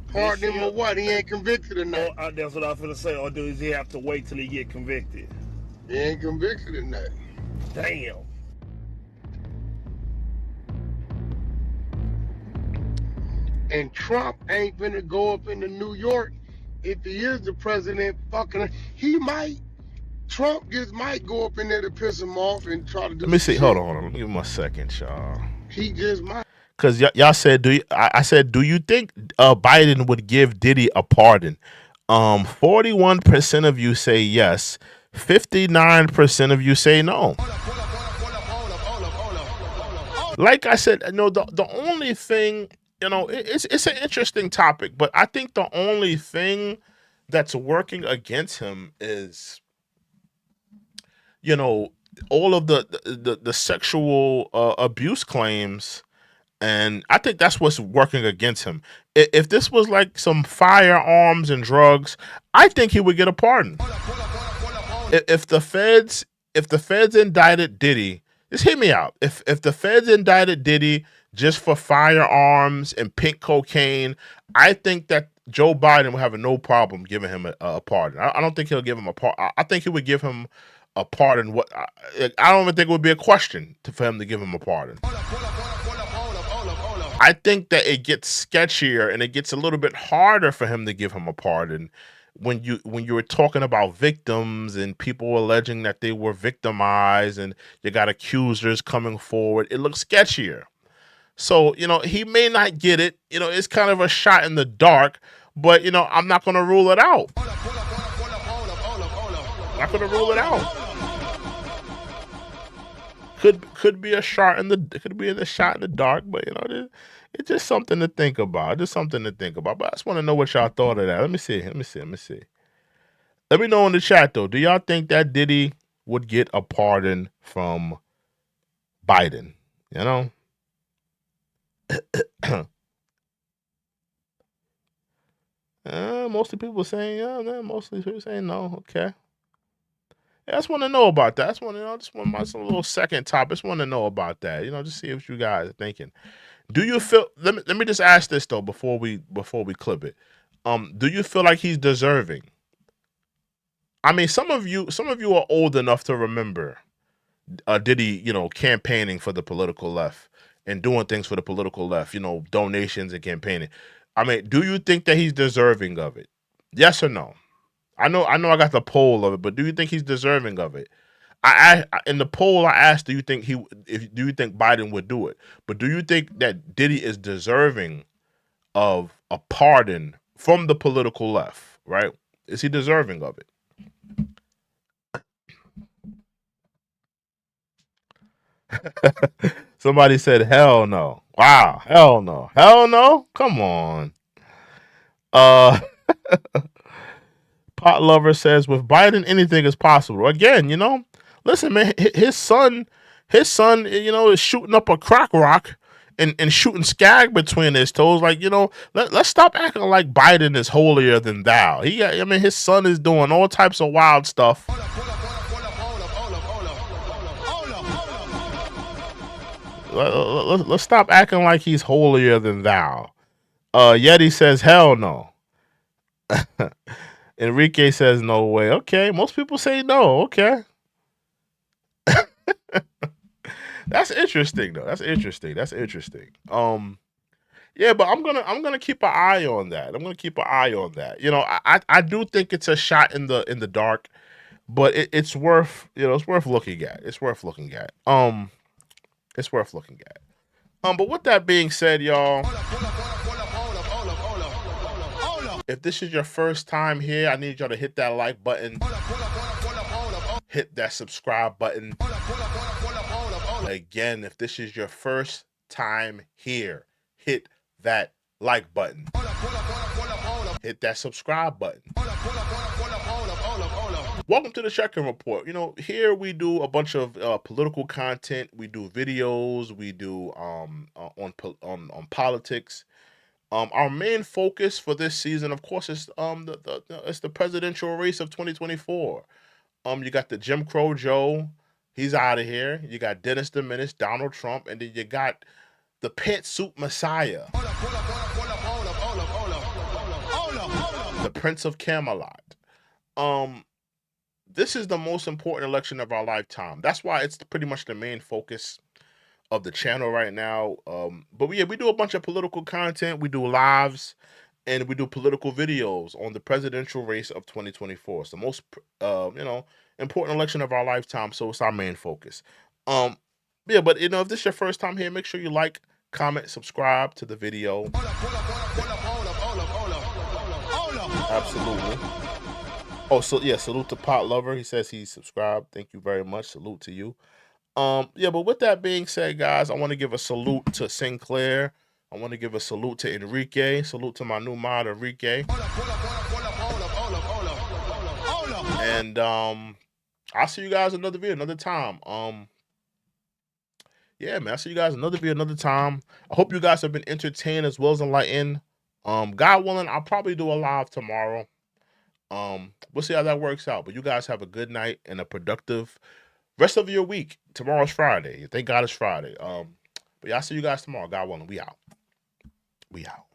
I: Pardon him or what? He ain't convicted or not.
M: That's what I was going to say. Or does he have to wait till he get convicted?
I: He ain't convicted or not.
M: Damn.
I: And Trump ain't gonna go up into New York. If he is the president, he might. Trump might go up in there to piss him off and try to do.
C: Let me see. Hold on. Give him a second, y'all.
I: He just might.
C: Because y'all said, I said, do you think Biden would give Diddy a pardon? 41% of you say yes. 59% of you say no. Like I said, the only thing, it's an interesting topic, but I think the only thing that's working against him is, all of the sexual abuse claims. And I think that's what's working against him. If this was like some firearms and drugs, I think he would get a pardon. If the feds indicted Diddy, just hear me out. If the feds indicted Diddy just for firearms and pink cocaine, I think that Joe Biden would have no problem giving him a pardon. I don't think he'll give him a pardon. I think he would give him a pardon. I don't even think it would be a question for him to give him a pardon. I think that it gets sketchier and it gets a little bit harder for him to give him a pardon when you were talking about victims and people alleging that they were victimized and you got accusers coming forward. It looks sketchier. So, he may not get it. It's kind of a shot in the dark, but, I'm not going to rule it out. Not going to rule it out. Could be a shot in the shot in the dark, but it's just something to think about. Just something to think about. But I just want to know what y'all thought of that. Let me see. Let me know in the chat though. Do y'all think that Diddy would get a pardon from Biden? Mostly people saying yeah. Mostly people saying no. Okay. I just want to know about that. Just want my little second topic. Just want to know about that. Just see what you guys are thinking. Do you feel? Let me just ask this though before we clip it. Do you feel like he's deserving? I mean, some of you are old enough to remember Diddy, campaigning for the political left and doing things for the political left. Donations and campaigning. I mean, do you think that he's deserving of it? Yes or no? I know I got the poll of it, but do you think he's deserving of it? In the poll I asked, do you think Biden would do it? But do you think that Diddy is deserving of a pardon from the political left, right? Is he deserving of it? Somebody said hell no. Wow, hell no. Hell no? Come on. Pot Lover says, with Biden, anything is possible. Again, listen, man, his son, is shooting up a crack rock and shooting skag between his toes. Like, let's stop acting like Biden is holier than thou. His son is doing all types of wild stuff. Let's stop acting like he's holier than thou. Yeti says, hell no. Enrique says no way. Okay, most people say no. Okay. That's interesting though. That's interesting. Yeah, but I'm gonna keep an eye on that. I do think it's a shot in the dark, but it's worth looking at. It's worth looking at. But with that being said, y'all, if this is your first time here, I need y'all to hit that like button. Hit that subscribe button. Again, if this is your first time here, hit that like button. Hit that subscribe button. Welcome to the Check-in Report. Here we do a bunch of political content. We do videos. We do on politics. Our main focus for this season, of course, is it's the presidential race of 2024. You got the Jim Crow Joe, he's out of here. You got Dennis the Menace, Donald Trump, and then you got the pantsuit Messiah, the Prince of Camelot. This is the most important election of our lifetime. That's why it's pretty much the main focus of the channel right now. But we do a bunch of political content. We do lives and we do political videos on the presidential race of 2024. It's the most important election of our lifetime, so it's our main focus. But if this is your first time here, make sure you like, comment, subscribe to the video. Absolutely. Oh, so yeah, salute to Pot Lover. He says he's subscribed. Thank you very much. Salute to you. Yeah, but with that being said, guys, I want to give a salute to Sinclair. I want to give a salute to Enrique. Salute to my new mod, Enrique. And I'll see you guys another video, another time. Yeah, man, I'll see you guys another video, another time. I hope you guys have been entertained as well as enlightened. God willing, I'll probably do a live tomorrow. We'll see how that works out. But you guys have a good night and a productive rest of your week. Tomorrow's Friday. Thank God it's Friday. But yeah, I'll see you guys tomorrow. God willing, we out. We out.